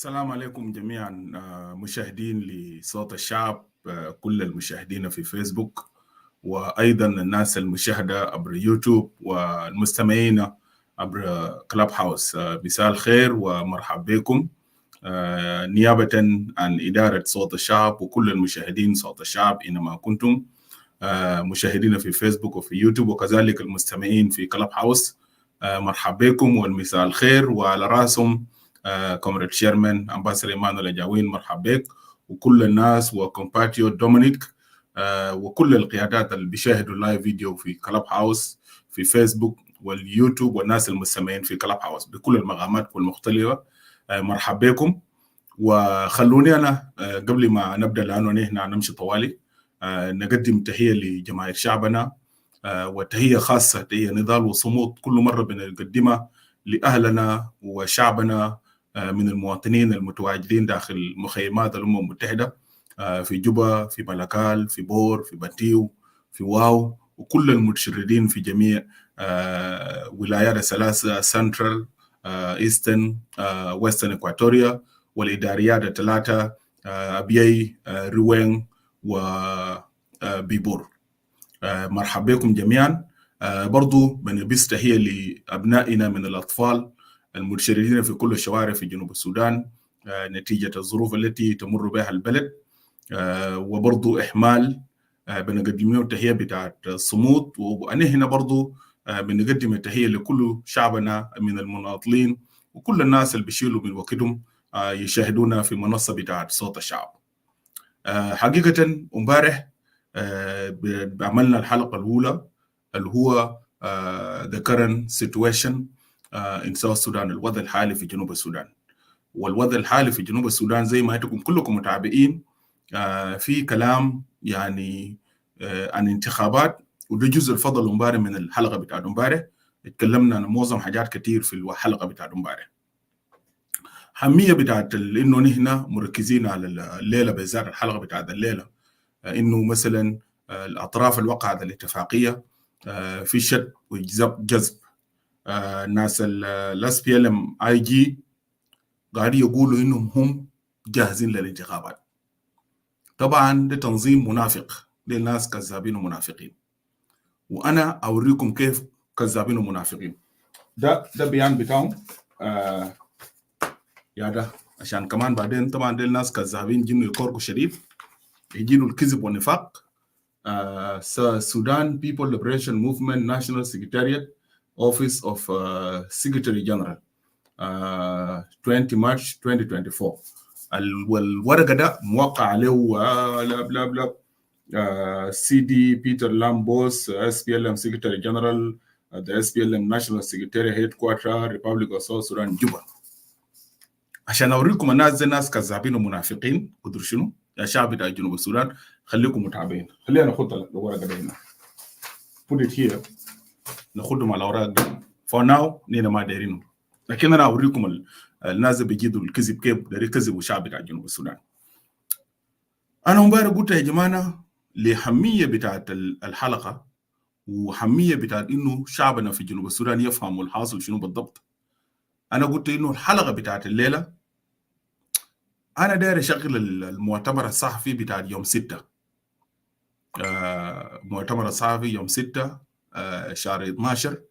السلام عليكم جميعا، مشاهدين لصوت الشعب، كل المشاهدين في فيسبوك وأيضا الناس المشاهدة عبر يوتيوب والمستمعين عبر كلاب هاوس. مساء الخير ومرحبا بكم نيابة عن إدارة صوت الشعب وكل المشاهدين صوت الشعب إنما كنتم مشاهدين في فيسبوك وفي يوتيوب وكذلك المستمعين في كلاب هاوس. مرحبا بكم والمساء الخير، وعلى راسهم كومريد شيرمان امباسادور ايمانويل اجاوين، مرحبا بك، وكل الناس وكومباتيو دومينيك وكل القيادات اللي بيشاهدوا اللايف فيديو في كلاب هاوس في فيسبوك واليوتيوب والناس المستمعين في كلاب هاوس بكل المقامات المختلفة. مرحبا بكم. وخلوني أنا قبل ما نبدأ، لأنه نحن نمشي طوالي، نقدم تحية لجماهير شعبنا، وتحية خاصة، تحية نضال وصمود كل مرة بنقدمها لأهلنا وشعبنا من المواطنين المتواجدين داخل مخيمات الأمم المتحدة في جوبا، في ملكال، في بور، في باتيو، في واو، وكل المتشردين في جميع ولايات الثلاثة، سنترال، إيسترن، ويسترن إكواتوريا، والإداريات الثلاثة، أبيي، روين، وبيبور. مرحبا بكم جميعا. برضو بنبث تحية لأبنائنا من الأطفال المتشردين في كل الشوارع في جنوب السودان نتيجة الظروف التي تمر بها البلد، وبرضو إحمال بنقدم لهم تحية بتاعت الصمود. وأنا برضو بنقدم التحية لكل شعبنا من المناضلين وكل الناس اللي بيشيلوا من وقتهم يشاهدونا في منصة بتاعت صوت الشعب. حقيقة امبارح عملنا الحلقة الأولى اللي هو the current situation in South Sudan، الوضع الحالي في جنوب السودان. والوضع الحالي في جنوب السودان زي ما أنتم كلكم متابعين في كلام يعني عن انتخابات، وده جزء الفضل امبارح من الحلقة بتاعت امبارح. اتكلمنا عن معظم حاجات كتير في الحلقة بتاعت امبارح. حمية بتاعت إنه نحن مركزين على الليلة بالذات، الحلقة بتاعت الليلة، إنه مثلا الأطراف الوقعت الاتفاقية في شد وجذب ناس الاس بي ال ام اي جي قاعدين يقولوا إنهم هم جاهزين للانتخابات. طبعا ده تنظيم منافق، ده ناس كذابين ومنافقين، وأنا أوريكم كيف كذابين ومنافقين. ده بيان بتاعهم يا ده عشان كمان بعدين طبعا دي الناس كذابين جنوا يكوركوا شديد، يجينوا الكذب والنفاق. Sudan People Liberation Movement National Secretariat Office of Secretary General 20 March 2024. والورقة ده موقع عليه بلا بلا بلا CD Peter Lambos, SPLM Secretary General, the SPLM National Secretary Headquarter, Republic of South Sudan, Juba. عشان أوريكم الناس زي ناس كذابين ومنافقين قدروا شنو يا شعب بتاع جنوب السودان. خليكم متابعين. خلينا ناخد الورقة دي هنا. Put it here. ناخدهم على الأوراق دي. For now نينا ما دايرينه. لكن أنا أوريكم الناس بيجيدوا الكذب كيف داري كذبوا شعب بتاع جنوب السودان. أنا امبارح قلت يا جماعة لحمية بتاعت الحلقة وحمية بتاعت إنه شعبنا في جنوب السودان يفهموا الحاصل شنو بالضبط. أنا قلت إنه الحلقة بتاعت الليلة أنا داير أشغل المؤتمر الصحفي بتاع يوم 6، مؤتمر الصحفي يوم 6 شهر 12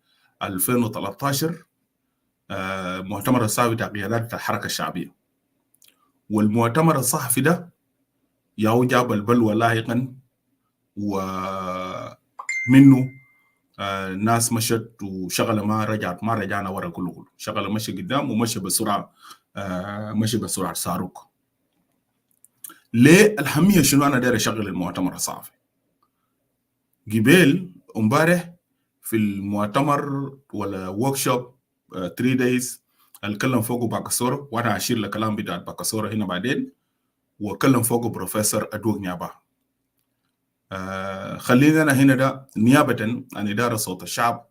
2013، مؤتمر الصحفي بتاع قيادات الحركة الشعبية. والمؤتمر الصحفي ده ياو جاب البلوى لاحقا، ومنه ناس مشت وشغلة ما رجعنا ورا، كله شغلة مشي قدام ومشي بسرعة، مشي بسرعة صاروخ. ليه الحمية شنو أنا داير أشغل المؤتمر الصحفي؟ قبل امبارح في المؤتمر ولا وركشوب 3 days الكلم فوقه باكاسورو، وانا هشير لكلام بتاع باكاسورو هنا بعدين، وكلم فوقه بروفيسور ادوغ نيابا. خلينا أنا هنا ده نيابة عن إدارة صوت الشعب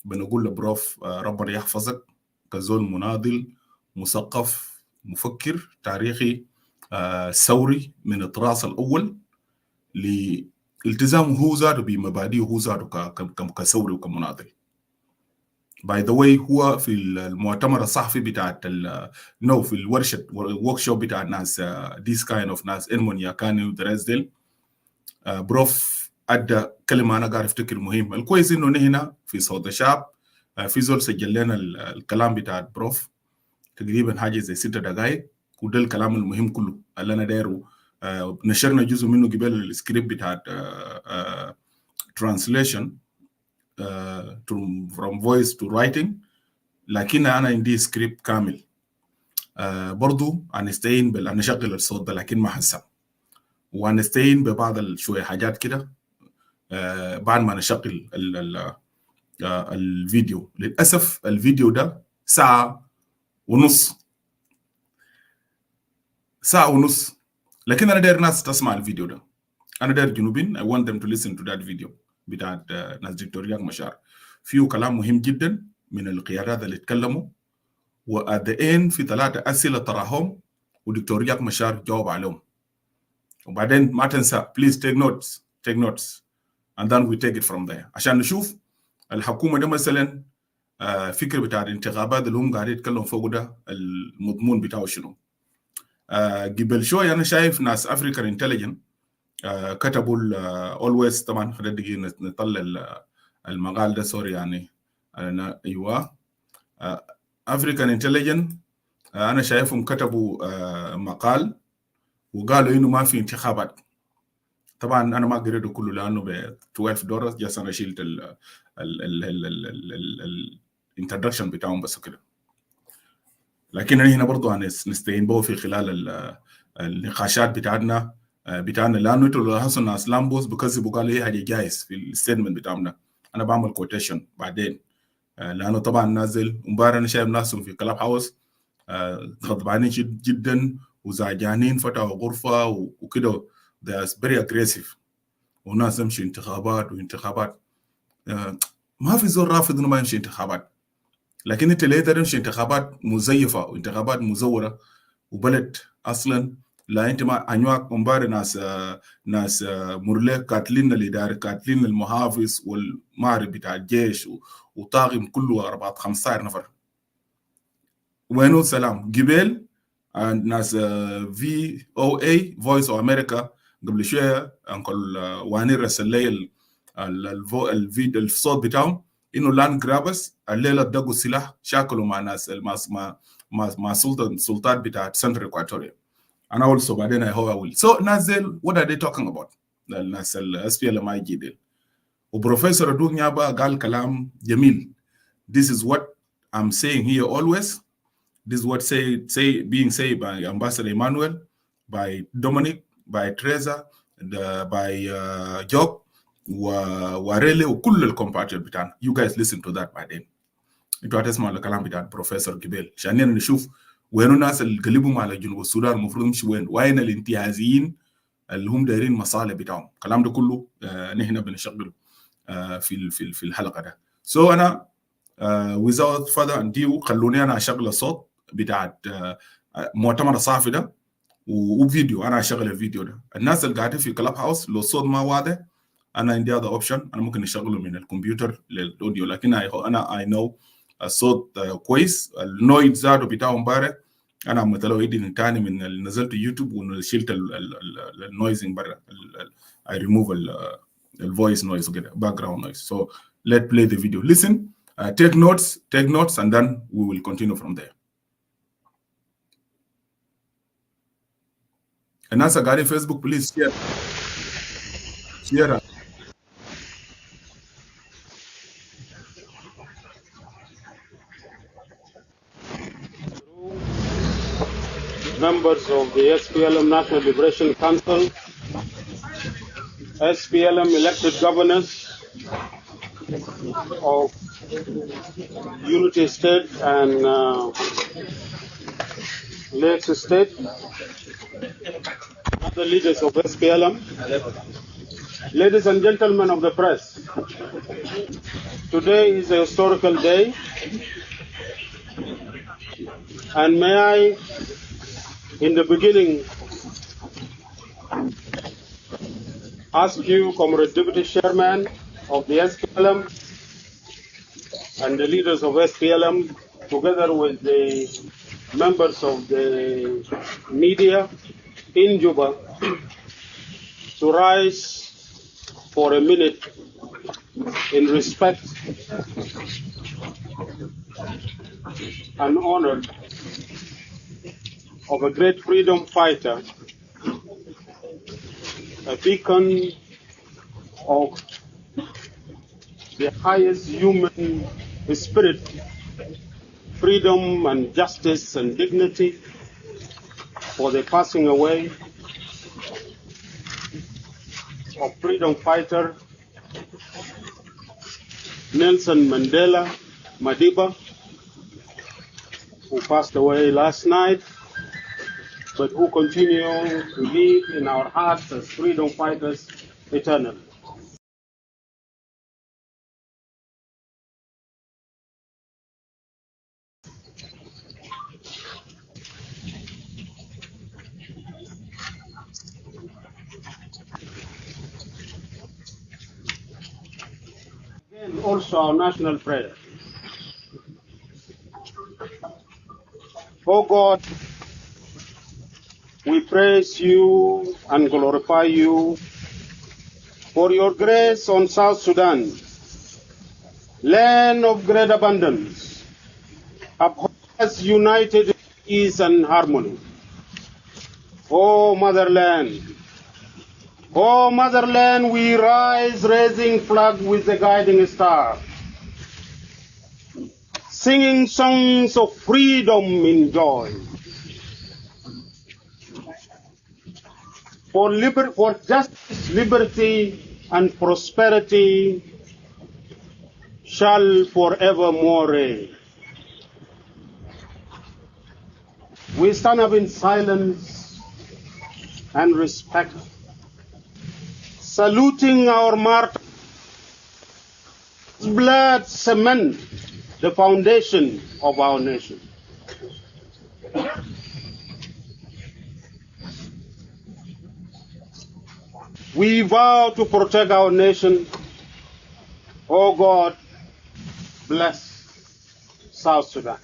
بنقول لبروف ربنا يحفظك كزول مناضل مثقف مفكر تاريخي ثوري من الطراز الأول، لالتزامه هو ذاته بمبادئه هو ذاته كثوري وكمناضل. باي ذا واي هو في المؤتمر الصحفي بتاعت نو في الورشه الورك شوب بتاع الناس ديس كاين اوف ناس المونيا كانوا ودرس ديل بروف ادى كلمه انا قاعد افتكر مهم. الكويس انه هنا في صوت الشعب في زول سجل لنا الكلام بتاع بروف تقريبا حاجه زي 6 دقائق، وده الكلام المهم كله اللي انا دايره. نشرنا جزء منه قبل السكريبت بتاع translation from voice to writing، لكن انا عندي سكريبت كامل. برضو هنستعين نشغل الصوت ده لكن ما حسب، وهنستعين ببعض شويه حاجات كده بعد ما نشغل الفيديو. للاسف الفيديو ده ساعه ونص، لكن انا داير ناس تسمع الفيديو ده. انا داير جنوبين I want them to listen to that video بتاع ناس دكتور رياض مشار. فيه كلام مهم جدا من القيادات اللي اتكلموا، وات ذا اند في 3 اسئله طرحهم ودكتور رياض مشار جاوب عليهم. وبعدين ما تنسى please take notes and then we take it from there عشان نشوف الحكومه ده مثلا فكره بتاع الانتخابات اللي هم قاعدين يتكلموا فوق ده المضمون بتاعه شنو. قبل شويه انا شايف ناس افريكان انتليجنت كتبوا always، طبعا خلينا دقيقه نطلع المقال ده سوري يعني انا ايوه افريكان انتليجنت انا شايفهم كتبوا مقال وقالوا انه ما في انتخابات. طبعا انا ما قريته كله لانه ب $12 جالس انا شلت الانترودكشن بتاعهم بس كده. لكن هنا برضه هنستعين به في خلال النقاشات بتاعنا لانه انتوا لو لاحظوا الناس لامبوس بكذبوا قالوا ايه حاجه جايز في الستيتمنت بتاعنا. انا بعمل كوتيشن بعدين لانه طبعا نازل امبارح انا شايف ناسهم في كلاب هاوس غضبانين جدا وزعجانين فتحوا غرفه وكده they are very aggressive، وناس يمشي انتخابات ما في زول رافض انه ما يمشي انتخابات، لكن انت ليه تمشي انتخابات مزيفه وانتخابات مزوره وبلد اصلا لا انت ما انواع امبارح ناس مرلي قاتلين الاداره قاتلين المحافظ والمعرب بتاع الجيش وطاقم كله 15 نفر. وينو السلام؟ قبل ناس في او اي فويس اوف امريكا قبل شويه انكل واني رسل لي الفيديو الصوت بتاعهم انه لاند جرابس الليله دقوا السلاح شاكلوا مع ناس مع سلطات بتاعت سنترال اكواتوريا. انا اولسو بعدين هو اقول سو نازل what are they talking about الناس الاس بي ال ام اي جي دي. وبروفيسور دون يابا قال كلام جميل. This is what I'm saying here always. This is what being said by Ambassador Emmanuel, by Dominic, by Teresa, by Job وريلي وكل الكومباتريوت بتاعنا. You guys listen to that بعدين. انتوا هتسمعوا الكلام بتاع البروفيسور جبال عشان نشوف وين الناس اللي قلبهم على جنوب السودان المفروض يمشي وين الانتهازيين اللي هم دايرين مصالح بتاعهم. الكلام ده كله نحن بنشغله في الحلقه ده. سو انا without further ado خلوني انا اشغل الصوت بتاع مؤتمر الصحفي ده وفيديو. انا اشغل الفيديو ده. الناس اللي قاعدين في كلاب هاوس لو الصوت ما واضح انا عندي هذا اوبشن، انا ممكن اشغله من الكمبيوتر للاوديو، لكن انا اي نو الصوت كويس. النويز زادوا بتاعه امبارح انا عملت له ايديت ثاني من اللي نزلت يوتيوب وشلت النويزنج برا. I remove الفويس نويز وكده background noise. So let's play the video. Listen, take notes and then we will continue from there. الناس اللي قاعدين فيسبوك بليز share. Members of the SPLM National Liberation Council, SPLM elected governors of Unity State and Lakes State, other leaders of SPLM, ladies and gentlemen of the press, today is a historical day, and may I, in the beginning, ask you, Comrade Deputy Chairman of the SPLM, and the leaders of SPLM, together with the members of the media in Juba, to rise for a minute in respect and honor of a great freedom fighter, a beacon of the highest human spirit, freedom and justice and dignity, for the passing away of freedom fighter Nelson Mandela Madiba, who passed away last night, but who continue to live in our hearts as freedom fighters eternally. And also our national prayer. Oh God, we praise you and glorify you for your grace on South Sudan, land of great abundance, uphold us united in peace and harmony. Oh motherland, we rise, raising flag with the guiding star, singing songs of freedom in joy. For justice, liberty, and prosperity shall forevermore reign. We stand up in silence and respect, saluting our martyrs. Blood cement the foundation of our nation. We vow to protect our nation. Oh God, bless South Sudan.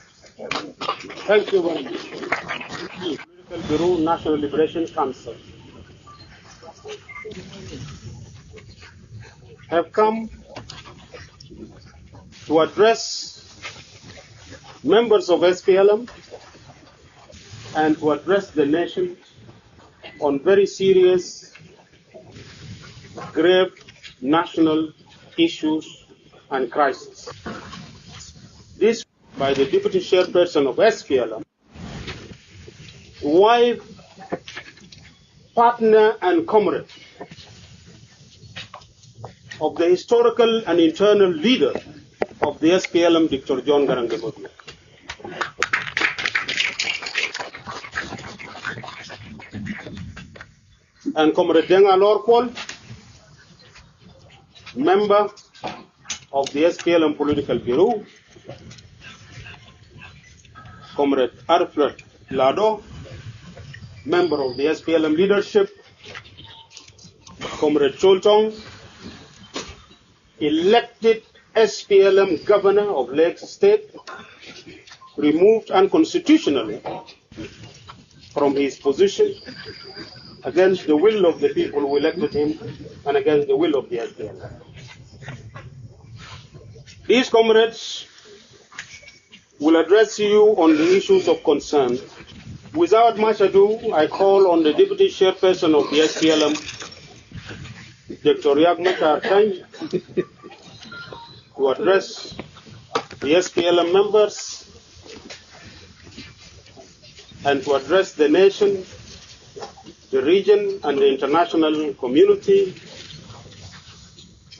Thank you very much. Political Bureau, National Liberation Council have come to address members of SPLM and to address the nation on very serious, grave national issues and crises. This by the Deputy Chairperson of SPLM, wife, partner and comrade of the historical and eternal leader of the SPLM, Dr. John Garang. And Comrade Denga Lorkwal, member of the SPLM Political Bureau, Comrade Alfred Lado, member of the SPLM leadership, Comrade Choltong, elected SPLM governor of Lake State, removed unconstitutionally from his position against the will of the people who elected him and against the will of the SPLM. These comrades will address you on the issues of concern. Without much ado, I call on the Deputy Chairperson of the SPLM, Dr. Yagmata Artany, to address the SPLM members and to address the nation, the region, and the international community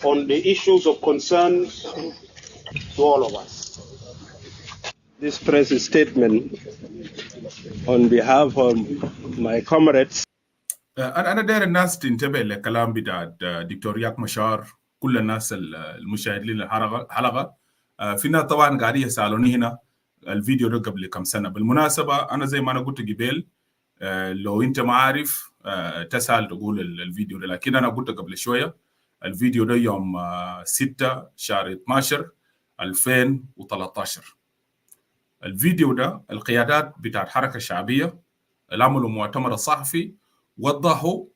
on the issues of concern to all of us. This press statement on behalf of my comrades. أنا داير الناس تنتبه لكلام بتاع دكتور ياك مشار. كل الناس المشاهدين للحلقة في ناس طبعا قاعدين يسألوني هنا الفيديو ده قبل كم سنة. بالمناسبة أنا زي ما أنا قلت قبل لو أنت ما عارف تسأل تقول الفيديو ده، لكن أنا قلت قبل شوية الفيديو ده يوم 6 شهر 12 2013. الفيديو ده القيادات بتاعت الحركة الشعبية اللي عملوا مؤتمر صحفي وضحوا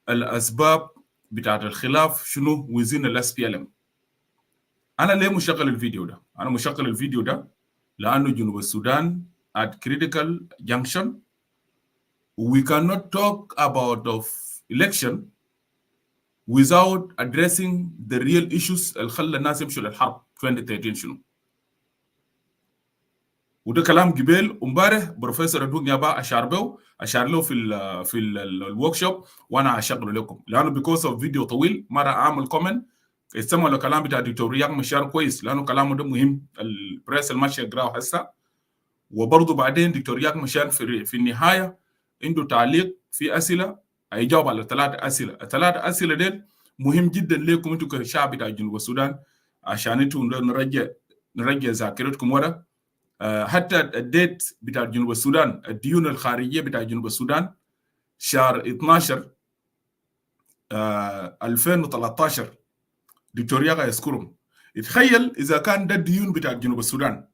الأسباب بتاعت الخلاف شنو وزين الاس بي ال ام. أنا ليه مشغل الفيديو ده؟ أنا مشغل الفيديو ده لأنه جنوب السودان at critical junction. We cannot talk about the election without addressing the real issues اللي خلى الناس يمشوا للحرب 2013 شنو. وده كلام قبل امبارح بروفيسور ادوق يابا اشار له في الورك شوب، وانا اشغله لكم لانه بيكوز اوف فيديو طويل ما راح اعمل كومنت. استمعوا للكلام بتاع دكتور رياض مشار كويس لانه كلامه ده مهم، البريس الماشي يقراه هسه. وبرضه بعدين دكتور رياض مشار في النهايه عنده تعليق في اسئله هيجاوب على 3 اسئله. الثلاث اسئله دي مهم جدا لكم انتم كشعب بتاع جنوب السودان عشان انتم نرجع ذاكرتكم ورا. حتى الديت بتاع جنوب السودان، الديون الخارجيه بتاع جنوب السودان شهر 12 2013 دكتور ياغا يذكرهم. تخيل اذا كان ده الديون بتاع جنوب السودان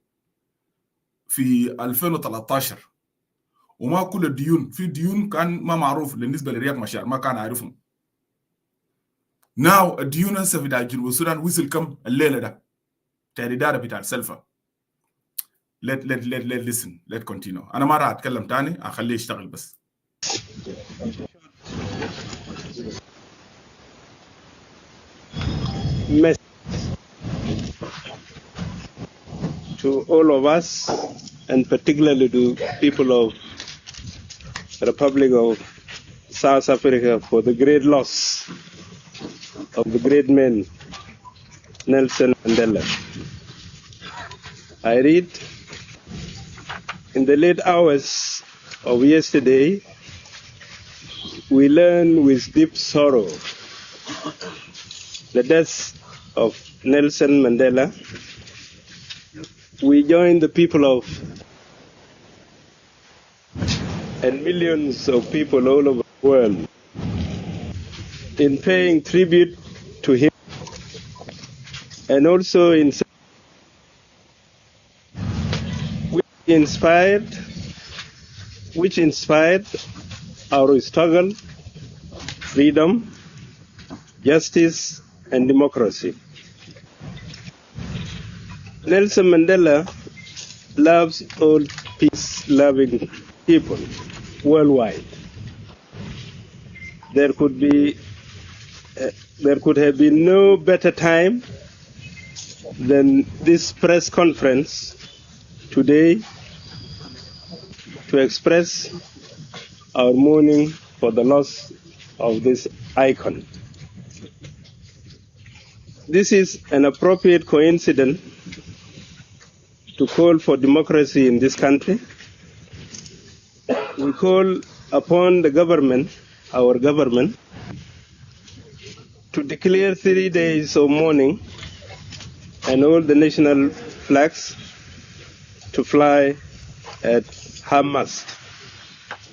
في 2013 وما كل الديون، في ديون كان ما معروف بالنسبه لرياض مشار ما كان عارفهم. ناو الديون هسه بتاع جنوب السودان وصل كم الليله ده بتاع الاداره بتاع سلفا. let listen, let continue. أنا ما راح أتكلم تاني، أخليه يشتغل بس. To all of us, and particularly to people of the Republic of South Africa, for the great loss of the great man Nelson Mandela. I read in the late hours of yesterday, we learned with deep sorrow the death of Nelson Mandela. We join the people of and millions of people all over the world in paying tribute to him, and also in which inspired our struggle, freedom, justice, and democracy. Nelson Mandela loves all peace-loving people worldwide. There could have been no better time than this press conference today to express our mourning for the loss of this icon. This is an appropriate coincidence to call for democracy in this country. We call upon the government, our government, to declare 3 days of mourning and all the national flags to fly at half-mast.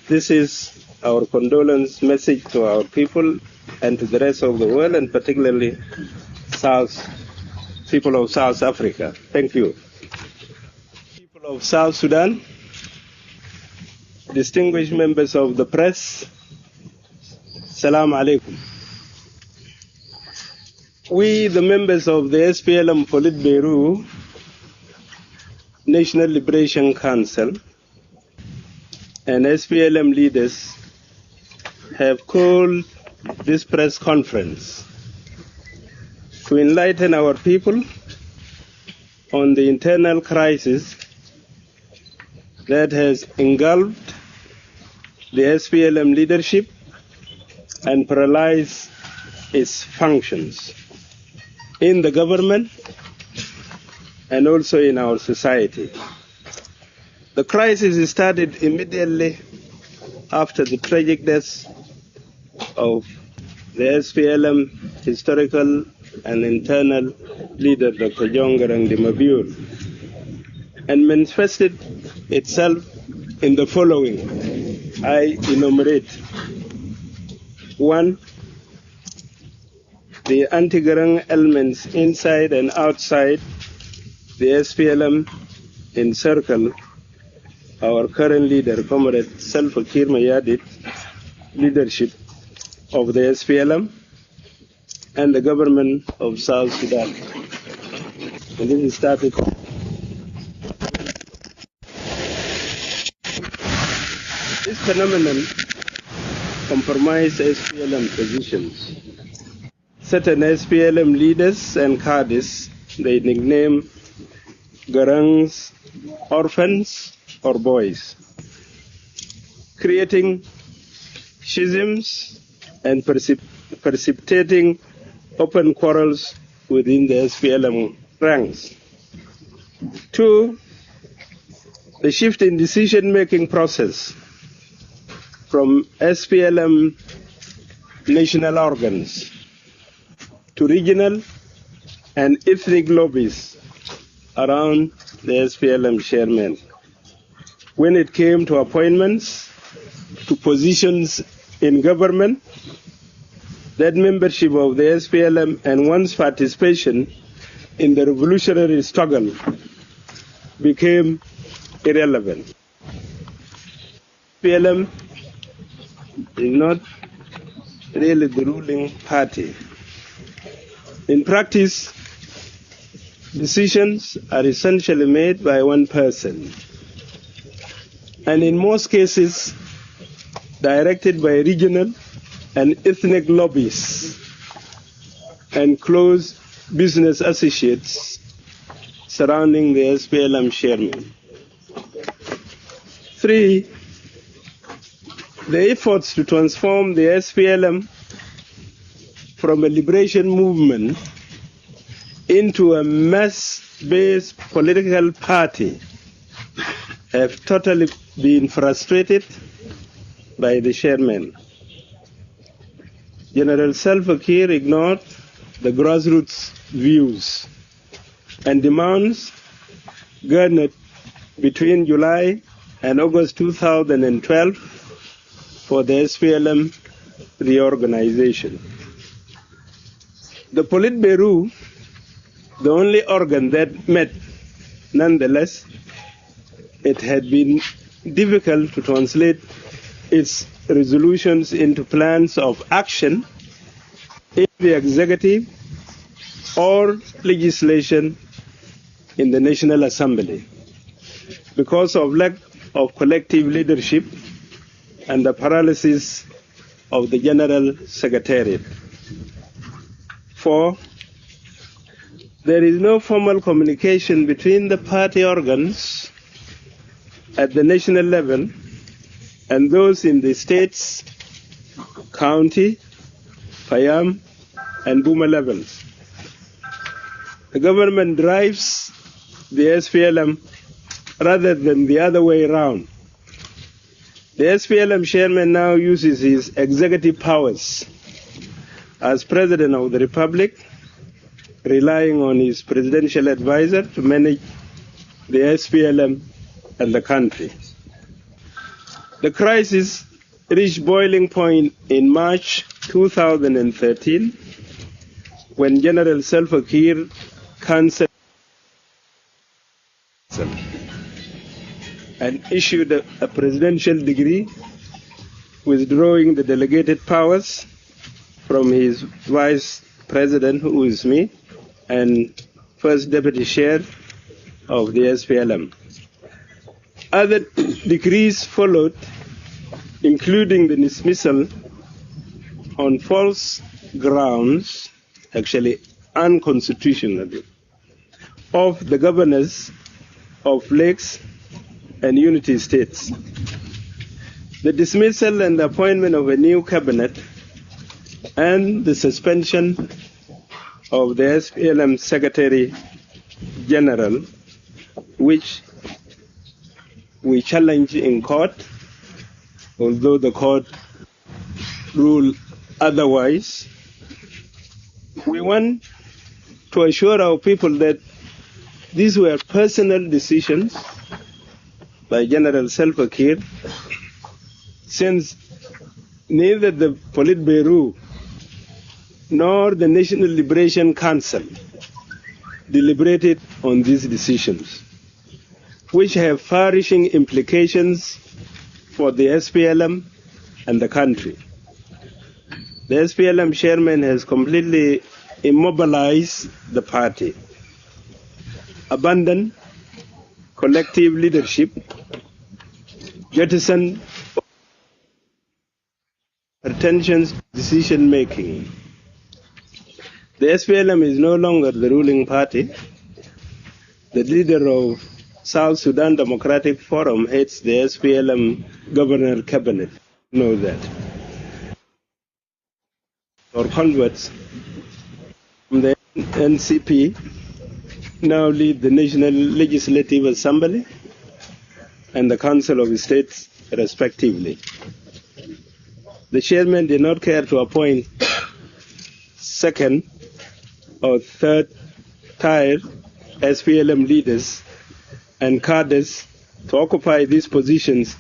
This is our condolence message to our people and to the rest of the world, and particularly people of South Africa. Thank you. People of South Sudan, distinguished members of the press, Salam alaikum. We, the members of the SPLM Politburo, National Liberation Council, and SPLM leaders have called this press conference to enlighten our people on the internal crisis that has engulfed the SPLM leadership and paralyzed its functions in the government and also in our society. The crisis started immediately after the tragic death of the SPLM historical and internal leader, Dr. John Garang Dimabure, and manifested itself in the following. I enumerate. 1, the anti-Garang elements inside and outside the SPLM encircled our current leader, Comrade Salva Kiir Mayardit, leadership of the SPLM and the government of South Sudan. And this started. This phenomenon compromised SPLM positions. Certain SPLM leaders and cadres, they nicknamed Garang's orphans or boys, creating schisms and precipitating open quarrels within the SPLM ranks. 2, the shift in decision-making process from SPLM national organs to regional and ethnic lobbies around the SPLM chairman. When it came to appointments to positions in government, that membership of the SPLM and one's participation in the revolutionary struggle became irrelevant. SPLM is not really the ruling party. In practice, decisions are essentially made by one person, and in most cases, directed by regional and ethnic lobbies and close business associates surrounding the SPLM chairman. 3, the efforts to transform the SPLM from a liberation movement into a mass-based political party have totally been frustrated by the chairman. General Salva Kiir ignored the grassroots views and demands garnered between July and August 2012 for the SPLM reorganization. The Politburo, the only organ that met, nonetheless, it had been difficult to translate its resolutions into plans of action in the executive or legislation in the National Assembly because of lack of collective leadership and the paralysis of the General Secretariat. 4, there is no formal communication between the party organs at the national level and those in the states, county, Payam, and Buma levels. The government drives the SPLM rather than the other way around. The SPLM chairman now uses his executive powers as President of the Republic, relying on his presidential advisor to manage the SPLM and the country. The crisis reached boiling point in March 2013 when General Salva Kiir cancelled and issued a presidential decree withdrawing the delegated powers from his vice president, who is me, and first deputy chair of the SPLM. Other decrees followed, including the dismissal on false grounds, actually unconstitutionally, of the governors of lakes and unity states. The dismissal and the appointment of a new cabinet and the suspension of the SPLM Secretary General, which we challenge in court, although the court ruled otherwise. We want to assure our people that these were personal decisions by General Salva Kiir, since neither the Politburo nor the National Liberation Council deliberated on these decisions, which have far-reaching implications for the SPLM and the country. The SPLM chairman has completely immobilized the party, abandoned collective leadership, jettisoned pretensions decision-making. The SPLM is no longer the ruling party. The leader of South Sudan Democratic Forum heads the SPLM Governor Cabinet. You know that. Or converts from the NCP now lead the National Legislative Assembly and the Council of States, respectively. The chairman did not care to appoint second or third tier SPLM leaders and cadres to occupy these positions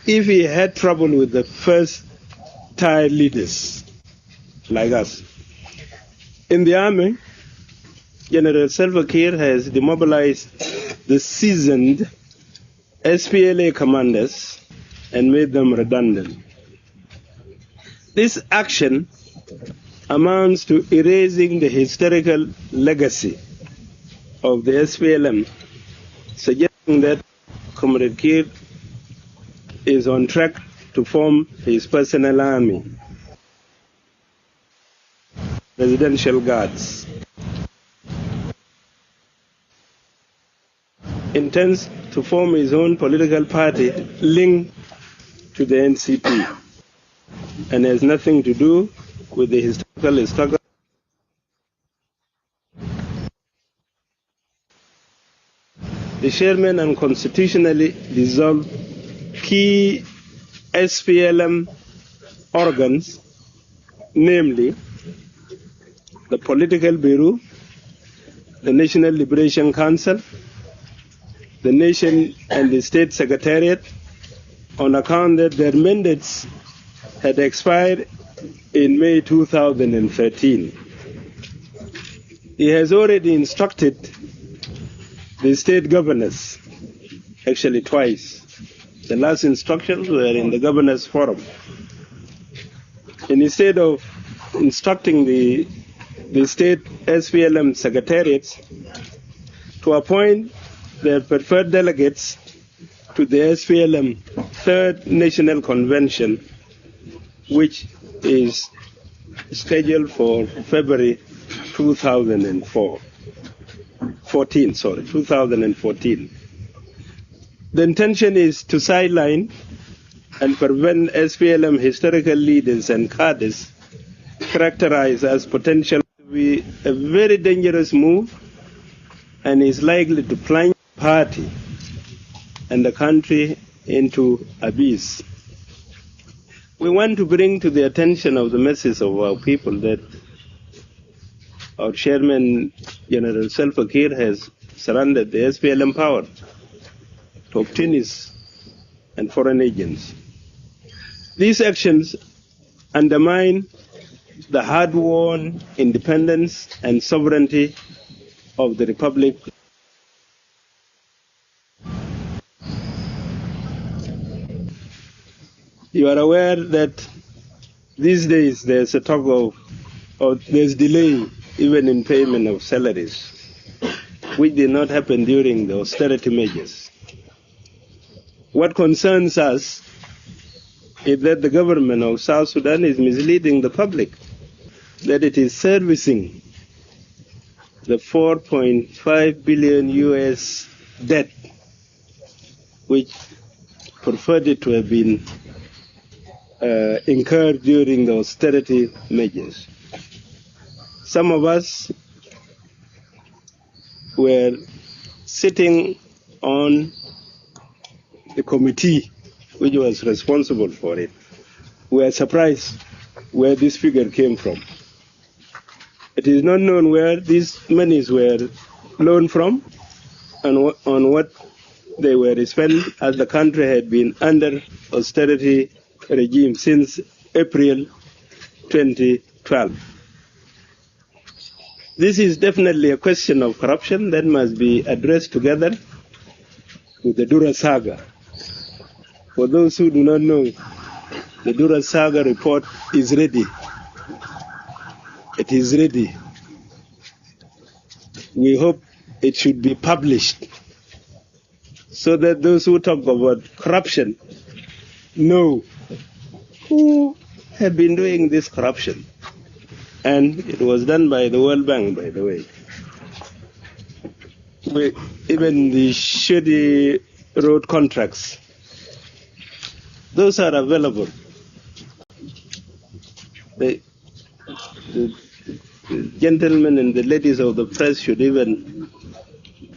if he had trouble with the first tier leaders like us. In the army, General Salva Kiir has demobilized the seasoned SPLA commanders and made them redundant. This action amounts to erasing the historical legacy of the SPLM, suggesting that Comrade Kiir is on track to form his personal army, Presidential Guards. Intends to form his own political party linked to the NCP and has nothing to do with the historical struggle. The chairman unconstitutionally dissolved key SPLM organs, namely the Political Bureau, the National Liberation Council, the Nation and the State Secretariat, on account that their mandates had expired in May 2013. He has already instructed the state governors, actually twice. The last instructions were in the governors' forum. And instead of instructing the state SPLM secretariats to appoint their preferred delegates to the SPLM Third National Convention, which is scheduled for February 2014. The intention is to sideline and prevent SPLM historical leaders and cadres characterized as potential to be a very dangerous move and is likely to plunge the party and the country into abyss. We want to bring to the attention of the masses of our people that our chairman, General Salva Kiir, has surrendered the SPLM power to opportunists and foreign agents. These actions undermine the hard-won independence and sovereignty of the Republic. You are aware that these days there's a talk of there's delay even in payment of salaries, which did not happen during the austerity measures. What concerns us is that the government of South Sudan is misleading the public, that it is servicing the $4.5 billion US debt, which purported to have been incurred during the austerity measures. Some of us were sitting on the committee which was responsible for it. We are surprised where this figure came from. It is not known where these monies were loaned from and on what they were spent, as the country had been under austerity regime since April 2012. This is definitely a question of corruption that must be addressed together with the Dura Saga. For those who do not know, the Dura Saga report is ready. It is ready. We hope it should be published so that those who talk about corruption know who have been doing this corruption. And it was done by the World Bank, by the way. Even the shady road contracts, those are available. The gentlemen and the ladies of the press should even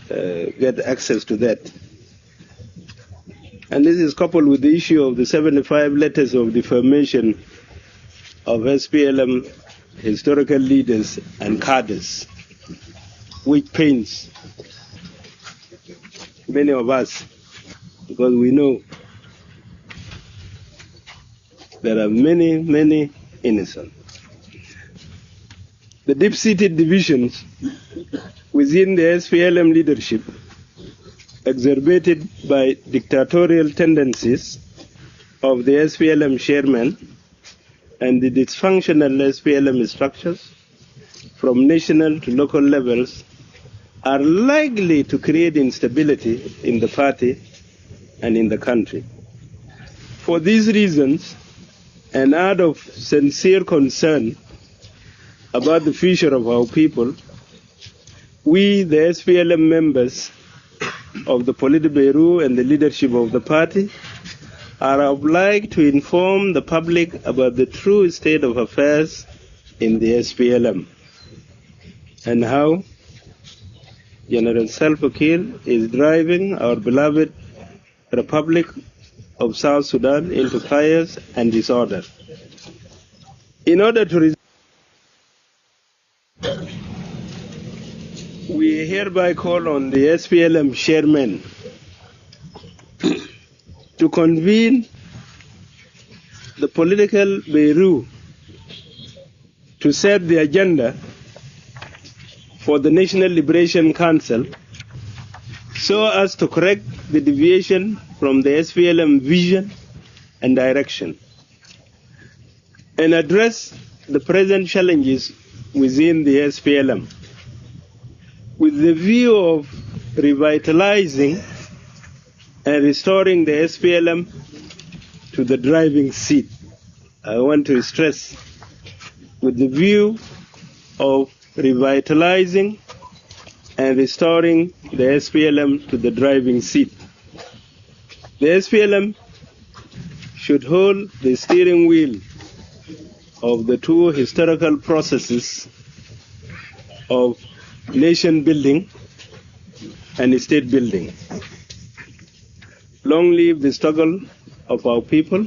get access to that. And this is coupled with the issue of the 75 letters of defamation of SPLM historical leaders and cadres, which pains many of us, because we know there are many, many innocent. The deep-seated divisions within the SPLM leadership, exacerbated by dictatorial tendencies of the SPLM chairman and the dysfunctional SPLM structures from national to local levels, are likely to create instability in the party and in the country. For these reasons, and out of sincere concern about the future of our people, we, the SPLM members of the Politburo and the leadership of the party, are obliged to inform the public about the true state of affairs in the SPLM and how General Salva Kiir is driving our beloved Republic of South Sudan into chaos and disorder. In order to we hereby call on the SPLM chairman to convene the political bureau to set the agenda for the National Liberation Council so as to correct the deviation from the SPLM vision and direction and address the present challenges within the SPLM with the view of revitalizing and restoring the SPLM to the driving seat. I want to stress, with the view of revitalizing and restoring the SPLM to the driving seat. The SPLM should hold the steering wheel of the two historical processes of nation building and state building. Long live the struggle of our people.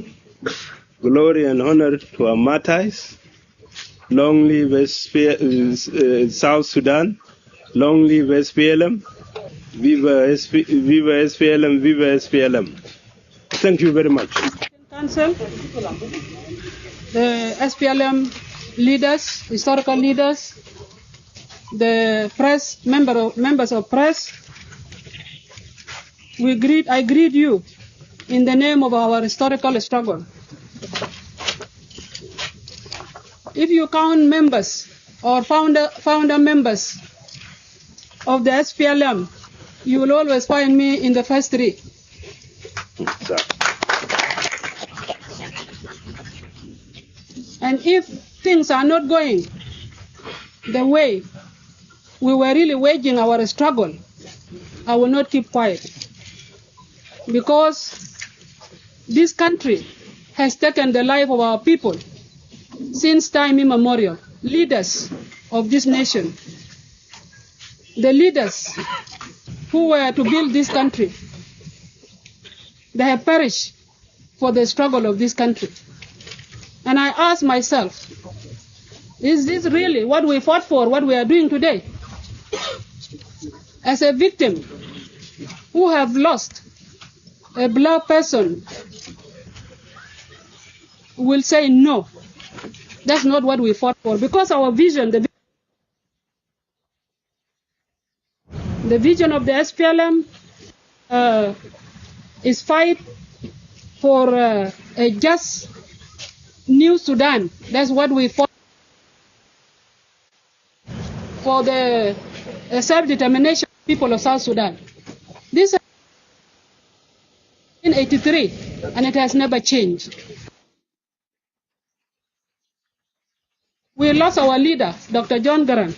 Glory and honor to our martyrs. Long live South Sudan. Long live SPLM. Viva SPLM, viva SPLM. Thank you very much. Council, the SPLM leaders, historical leaders, the press, members of press, I greet you in the name of our historical struggle. If you count members or founder members of the SPLM, you will always find me in the first three. And if things are not going the way we were really waging our struggle, I will not keep quiet. Because this country has taken the life of our people since time immemorial. Leaders of this nation, the leaders who were to build this country, they have perished for the struggle of this country. And I ask myself, is this really what we fought for, what we are doing today? As a victim who have lost a beloved person will say no, that's not what we fought for, because our vision, the The vision of the SPLM is fight for a just new Sudan. That's what we fought for, the self-determination of the people of South Sudan. This is in 1983, and it has never changed. We lost our leader, Dr. John Garang.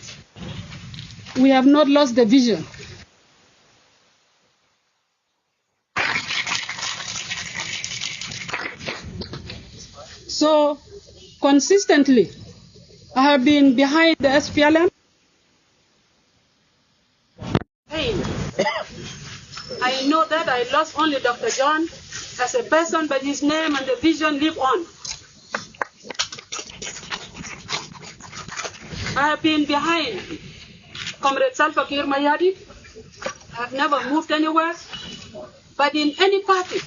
We have not lost the vision. So, consistently, I have been behind the SPLM. I know that I lost only Dr. John as a person, but his name and the vision live on. I have been behind Comrade Salva Kiir Mayadi. I have never moved anywhere. But in any party,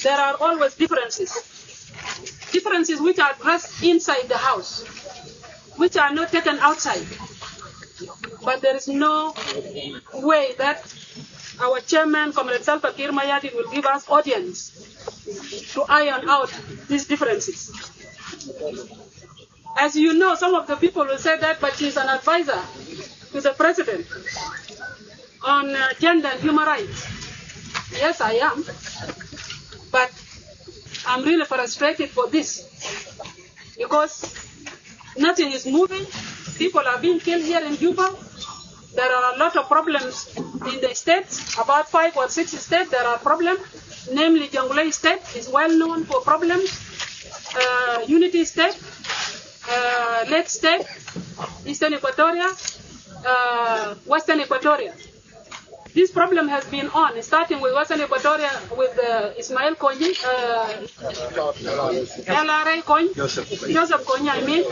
there are always differences. Differences which are addressed inside the house, which are not taken outside. But there is no way that our chairman, Comrade Salva Kiir Mayadi, will give us audience to iron out these differences. As you know, some of the people will say that, but she's an advisor to the president on gender and human rights. Yes, I am. But I'm really frustrated for this because nothing is moving. People are being killed here in Juba. There are a lot of problems in the states. About 5 or 6 states there are problems. Namely, Jonglei State is well known for problems. Unity State, Lake State, Eastern Equatoria, Western Equatoria. This problem has been on, starting with Western Equatoria with Ismail Konyi, LRA Konyi, Joseph Konyi, I mean.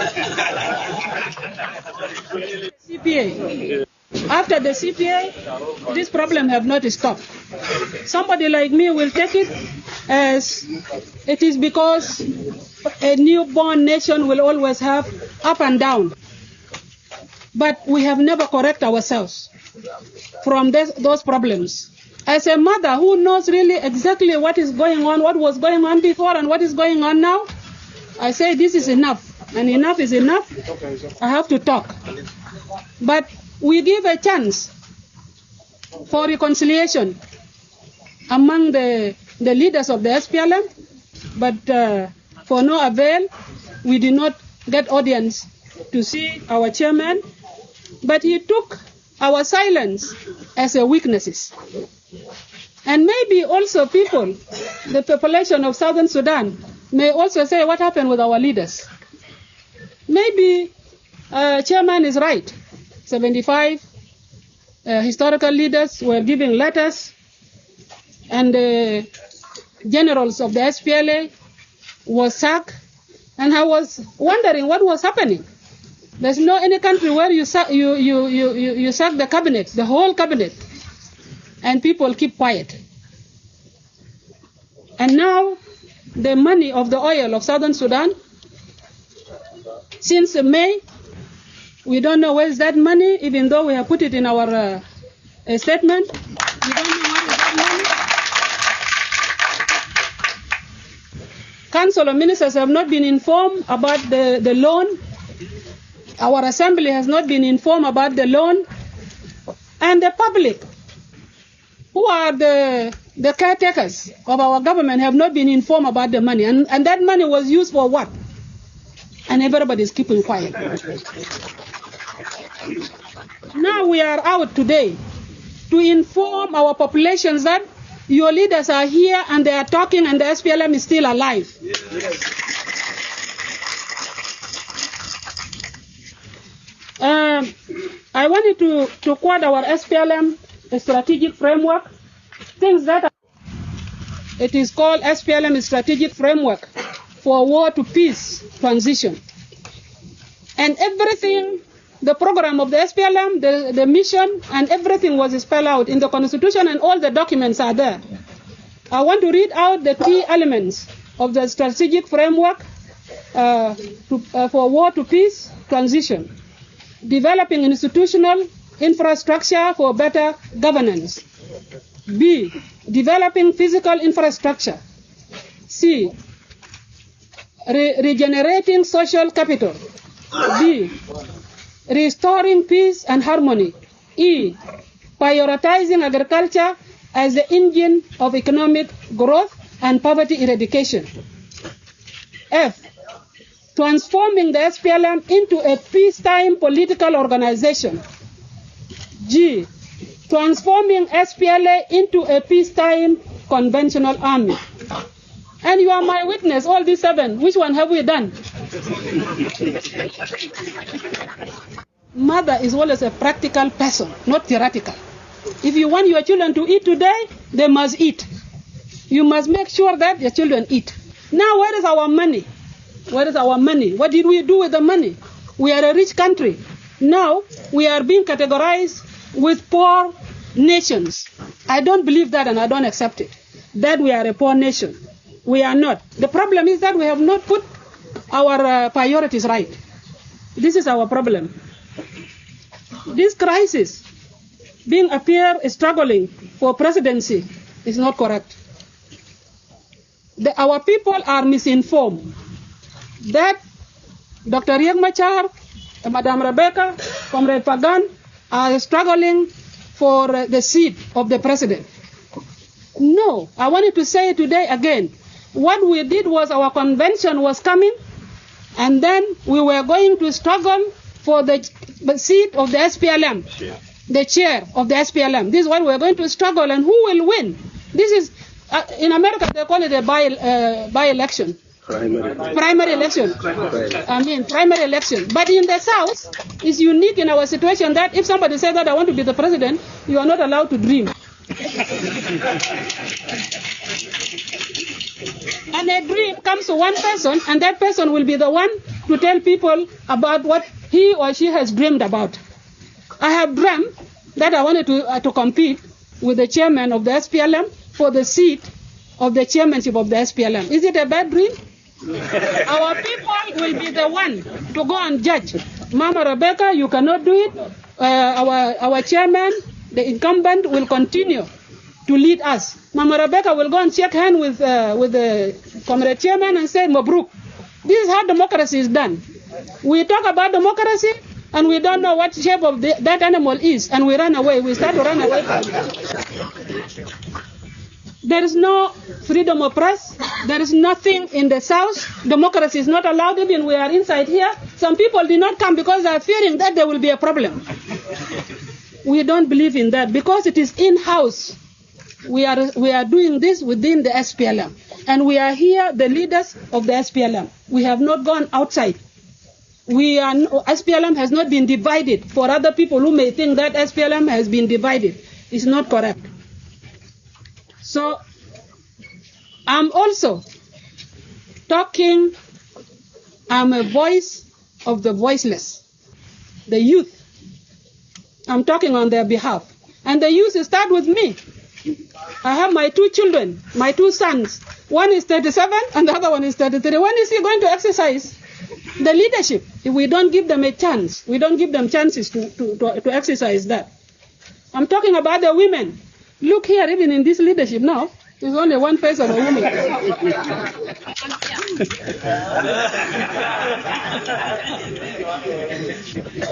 CPA. After the CPA, this problem have not stopped. Somebody like me will take it as it is because a newborn nation will always have up and down. But we have never corrected ourselves from those problems. As a mother who knows really exactly what is going on, what was going on before and what is going on now, I say this is enough. And enough is enough. I have to talk. But we give a chance for reconciliation among the leaders of the SPLM, but for no avail. We did not get audience to see our chairman, but he took our silence as a weaknesses. And maybe also people, the population of Southern Sudan, may also say what happened with our leaders. Maybe chairman is right. 75 historical leaders were giving letters, and the generals of the SPLA was sacked, and I was wondering what was happening. There's no any country where you sack the cabinet, the whole cabinet, and people keep quiet. And now the money of the oil of Southern Sudan, since May, we don't know where is that money, even though we have put it in our statement. We don't know where is that money. Council of Ministers have not been informed about the loan. Our assembly has not been informed about the loan. And the public, who are the caretakers of our government, have not been informed about the money. And that money was used for what? And everybody is keeping quiet. Now we are out today to inform our populations that your leaders are here and they are talking and the SPLM is still alive. Yes. I wanted to quote our SPLM strategic framework, things that it is called SPLM strategic framework for war to peace transition. And everything, the program of the SPLM, the mission, and everything was spelled out in the Constitution, and all the documents are there. I want to read out the key elements of the strategic framework for war to peace transition. Developing institutional infrastructure for better governance. B, developing physical infrastructure. C, regenerating social capital. D, restoring peace and harmony. E, prioritizing agriculture as the engine of economic growth and poverty eradication. F, transforming the SPLM into a peacetime political organization. G, transforming SPLA into a peacetime conventional army. And you are my witness, all these 7. Which one have we done? Mother is always a practical person, not theoretical. If you want your children to eat today, they must eat. You must make sure that your children eat. Now, where is our money? Where is our money? What did we do with the money? We are a rich country. Now, we are being categorized with poor nations. I don't believe that and I don't accept it, that we are a poor nation. We are not. The problem is that we have not put our priorities right. This is our problem. This crisis, being struggling for presidency, is not correct. Our people are misinformed. That Dr. Riek Machar, Madam Rebecca, Comrade Pagan are struggling for the seat of the president. No, I wanted to say today again, what we did was our convention was coming, and then we were going to struggle for the seat of the SPLM, the chair of the SPLM. This is what we're going to struggle, and who will win? This is, in America, they call it a by-election. Primary election. Primary election. But in the South, it's unique in our situation that if somebody says that I want to be the president, you are not allowed to dream. And a dream comes to one person, and that person will be the one to tell people about what he or she has dreamed about. I have dreamt that I wanted to compete with the chairman of the SPLM for the seat of the chairmanship of the SPLM. Is it a bad dream? Our people will be the one to go and judge. Mama Rebecca, you cannot do it. Our chairman, the incumbent, will continue to lead us. Mama Rebecca will go and shake hands with the comrade chairman and say, Mabruk. This is how democracy is done. We talk about democracy, and we don't know what shape of that animal is, and we run away. We start to run away from it. There is no freedom of press. There is nothing in the South. Democracy is not allowed. Even we are inside here. Some people did not come because they are fearing that there will be a problem. We don't believe in that because it is in-house. We are doing this within the SPLM. And we are here, the leaders of the SPLM. We have not gone outside. SPLM has not been divided. For other people who may think that SPLM has been divided, it's not correct. So I'm also talking, I'm a voice of the voiceless, the youth. I'm talking on their behalf. And the youth start with me. I have my 2 children, my 2 sons. One is 37 and the other one is 33. When is he going to exercise the leadership? If we don't give them a chance, we don't give them chances to exercise that. I'm talking about the women. Look here, even in this leadership now, there's only one person, a woman.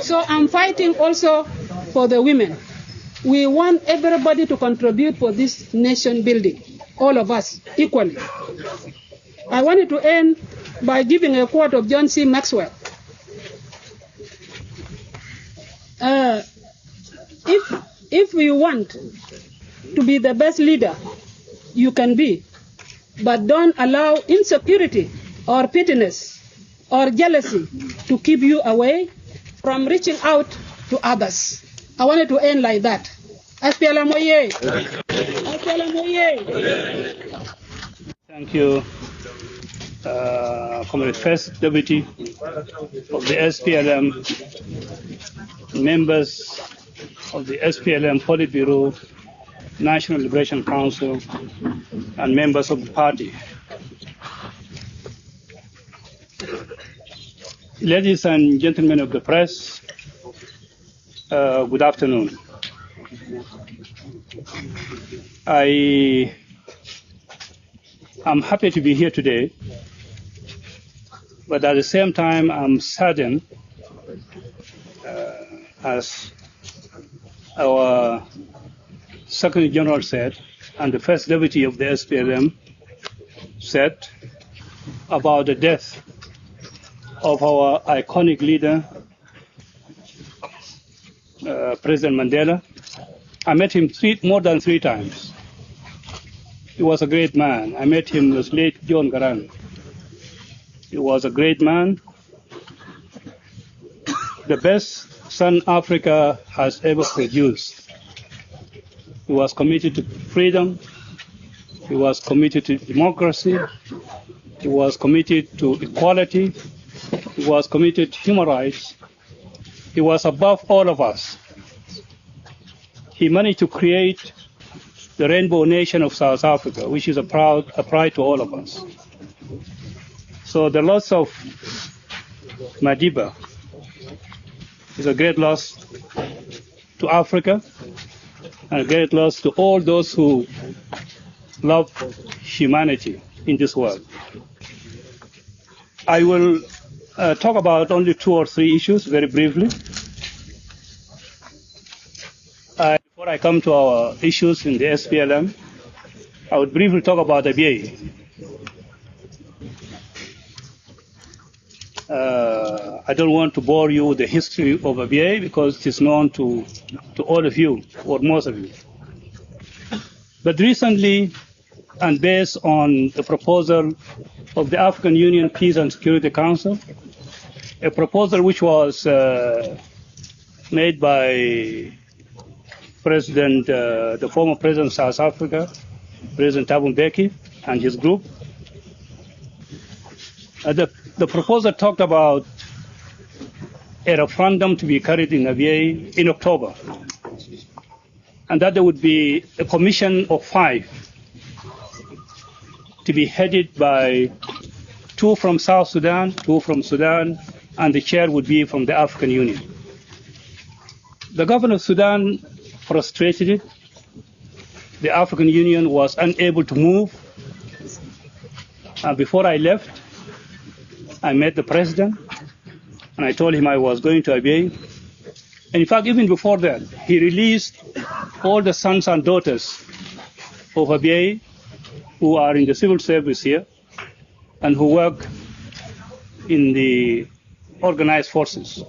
So I'm fighting also for the women. We want everybody to contribute for this nation building, all of us, equally. I wanted to end by giving a quote of John C. Maxwell. If you want to be the best leader you can be, but don't allow insecurity or pettiness or jealousy to keep you away from reaching out to others. I wanted to end like that. SPLM oye! SPLM oye! Thank you, Comrade First Deputy of the SPLM, members of the SPLM Politburo, National Liberation Council, and members of the party. Ladies and gentlemen of the press, Good afternoon. I am happy to be here today, but at the same time, I'm saddened, as our Secretary General said, and the First Deputy of the SPLM said, about the death of our iconic leader, President Mandela. I met him more than three times. He was a great man. I met him with late John Garang. He was a great man, the best son Africa has ever produced. He was committed to freedom. He was committed to democracy. He was committed to equality. He was committed to human rights. He was above all of us. He managed to create the rainbow nation of South Africa, which is a pride to all of us. So the loss of Madiba is a great loss to Africa and a great loss to all those who love humanity in this world. I will talk about only 2 or 3 issues very briefly. Before I come to our issues in the SPLM, I would briefly talk about ABA. I don't want to bore you with the history of ABA because it is known to all of you, or most of you. But recently, and based on the proposal of the African Union Peace and Security Council, a proposal which was made by the former President of South Africa, President Thabo Mbeki, and his group. The proposal talked about a referendum to be carried in ABA in October, and that there would be a commission of 5 to be headed by 2 from South Sudan, 2 from Sudan, and the chair would be from the African Union. The government of Sudan frustrated it. The African Union was unable to move. Before I left, I met the president, and I told him I was going to ABA. And in fact, even before that, he released all the sons and daughters of ABA who are in the civil service here and who work in the organized forces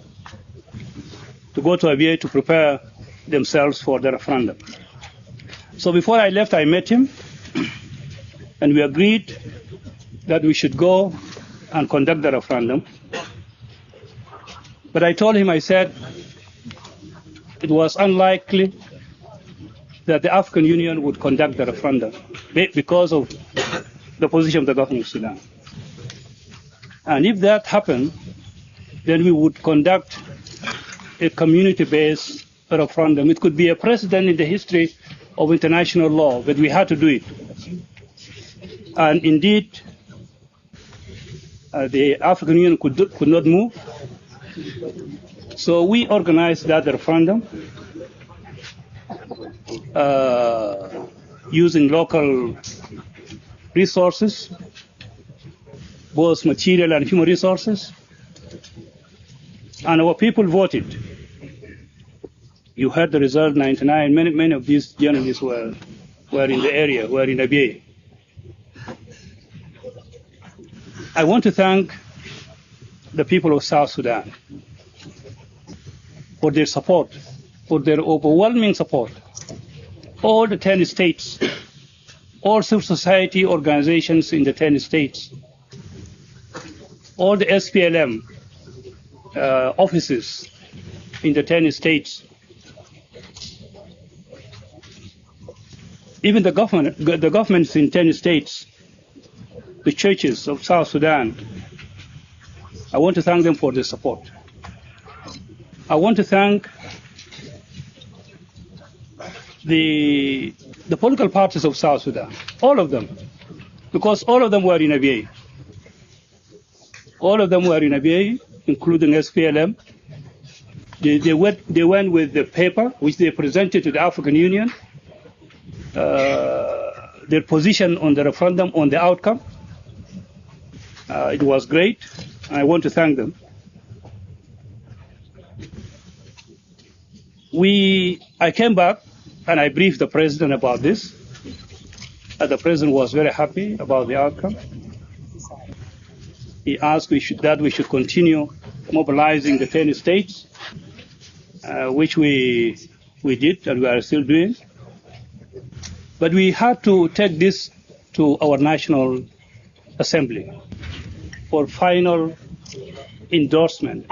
to go to ABA to prepare themselves for the referendum. So before I left, I met him, and we agreed that we should go and conduct the referendum. But I told him, I said, it was unlikely that the African Union would conduct the referendum because of the position of the government of Sudan. And if that happened, then we would conduct a community-based referendum. It could be a precedent in the history of international law, but we had to do it. And indeed, the African Union could not move. So we organized that referendum using local resources, both material and human resources. And our people voted. You heard the result, 99. Many of these journalists were in the area, were in ABA. I want to thank the people of South Sudan for their support, for their overwhelming support. All the 10 states, all civil society organizations in the 10 states, all the SPLM offices in the 10 states, even the governments in 10 states, the churches of South Sudan. I want to thank them for their support. I want to thank the political parties of South Sudan, all of them, because all of them were in ABA. All of them were in ABA, including SPLM. They went with the paper which they presented to the African Union, their position on the referendum, on the outcome. It was great. I want to thank them. I came back and I briefed the president about this. The president was very happy about the outcome. He asked that we should continue mobilizing the 10 states, which we did and we are still doing. But we had to take this to our National Assembly for final endorsement.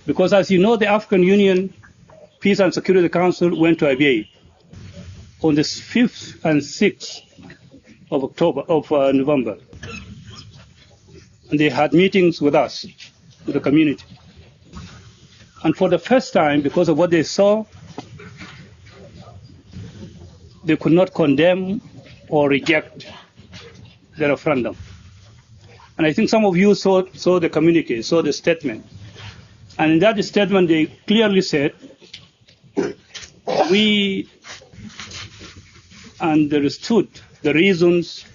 Because as you know, the African Union Peace and Security Council went to Abyei on the 5th and 6th of November. And they had meetings with us, with the community. And for the first time, because of what they saw, they could not condemn or reject the referendum. And I think some of you saw the communique, saw the statement. And in that statement, they clearly said, we understood the reasons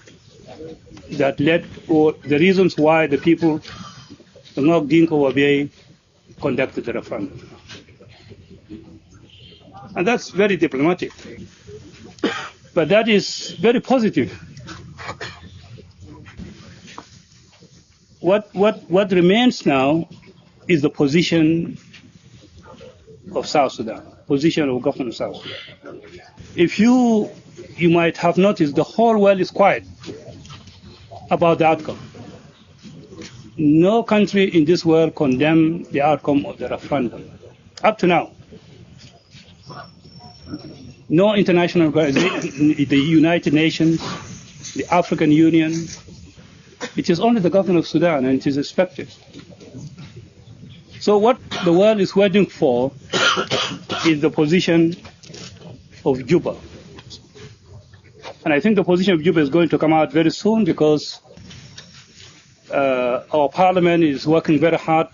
that led, or the reasons why the people, the Ngok Dinko Abyei, conducted the referendum. And that's very diplomatic. But that is very positive. What remains now is the position of South Sudan, position of government of South Sudan. If you might have noticed, the whole world is quiet about the outcome. No country in this world condemned the outcome of the referendum, up to now. No international organization, the United Nations, the African Union. It is only the government of Sudan, and it is expected. So what the world is waiting for is the position of Juba. And I think the position of Juba is going to come out very soon, because our parliament is working very hard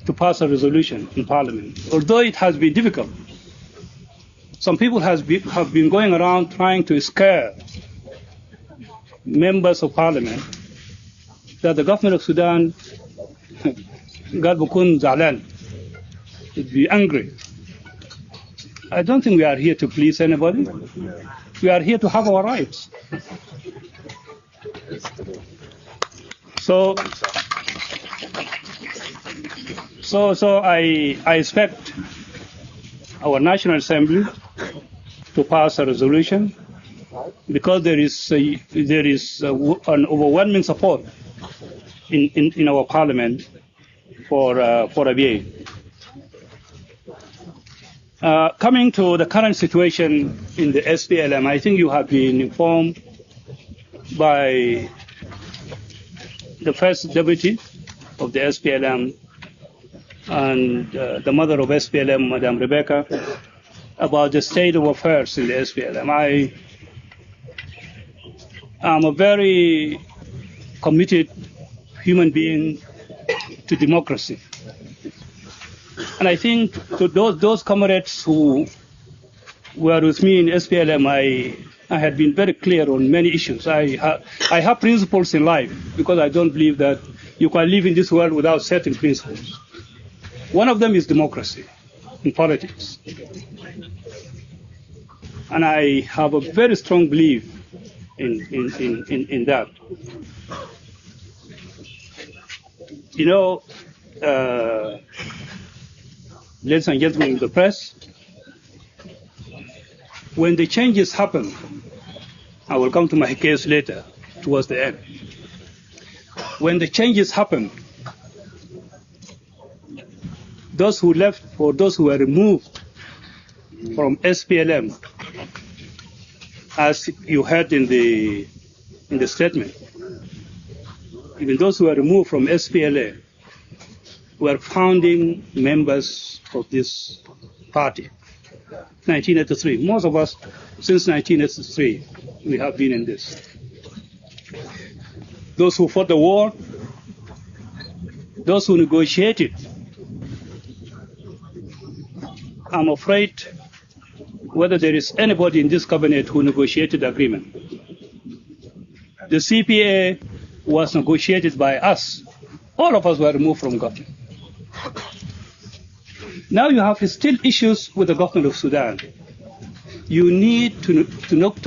to pass a resolution in parliament. Although it has been difficult, some people have been going around trying to scare members of parliament that the government of Sudan God bukun zalan, would be angry. I don't think we are here to please anybody. We are here to have our rights. So I expect our National Assembly to pass a resolution, because there is an overwhelming support in our parliament for Abyei. Coming to the current situation in the SPLM, I think you have been informed by the first deputy of the SPLM and the mother of SPLM, Madam Rebecca, about the state of affairs in the SPLM. I am a very committed human being to democracy. And I think to those comrades who were with me in SPLM, I had been very clear on many issues. I have principles in life, because I don't believe that you can live in this world without certain principles. One of them is democracy in politics. And I have a very strong belief in that. You know, ladies and gentlemen of the press, when the changes happen, I will come to my case later, towards the end. When the changes happen, those who left or those who were removed from SPLM, as you heard in the statement, even those who were removed from SPLA were founding members of this party. 1983. Most of us, since 1983, we have been in this. Those who fought the war, those who negotiated I'm afraid whether there is anybody in this cabinet who negotiated the agreement. The CPA was negotiated by us. All of us were removed from government. Now you have still issues with the government of Sudan. You need to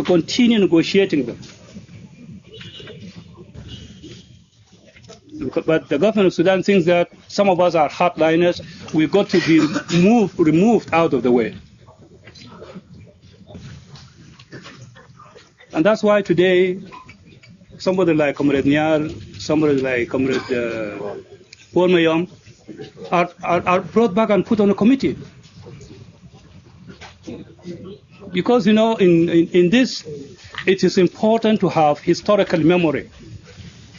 continue negotiating them. But the government of Sudan thinks that some of us are hardliners. We've got to be removed out of the way. And that's why today, somebody like Comrade Nyar, somebody like Comrade Paul Mayom are brought back and put on a committee. Because, in this, it is important to have historical memory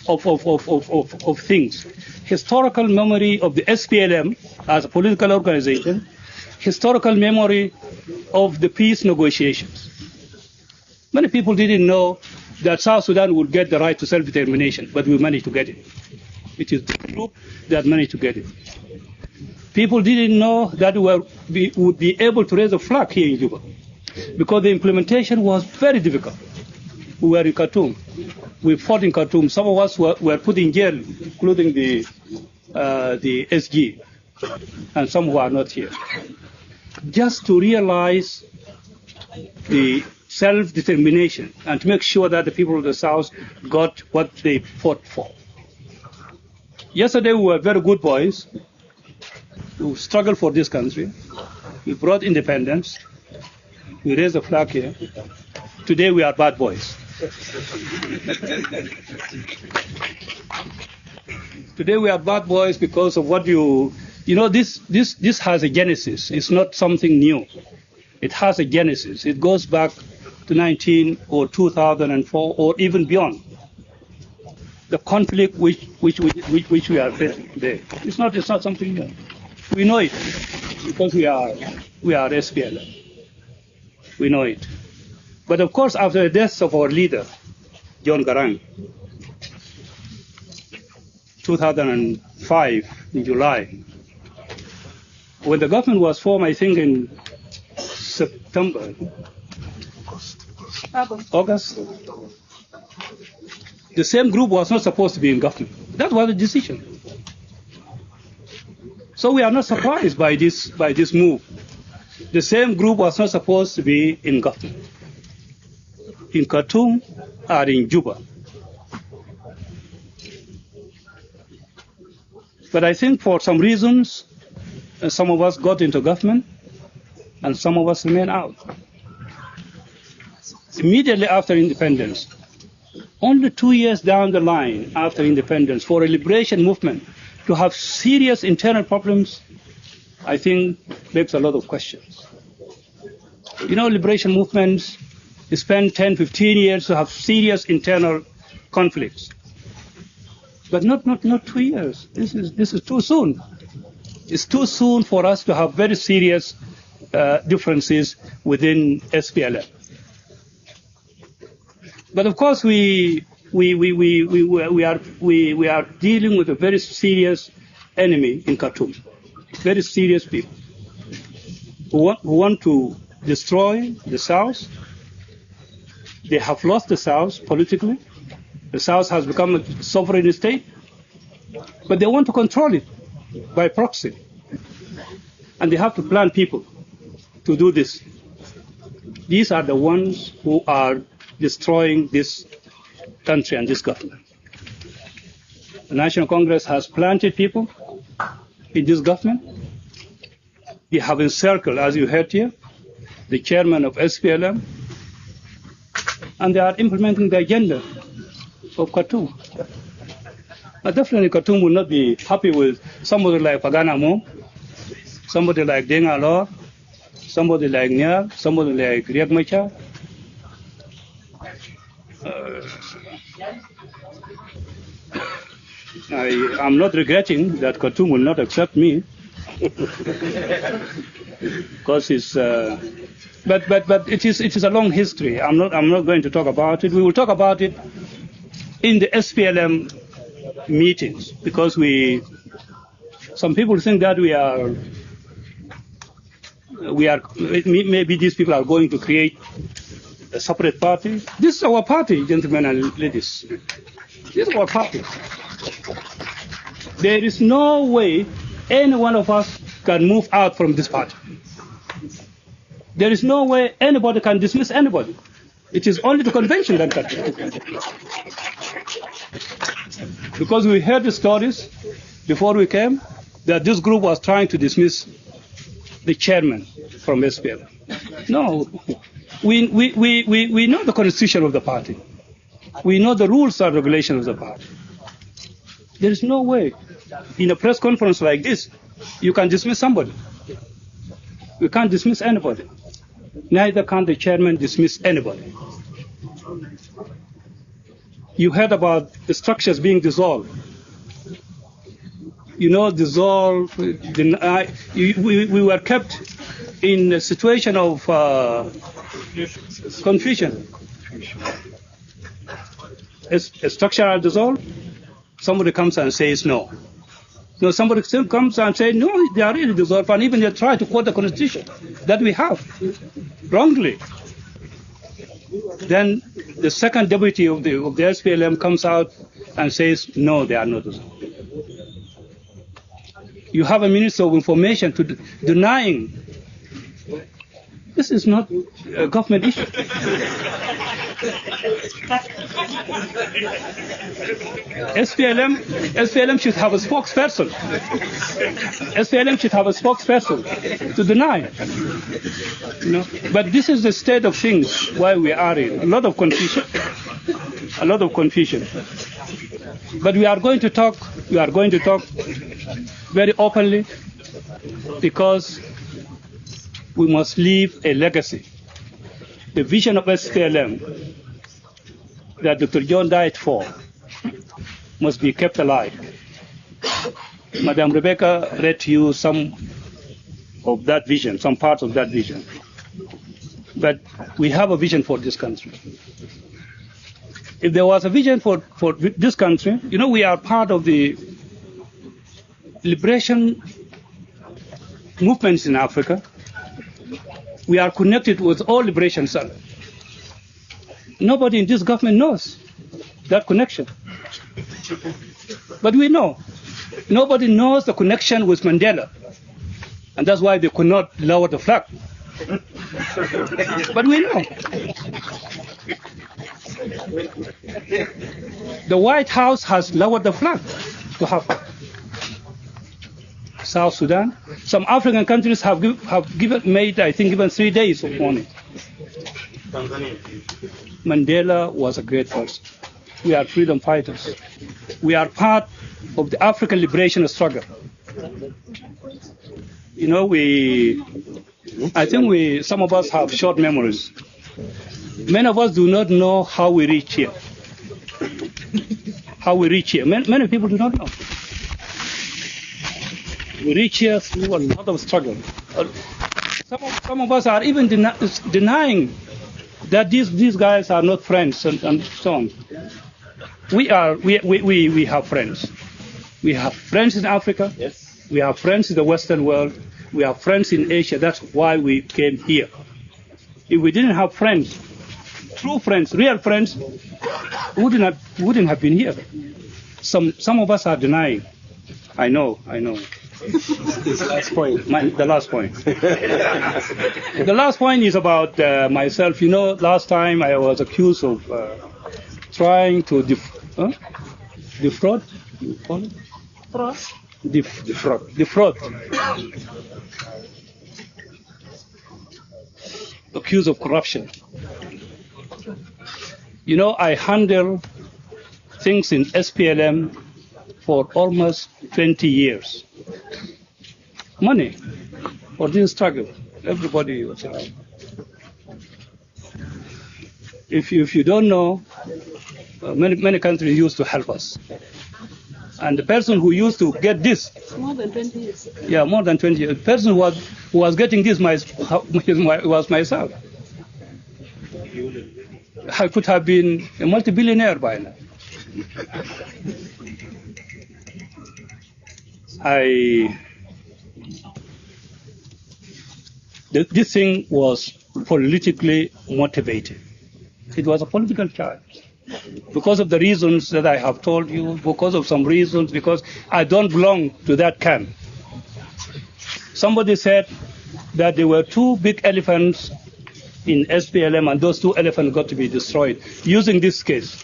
of things. Historical memory of the SPLM as a political organization, historical memory of the peace negotiations. Many people didn't know that South Sudan would get the right to self-determination, but we managed to get it. It is the group that managed to get it. People didn't know that we would be able to raise a flag here in Juba, because the implementation was very difficult. We were in Khartoum. We fought in Khartoum. Some of us were put in jail, including the SG, and some who are not here. Just to realize the self-determination and to make sure that the people of the South got what they fought for. Yesterday we were very good boys who struggled for this country. We brought independence. We raised the flag here. Today we are bad boys. Today we are bad boys because of what this has a genesis. It's not something new. It has a genesis. It goes back to 19 or 2004 or even beyond. The conflict which we are facing today. It's not something new. We know it because we are SPLM. We know it. But of course, after the death of our leader, John Garang, 2005 in July, when the government was formed, I think in September, August, the same group was not supposed to be in government. That was the decision. So we are not surprised by this move. The same group was not supposed to be in government. In Khartoum or in Juba. But I think for some reasons, some of us got into government and some of us remain out. Immediately after independence, only 2 years down the line after independence, for a liberation movement to have serious internal problems, I think begs a lot of questions. Liberation movements spend 10, 15 years to have serious internal conflicts. But not 2 years. This is too soon. It's too soon for us to have very serious differences within SPLM. But of course, we are dealing with a very serious enemy in Khartoum. Very serious people who want to destroy the South. They have lost the South politically. The South has become a sovereign state, but they want to control it by proxy. And they have to plan people to do this. These are the ones who are destroying this country and this government. The National Congress has planted people in this government. They have encircled, as you heard here, the chairman of SPLM, and they are implementing the agenda of Khartoum. But definitely Khartoum will not be happy with somebody like Pagana Mo, somebody like Deng Alor, somebody like Nyar, somebody like Riek Machar. I'm not regretting that Khartoum will not accept me, because it's. But it is a long history. I'm not going to talk about it. We will talk about it in the SPLM meetings, because some people think that maybe these people are going to create a separate party. This is our party, gentlemen and ladies. This is our party. There is no way any one of us can move out from this party. There is no way anybody can dismiss anybody. It is only the convention that can. Because we heard the stories before we came that this group was trying to dismiss the chairman from SPL. No, we know the constitution of the party. We know the rules and regulations of the party. There is no way in a press conference like this you can dismiss somebody. You can't dismiss anybody. Neither can the chairman dismiss anybody. You heard about the structures being dissolved. We were kept in a situation of confusion. A structure are dissolved, somebody comes and says no. No, somebody still comes and says no, they are really dissolved, and even they try to quote the constitution that we have wrongly. Then the second deputy of the SPLM comes out and says no, they are not dissolved. You have a Minister of Information denying. This is not a government issue. SPLM should have a spokesperson. SPLM should have a spokesperson to deny. But this is the state of things why we are in. A lot of confusion. A lot of confusion. But we are going to talk. We are going to talk very openly because we must leave a legacy. The vision of SPLM that Dr. John died for must be kept alive. Madam Rebecca read to you some of that vision, some parts of that vision. But we have a vision for this country. If there was a vision for this country, we are part of the liberation movements in Africa. We are connected with all liberation cells. Nobody in this government knows that connection. But we know. Nobody knows the connection with Mandela. And that's why they could not lower the flag. But we know. The White House has lowered the flag to have South Sudan. Some African countries have given 3 days of mourning. Mandela was a great person. We are freedom fighters. We are part of the African liberation struggle. Some of us have short memories. Many of us do not know how we reach here. Many people do not know. We reach here through a lot of struggle. Some of us are even denying that these guys are not friends and so on. We have friends. We have friends in Africa. Yes. We have friends in the Western world. We have friends in Asia. That's why we came here. If we didn't have friends, true friends, real friends, we wouldn't have been here. Some of us are denying. I know. The last point. The last point is about myself. Last time I was accused of trying to defraud. You call it? Defraud. Accused of corruption. I handle things in SPLM for almost 20 years. Money for this struggle. Everybody was around. If you don't know, many countries used to help us. And the person who used to get this... More than 20 years. Yeah, more than 20 years. The person who was getting this was myself. I could have been a multi-billionaire by now. This thing was politically motivated. It was a political charge. Because of the reasons that I have told you, because of some reasons, because I don't belong to that camp. Somebody said that there were two big elephants in SPLM, and those two elephants got to be destroyed using this case.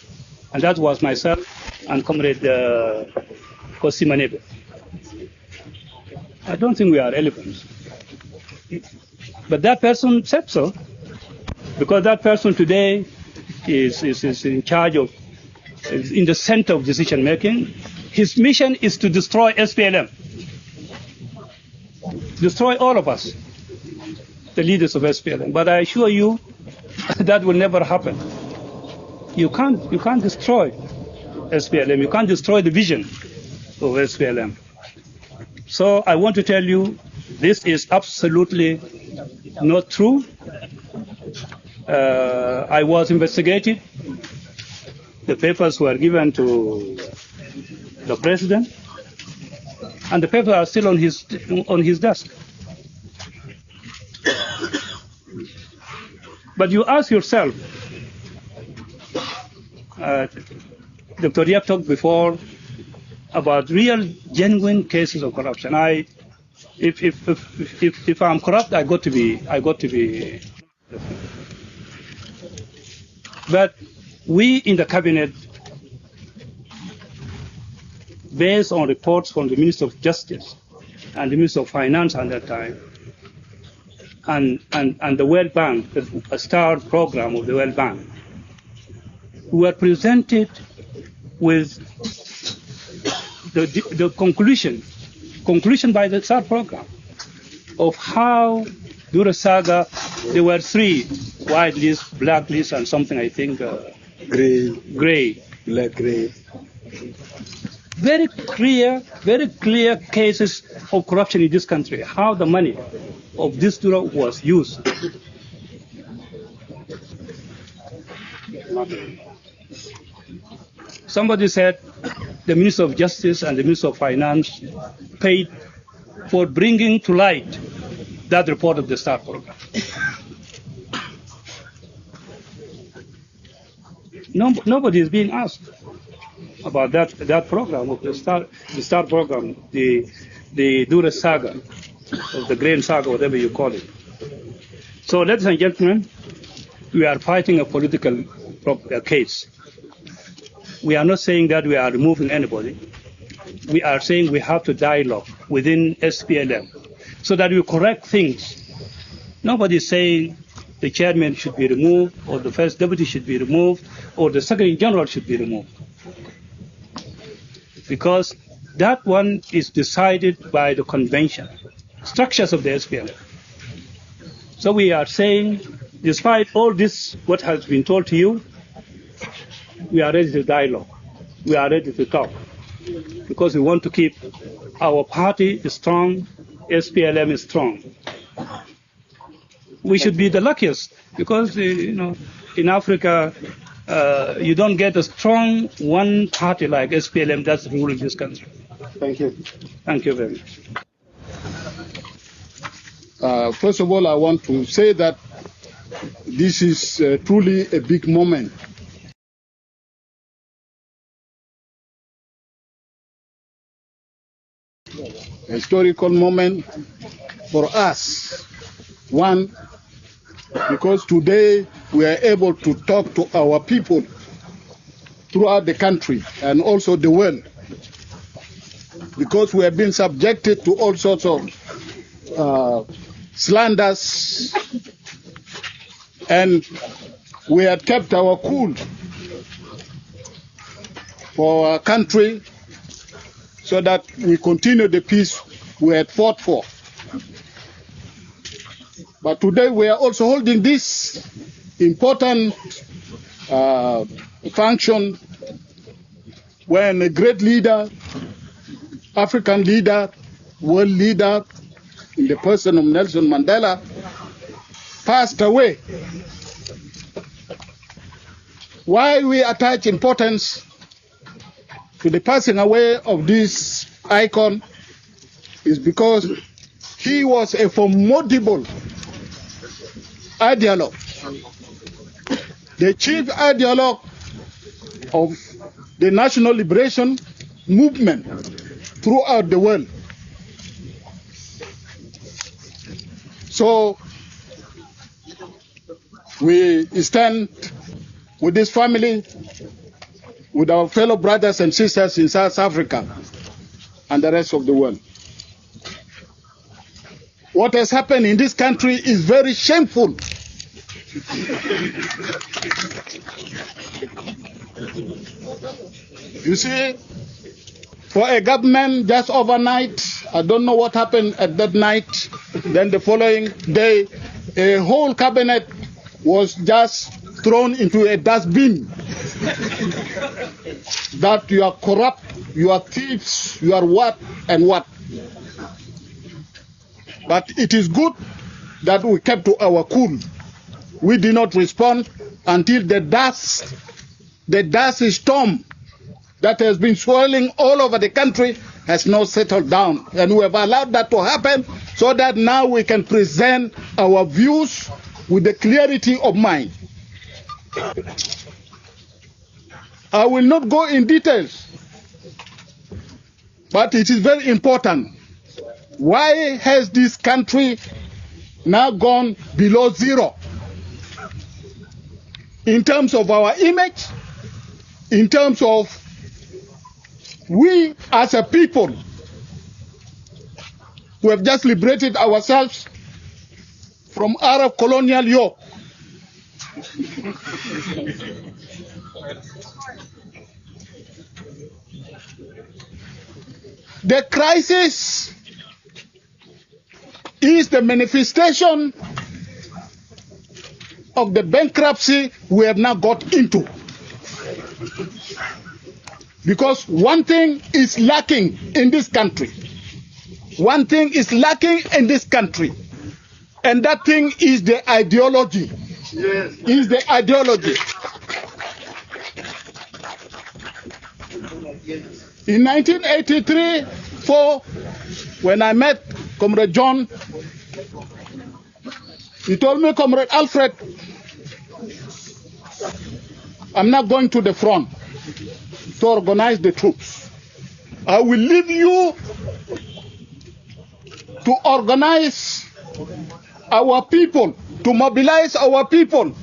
And that was myself and Comrade Kosi Manebe. I don't think we are elephants. But that person said so, because that person today is in charge of, is in the center of decision making. His mission is to destroy SPLM, destroy all of us, the leaders of SPLM. But I assure you, that will never happen. You can't destroy SPLM. You can't destroy the vision of SPLM. So I want to tell you, this is absolutely not true. I was investigated. The papers were given to the president, and the papers are still on his desk. But you ask yourself, Dr. Riek talked before about real, genuine cases of corruption. If I'm corrupt, I got to be. But we in the cabinet, based on reports from the Minister of Justice and the Minister of Finance at that time, and the World Bank, a STAR program of the World Bank, we were presented with the conclusion by the STAR program of how during the saga there were three: white list, black list, and something, I think, gray. Black gray. Very clear cases of corruption in this country, how the money of this drug was used. Somebody said the Minister of Justice and the Minister of Finance paid for bringing to light that report of the STAR program. Nobody is being asked about that program of the STAR program, the Dura saga, of the grain saga, whatever you call it. So, ladies and gentlemen, we are fighting a political case. We are not saying that we are removing anybody. We are saying we have to dialogue within SPLM so that we correct things. Nobody is saying the chairman should be removed, or the first deputy should be removed, or the secretary general should be removed. Because that one is decided by the convention, structures of the SPLM. So we are saying, despite all this, what has been told to you, we are ready to dialogue. We are ready to talk. Because we want to keep our party strong, SPLM is strong. We should be the luckiest, because in Africa, you don't get a strong one party like SPLM that's ruling this country. Thank you. Thank you very much. First of all, I want to say that this is truly a big moment. A historical moment for us. One, because today we are able to talk to our people throughout the country and also the world, because we have been subjected to all sorts of slanders, and we had kept our cool for our country so that we continue the peace we had fought for. But today we are also holding this important function when a great leader, African leader, world leader, in the person of Nelson Mandela, passed away. Why we attach importance to the passing away of this icon is because he was a formidable ideologue, the chief ideologue of the national liberation movement throughout the world. So we stand with this family, with our fellow brothers and sisters in South Africa and the rest of the world. What has happened in this country is very shameful. You see, for a government just overnight, I don't know what happened at that night, then the following day, a whole cabinet was just thrown into a dustbin. That you are corrupt, you are thieves, you are what and what. But it is good that we kept to our cool. We did not respond until the dust storm that has been swirling all over the country has not settled down. And we have allowed that to happen so that now we can present our views with the clarity of mind. I will not go in details, but it is very important. Why has this country now gone below zero? In terms of our image, in terms of we as a people who have just liberated ourselves from Arab colonial yoke. The crisis is the manifestation of the bankruptcy we have now got into. Because one thing is lacking in this country. One thing is lacking in this country. And that thing is the ideology. Yes. Is the ideology. In 1983-4, when I met Comrade John, he told me, Comrade Alfred, I'm not going to the front to organize the troops. I will leave you to organize our people, to mobilize our people,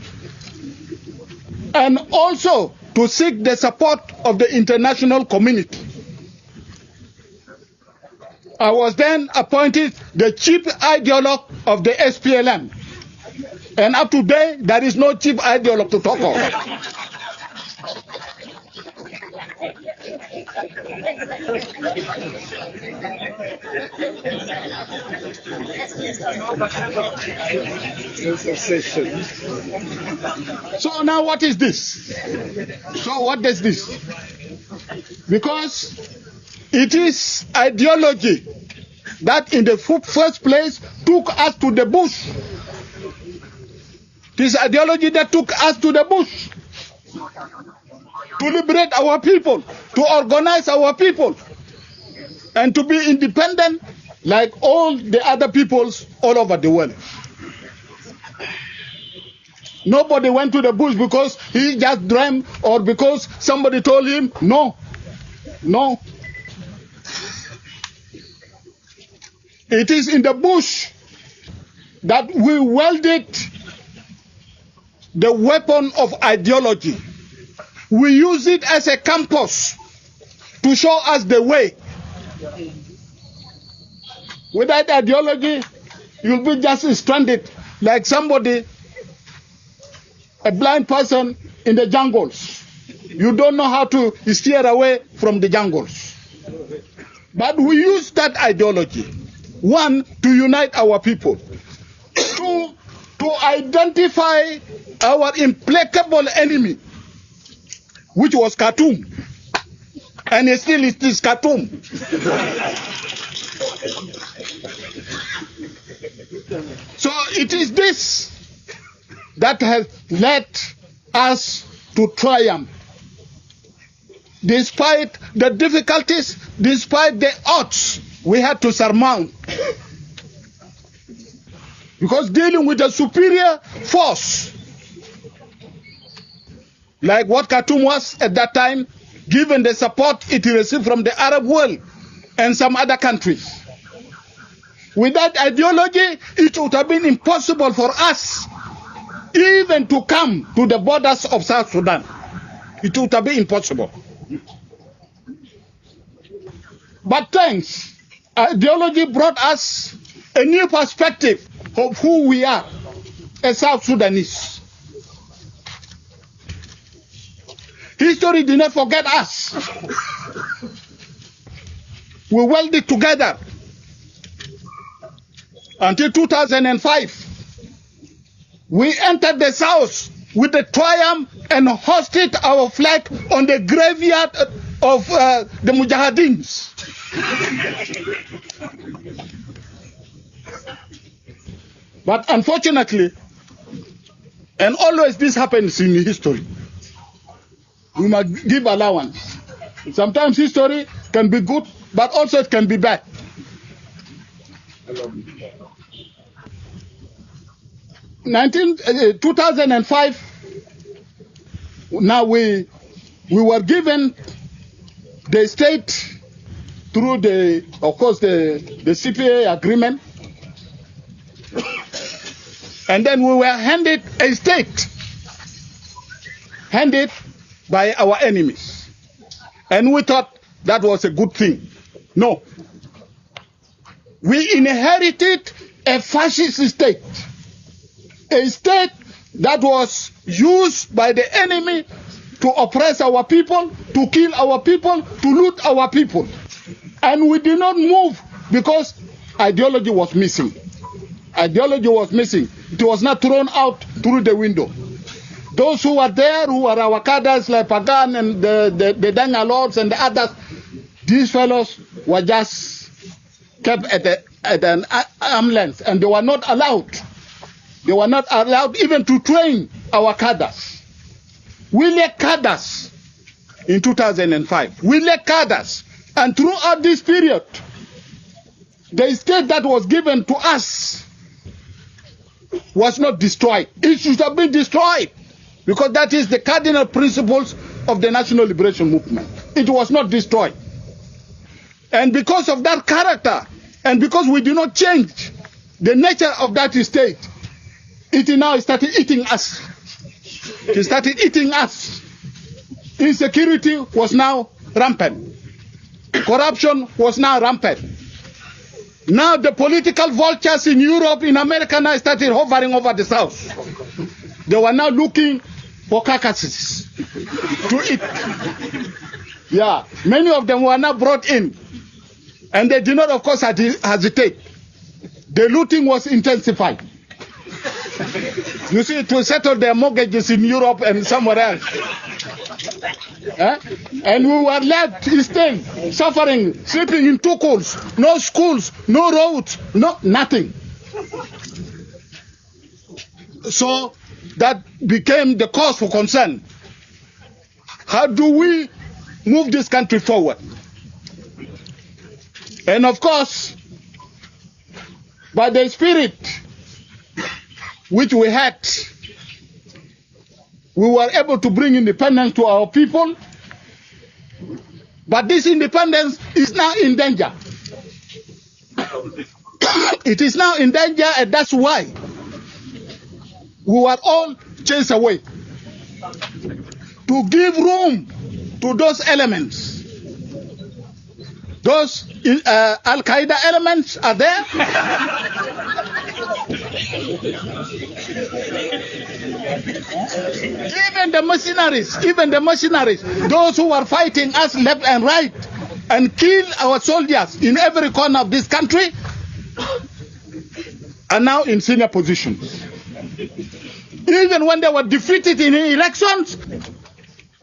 and also to seek the support of the international community. I was then appointed the chief ideologue of the SPLM. And up to today, there is no chief ideologue to talk of. So now what is this? So what is this? Because it is ideology that in the first place took us to the bush. It is ideology that took us to the bush. To liberate our people, to organize our people, and to be independent like all the other peoples all over the world. Nobody went to the bush because he just dreamt or because somebody told him. No. No. It is in the bush that we wielded the weapon of ideology. We use it as a compass to show us the way. Without ideology, you'll be just stranded like somebody, a blind person in the jungles. You don't know how to steer away from the jungles. But we use that ideology, one, to unite our people, two, to identify our implacable enemy, which was Khartoum, and it still is Khartoum. So it is this that has led us to triumph. Despite the difficulties, despite the odds we had to surmount. Because dealing with a superior force, like what Khartoum was at that time, given the support it received from the Arab world and some other countries. With that ideology, it would have been impossible for us even to come to the borders of South Sudan. It would have been impossible. But thanks, ideology brought us a new perspective of who we are as South Sudanese. History did not forget us. We welded together until 2005. We entered the South with the triumph and hosted our flag on the graveyard of the Mujahideen. But unfortunately, and always this happens in history, we must give allowance. Sometimes history can be good, but also it can be bad. 2005, now we were given the state through the, of course, the CPA agreement, and then we were handed a state, handed by our enemies, and we thought that was a good thing. No, we inherited a fascist state, a state that was used by the enemy to oppress our people, to kill our people, to loot our people. And we did not move because ideology was missing. Ideology was missing. It was not thrown out through the window. Those who were there, who were our cadres like Pagan and the Danga Lords and the others, these fellows were just kept at an arm's length, and they were not allowed. They were not allowed even to train our cadres. We lacked cadres in 2005. We lacked cadres. And throughout this period, the state that was given to us was not destroyed. It should have been destroyed, because that is the cardinal principles of the National Liberation Movement. It was not destroyed. And because of that character, and because we did not change the nature of that state, it now started eating us. It started eating us. Insecurity was now rampant. Corruption was now rampant. Now the political vultures in Europe, in America, now started hovering over the South. They were now looking for carcasses to eat. Yeah, many of them were now brought in. And they did not, of course, hesitate. The looting was intensified. You see, to settle their mortgages in Europe and somewhere else. And we were left still suffering, sleeping in tukums, no schools, no roads, no nothing. So that became the cause for concern. How do we move this country forward? And of course, by the spirit which we had, we were able to bring independence to our people. But this independence is now in danger. It is now in danger, and that's why we were all chased away. To give room to those elements. Those Al-Qaeda elements are there. Even the mercenaries, those who were fighting us left and right and killed our soldiers in every corner of this country, are now in senior positions. Even when they were defeated in elections,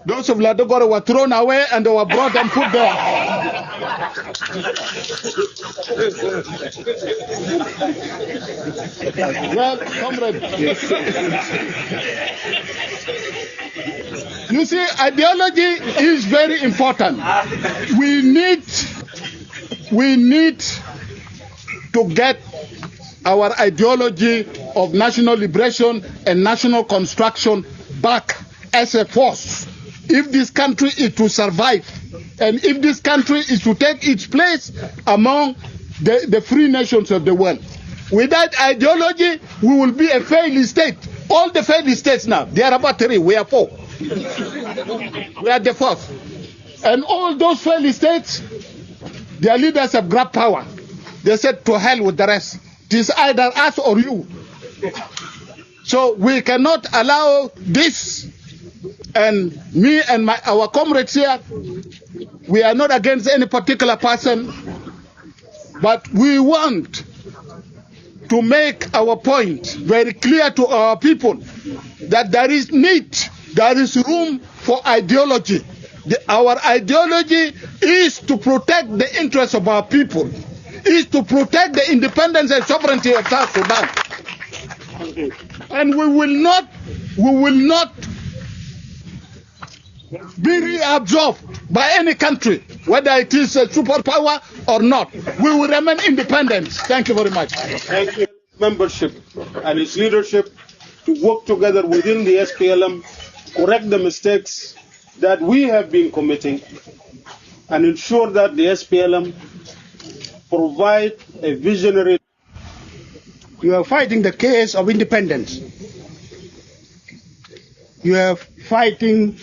those of Ladogoro were thrown away and they were brought and put there. Well, comrade, you see, ideology is very important. We need to get our ideology of national liberation and national construction back as a force. If this country is to survive, and if this country is to take its place among the free nations of the world. Without ideology, we will be a failed state. All the failed states now, they are about 3, we are 4. We are the 4th. And all those failed states, their leaders have grabbed power. They said, to hell with the rest. It is either us or you. So we cannot allow this. And me and our comrades here, we are not against any particular person, but we want to make our point very clear to our people that there is room for ideology. Our ideology is to protect the interests of our people, is to protect the independence and sovereignty of South Sudan. And we will not be reabsorbed by any country, whether it is a superpower or not. We will remain independent. Thank you very much. Thank you, membership and its leadership, to work together within the SPLM, correct the mistakes that we have been committing, and ensure that the SPLM provide a visionary. You are fighting the case of independence. You are fighting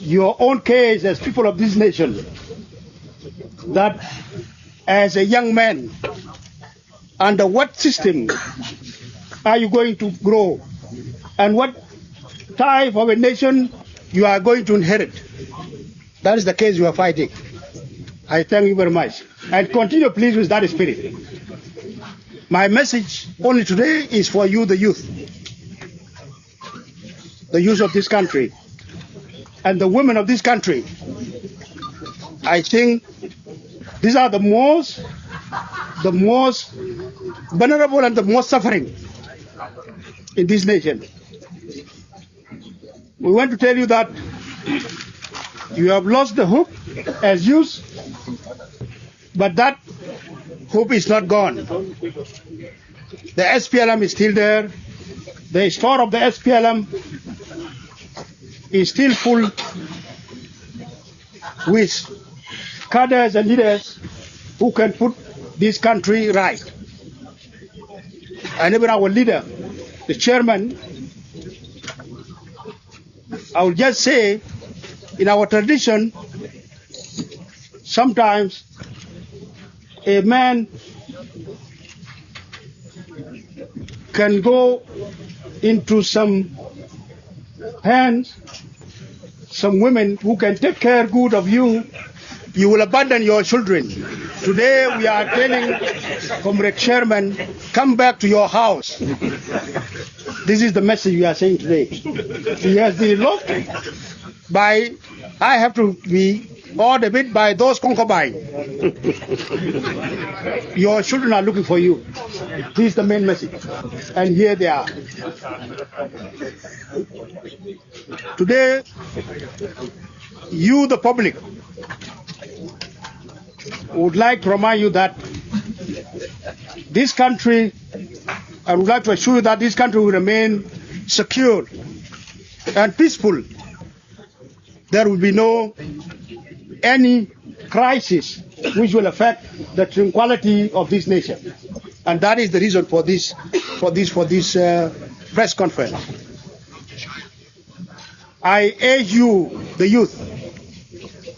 your own case as people of this nation, that as a young man, under what system are you going to grow, and what type of a nation you are going to inherit. That is the case you are fighting. I thank you very much. And continue, please, with that spirit. My message only today is for you, the youth of this country, and the women of this country. I think these are the most vulnerable and the most suffering in this nation. We want to tell you that you have lost the hope as youth, but that hope is not gone. The SPLM is still there. The store of the SPLM is still full with cadres and leaders who can put this country right. And even our leader, the chairman, I will just say, in our tradition, sometimes a man can go into some hands, some women who can take care good of you. You will abandon your children. Today we are telling Comrade Chairman, come back to your house. This is the message we are saying today. He has been locked by, I have to be awed a bit by those concubines. Your children are looking for you. This is the main message. And here they are. Today, you, the public, would like to remind you that this country, I would like to assure you that this country will remain secure and peaceful. There will be no any crisis which will affect the tranquility of this nation, and that is the reason for this press conference. I urge you, the youth,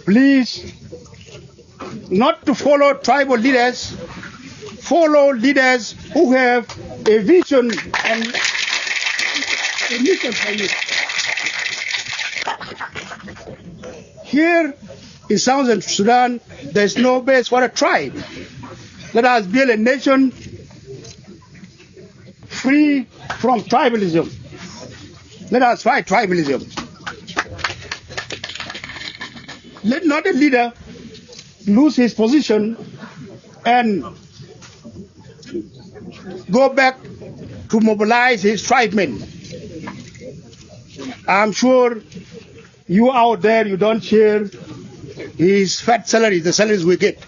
please not to follow tribal leaders. Follow leaders who have a vision and a mission for you. Here in South Sudan, there is no base for a tribe. Let us build a nation free from tribalism. Let us fight tribalism. Let not a leader lose his position and go back to mobilize his tribesmen. I'm sure You out there, you don't share his fat salary, the salaries we get.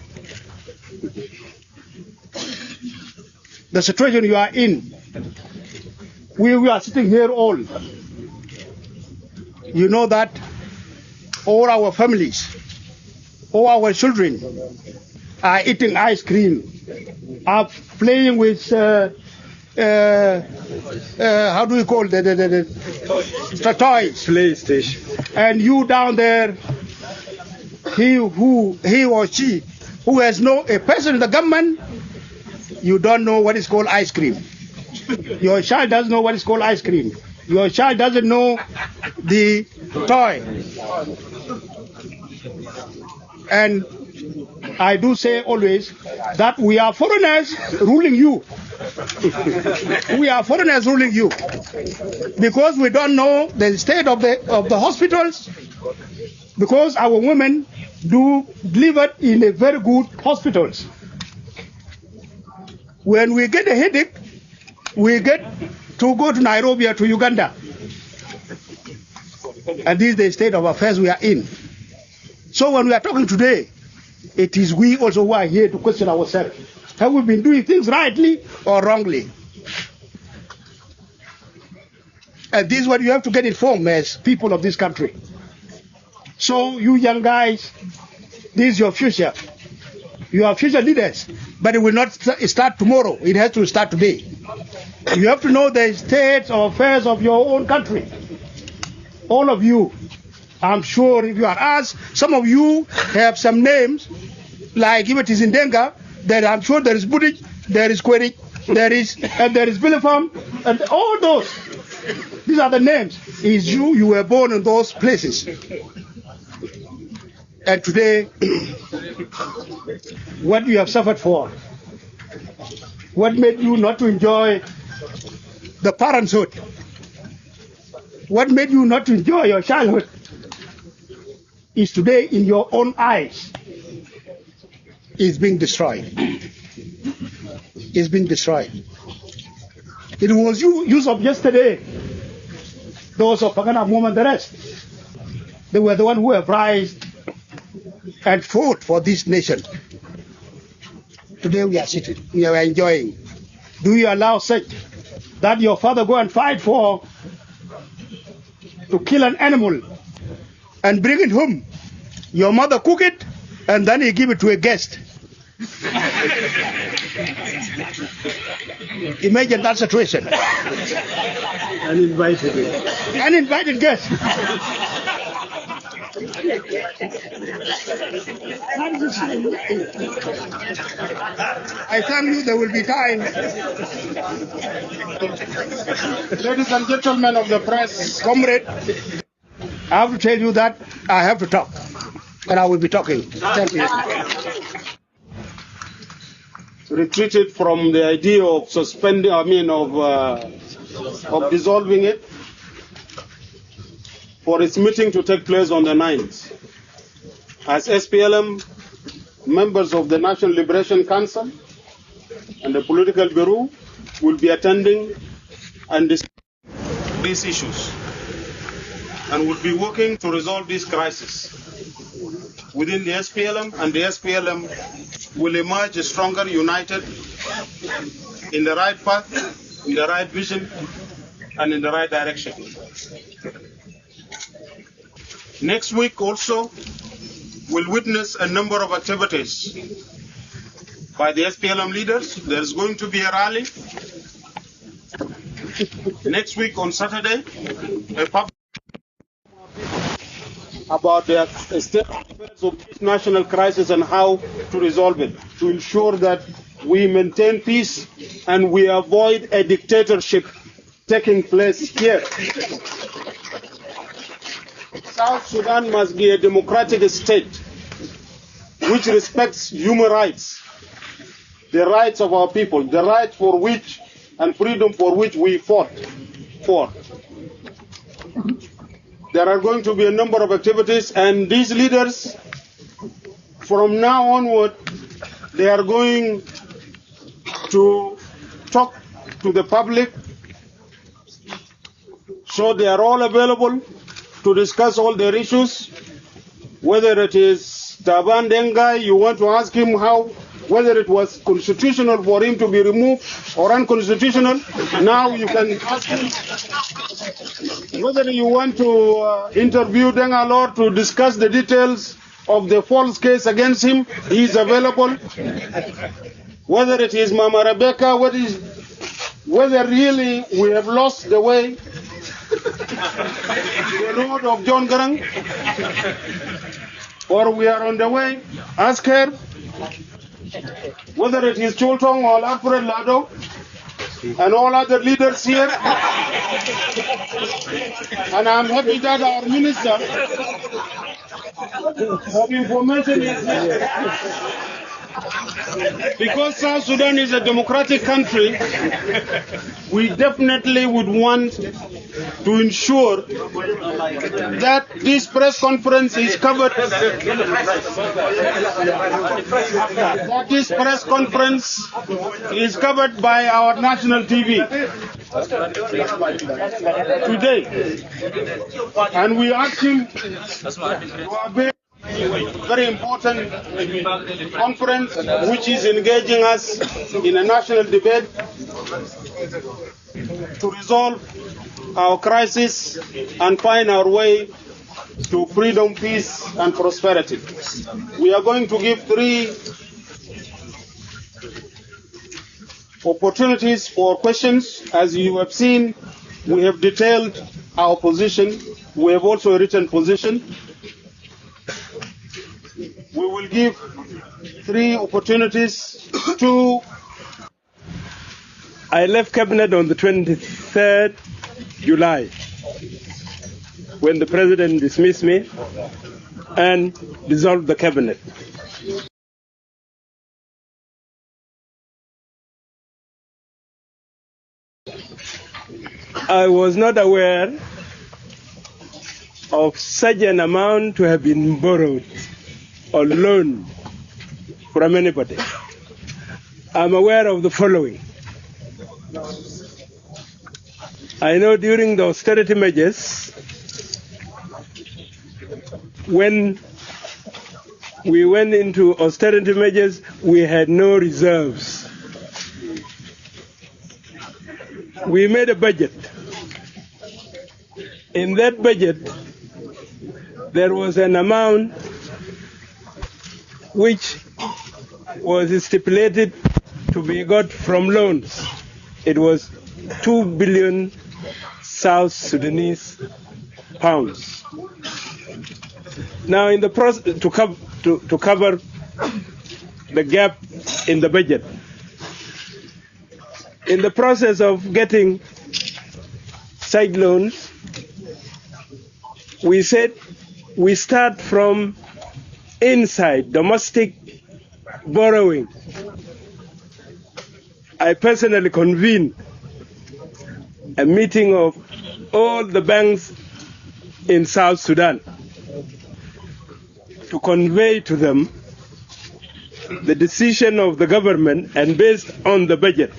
The situation you are in, we are sitting here all. You know that all our families, all our children are eating ice cream, are playing with, how do we call the toys? PlayStation. And you down there, he or she who has a person in the government, you don't know what is called ice cream. Your child doesn't know what is called ice cream. Your child doesn't know the toy. And I do say always that we are foreigners ruling you. We are foreigners ruling you because we don't know the state of the hospitals, because our women do deliver in a very good hospitals. When we get a headache, we get to go to Nairobi or to Uganda. And this is the state of affairs we are in. So when we are talking today, it is we also who are here to question ourselves. Have we been doing things rightly or wrongly? And this is what you have to get informed as people of this country. So you young guys, this is your future. You are future leaders, but it will not start tomorrow. It has to start today. You have to know the state of affairs of your own country. All of you, I'm sure if you are asked, some of you have some names, like if it is in Denga, then I'm sure there is Budik, there is Kwerik, there is Bilifam, and all those. These are the names. You were born in those places. And today, what you have suffered for, what made you not to enjoy the parenthood, what made you not to enjoy your childhood, is today in your own eyes is being destroyed. It's being destroyed. It was use of yesterday, those of Pagana Mum and the rest. They were the ones who have rised and fought for this nation. Today we are sitting, we are enjoying. Do you allow such that your father go and fight to kill an animal and bring it home? Your mother cook it and then you give it to a guest. Imagine that situation. An invited guest. I tell you there will be time. Ladies and gentlemen of the press, Comrade, I have to tell you that I have to talk. And I will be talking. Thank you. retreated from the idea of suspending, of dissolving it, for its meeting to take place on the 9th. As SPLM, members of the National Liberation Council and the Political Bureau will be attending and discussing these issues, and will be working to resolve this crisis within the SPLM, and the SPLM will emerge stronger, united, in the right path, in the right vision, and in the right direction. Next week also, we'll witness a number of activities by the SPLM leaders. There's going to be a rally next week on Saturday, a public about the state of affairs of this national crisis and how to resolve it, to ensure that we maintain peace and we avoid a dictatorship taking place here. South Sudan must be a democratic state which respects human rights, the rights of our people, the right for which and freedom for which we fought for. There are going to be a number of activities, and these leaders, from now onward, they are going to talk to the public, so they are all available to discuss all their issues, whether it is Taban Dengai, you want to ask him whether it was constitutional for him to be removed or unconstitutional. Now you can ask him whether you want to interview Dengalor to discuss the details of the false case against him. He is available. Whether it is Mama Rebecca, whether really we have lost the way, the road of John Garang, or we are on the way, ask her. Whether it is Chultong or Alfred Lado and all other leaders here. And I'm happy that our minister of information is here. Because South Sudan is a democratic country, we definitely would want to ensure that this press conference is covered. That this press conference is covered by our national TV today. And we ask him to obey very important conference which is engaging us in a national debate to resolve our crisis and find our way to freedom, peace, and prosperity. We are going to give 3 opportunities for questions. As you have seen, we have detailed our position. We have also a written position. We will give 3 opportunities to... I left cabinet on the 23rd July when the president dismissed me and dissolved the cabinet. I was not aware of such an amount to have been borrowed or loaned from anybody. I'm aware of the following. I know during the austerity measures, when we went into austerity measures, we had no reserves. We made a budget. In that budget, there was an amount which was stipulated to be got from loans. It was 2 billion South Sudanese pounds. Now, in the process to cover the gap in the budget, in the process of getting side loans, we said we start from inside domestic borrowing. I personally convened a meeting of all the banks in South Sudan to convey to them the decision of the government, and based on the budget,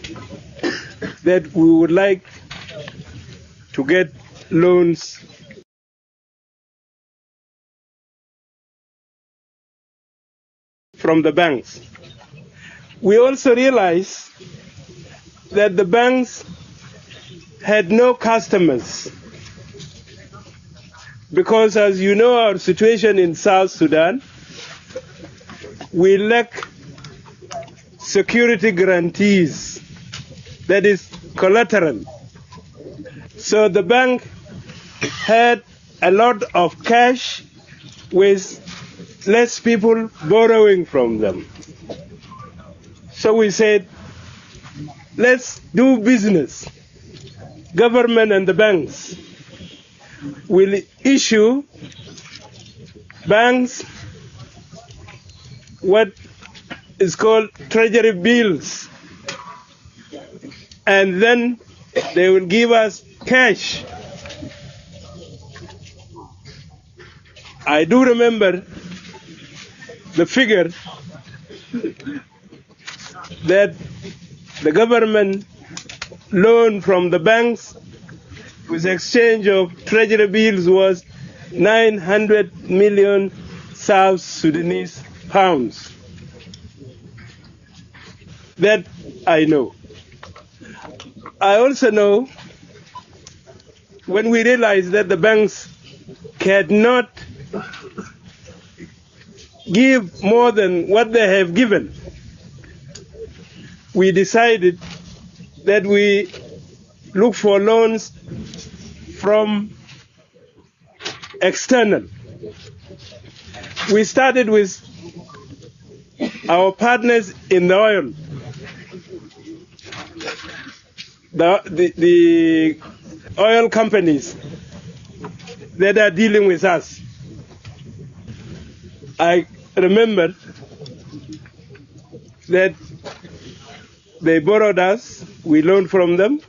that we would like to get loans from the banks. We also realized that the banks had no customers because, as you know, our situation in South Sudan, we lack security guarantees, that is collateral. So the bank had a lot of cash with less people borrowing from them. So we said, let's do business. Government and the banks will issue banks what is called treasury bills, and then they will give us cash. I do remember the figure that the government loan from the banks with exchange of treasury bills was 900 million South Sudanese pounds. That I know. I also know when we realized that the banks cannot give more than what they have given, we decided that we look for loans from external. We started with our partners in the oil, the oil companies that are dealing with us. I remember that they borrowed us, we loaned from them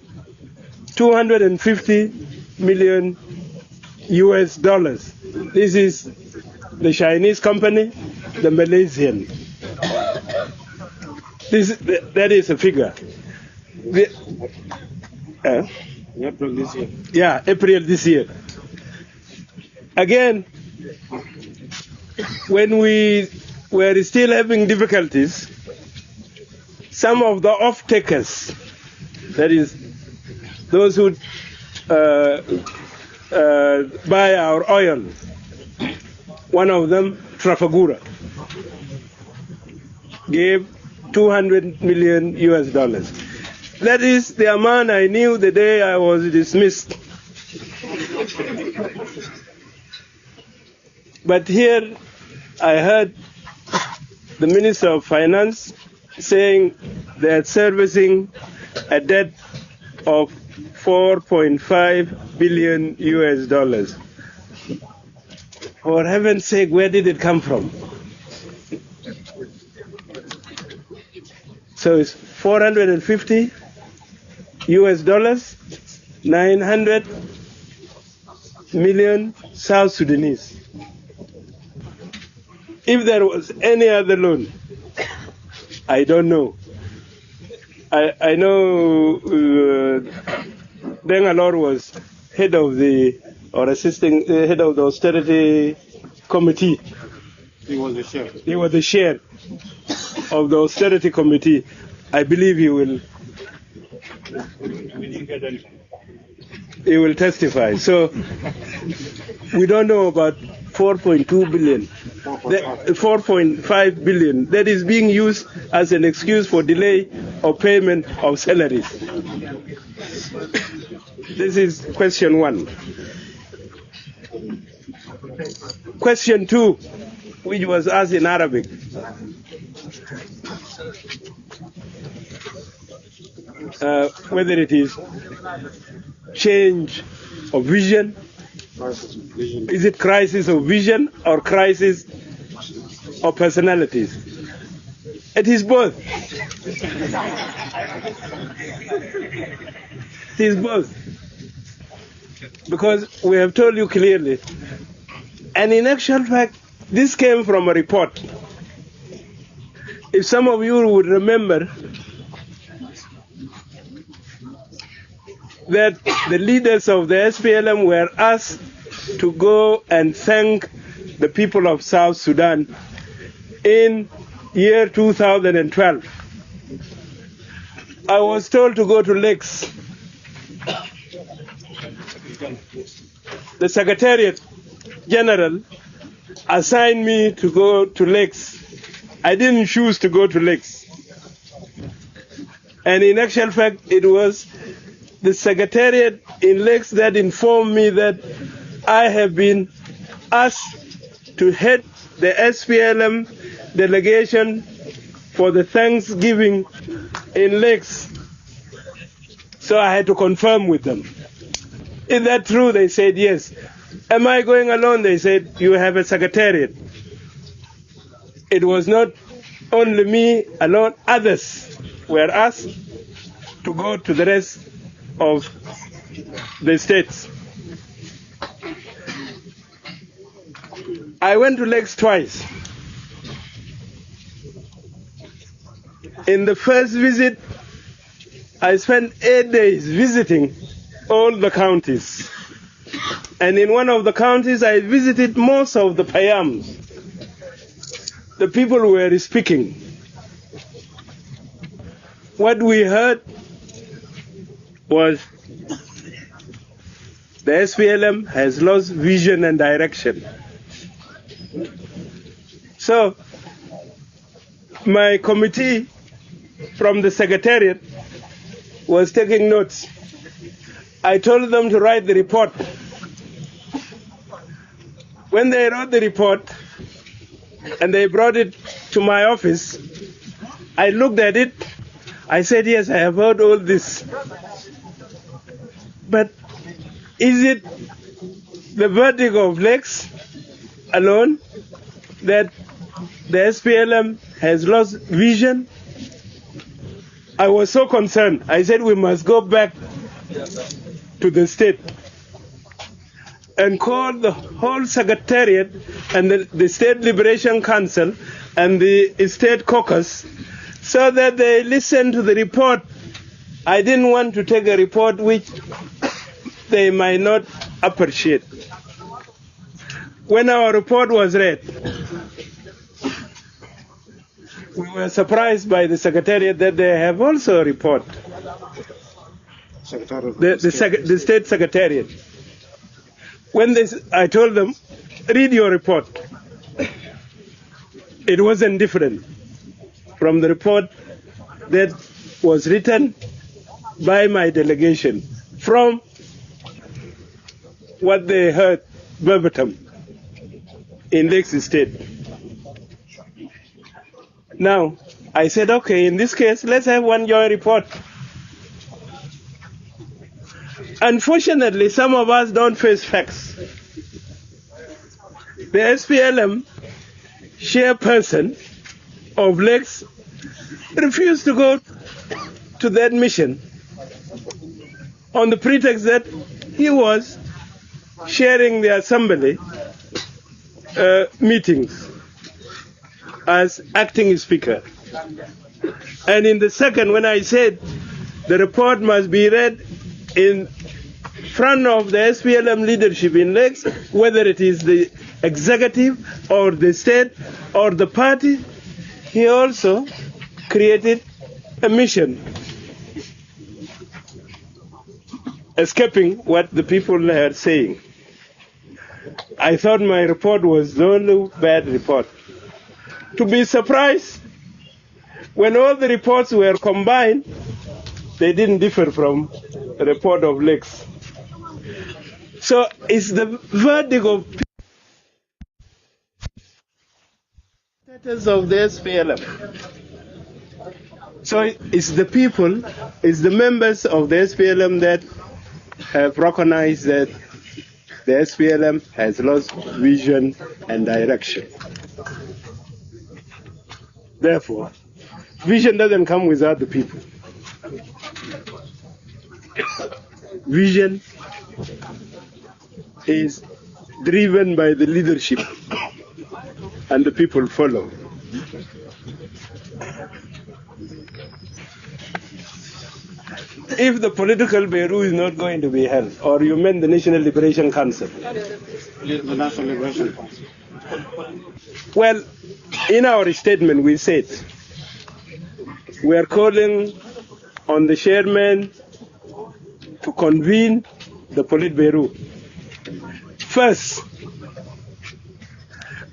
$250 million US dollars. This is the Chinese company, the Malaysian. That is a figure. April this year. Yeah, April this year. Again, when we were still having difficulties, some of the off-takers, that is, those who buy our oil, one of them, Trafigura, gave $200 million US dollars. That is the amount I knew the day I was dismissed. But here I heard the Minister of Finance saying they are servicing a debt of $4.5 billion US dollars. For heaven's sake, where did it come from? So it's 450 US dollars, 900 million South Sudanese. If there was any other loan, I don't know. I know Deng Alor was head of the, or assisting head of the austerity committee. He was the chair. He was the chair of the austerity committee. I believe he will testify. So we don't know about 4.2 billion, 4.5 billion that is being used as an excuse for delay of payment of salaries. This is question one. Question two, which was asked in Arabic. Whether it is change of vision, is it crisis of vision or crisis of personalities? It is both. It is both. Because we have told you clearly, and in actual fact, this came from a report. If some of you would remember that the leaders of the SPLM were asked to go and thank the people of South Sudan in year 2012. I was told to go to Lakes. The Secretariat General assigned me to go to Lakes. I didn't choose to go to Lakes. And in actual fact, it was the Secretariat in Lakes that informed me that I have been asked to head the SPLM delegation for the Thanksgiving in Lakes. So I had to confirm with them. Is that true? They said yes. Am I going alone? They said, you have a secretariat. It was not only me alone, others were asked to go to the rest of the states. I went to Lakes twice. In the first visit, I spent 8 days visiting all the counties. And in one of the counties, I visited most of the Payams. The people were speaking. What we heard was the SPLM has lost vision and direction. So my committee from the Secretariat was taking notes. I told them to write the report. When they wrote the report and they brought it to my office, I looked at it. I said, yes, I have heard all this. But is it the verdict of Lex alone that the SPLM has lost vision? I was so concerned. I said we must go back to the state and call the whole Secretariat and the State Liberation Council and the State Caucus so that they listen to the report. I didn't want to take a report which they might not appreciate. When our report was read, we were surprised by the Secretariat that they have also a report. The State Secretariat. When I told them, read your report. It wasn't different from the report that was written by my delegation from what they heard verbatim in Lakes State. Now, I said, okay, in this case, let's have one joint report. Unfortunately, some of us don't face facts. The SPLM chairperson of Lakes refused to go to that mission on the pretext that he was chairing the assembly meetings as acting speaker. And in the second, when I said the report must be read in front of the SPLM leadership in Lakes, whether it is the executive or the state or the party, he also created a mission, escaping what the people are saying. I thought my report was the only bad report. To be surprised, when all the reports were combined, they didn't differ from the report of Lakes. So it's the verdict of status of the SPLM. So it's the people, it's the members of the SPLM that have recognized that the SPLM has lost vision and direction. Therefore, vision doesn't come without the people. Vision is driven by the leadership and the people follow. If the political bureau is not going to be held, or you meant the National Liberation Council? The National Liberation Council. Well, in our statement we said we are calling on the chairman to convene the Politburo. First,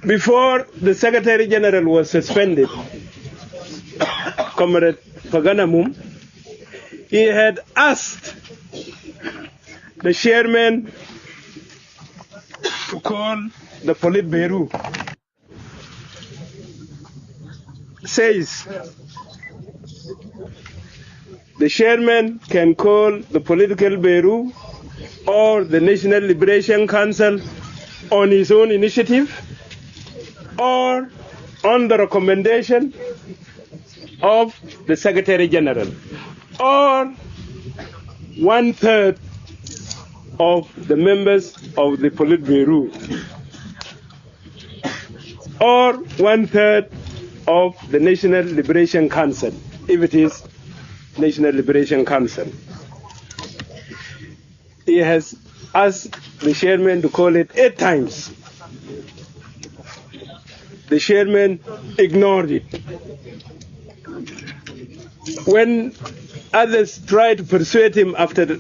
before the Secretary General was suspended, Comrade Paganamum, he had asked the chairman to call the Politburo. Says the chairman can call the political bureau or the National Liberation Council on his own initiative or on the recommendation of the Secretary General or 1/3 of the members of the Politburo or 1/3 of the National Liberation Council, if it is National Liberation Council. He has asked the chairman to call it 8 times. The chairman ignored it. When others tried to persuade him after,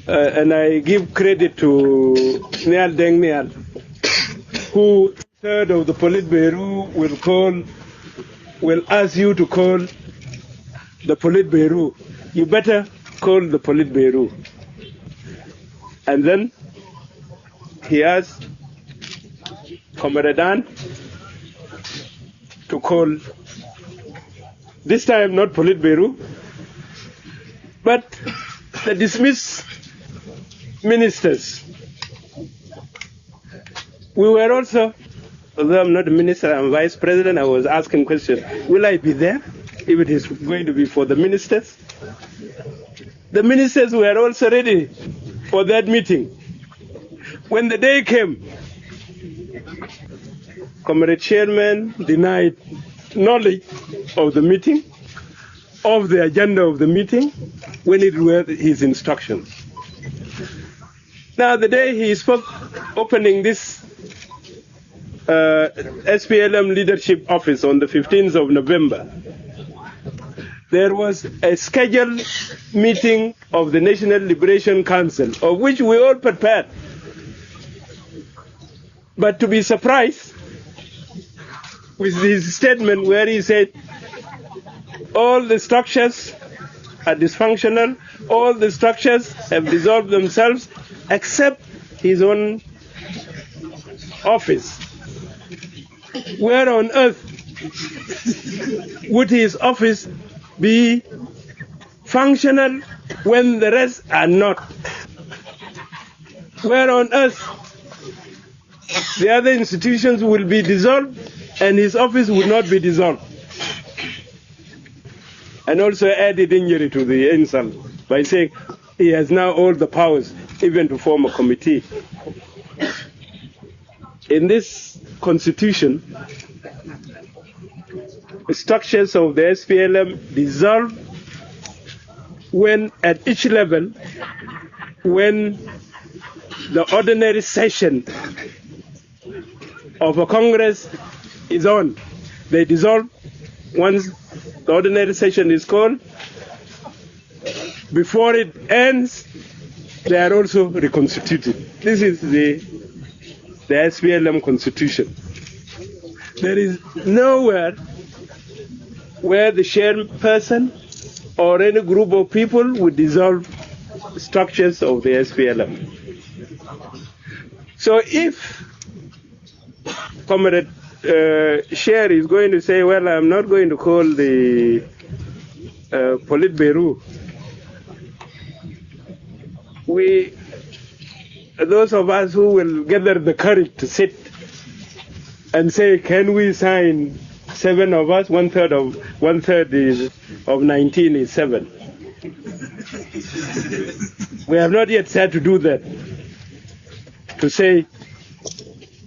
and I give credit to Nial Deng Nial, who third of the Politburo will ask you to call the Politburo. You better call the Politburo. And then he asked Comrade to call, this time not Politburo, but the dismissed ministers. We were also, although I'm not a minister, I'm vice president, I was asking questions. Will I be there if it is going to be for the ministers? The ministers were also ready for that meeting. When the day came, Comrade Chairman denied knowledge of the meeting, of the agenda of the meeting, when it were his instructions. Now, the day he spoke opening this SPLM leadership office on the 15th of November, there was a scheduled meeting of the National Liberation Council, of which we all prepared. But to be surprised with his statement where he said, all the structures are dysfunctional, all the structures have dissolved themselves, except his own office. Where on earth would his office be functional when the rest are not? Where on earth the other institutions will be dissolved and his office would not be dissolved? And also added injury to the insult by saying he has now all the powers even to form a committee. In this constitution, the structures of the SPLM dissolve when at each level, when the ordinary session of a Congress is on, they dissolve. Once the ordinary session is called, before it ends, they are also reconstituted. This is the SPLM constitution. There is nowhere where the chairperson or any group of people would dissolve structures of the SPLM. So if Comrade Chair is going to say, well, I'm not going to call the Politburo, those of us who will gather the courage to sit and say, can we sign 7 of us? One third of 19 is 7. We have not yet said to do that. To say,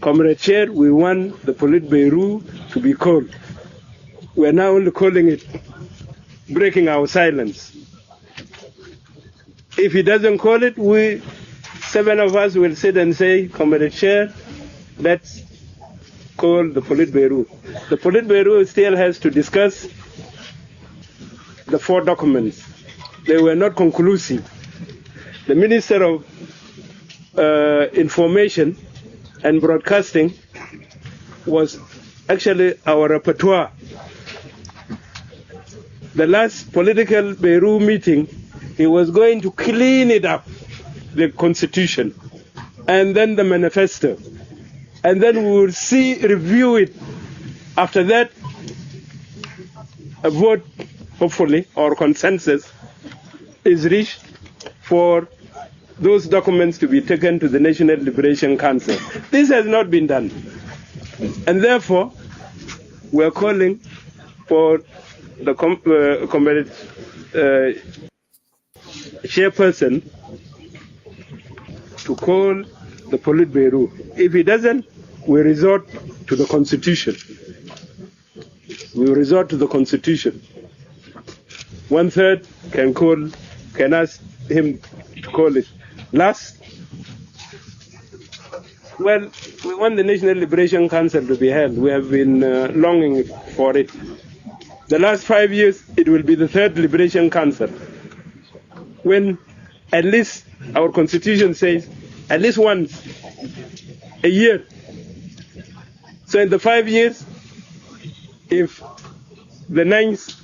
Comrade Chair, we want the Politburo to be called. We are now only calling it, breaking our silence. If he doesn't call it, 7 of us will sit and say, Comrade Chair, let's call the Politburo. The Politburo still has to discuss the 4 documents. They were not conclusive. The Minister of Information and Broadcasting was actually our repertoire. The last political Beirut meeting, he was going to clean it up, the constitution, and then the manifesto. And then we will review it. After that, a vote, hopefully, or consensus is reached for those documents to be taken to the National Liberation Council. This has not been done. And therefore, we are calling for the chairperson to call the Politburo. If he doesn't, we resort to the Constitution. We resort to the Constitution. 1/3 can ask him to call it. Last, Well, we want the National Liberation Council to be held. We have been longing for it. The last 5 years, it will be the third Liberation Council, when at least our constitution says at least once a year. So in the 5 years, if the 9th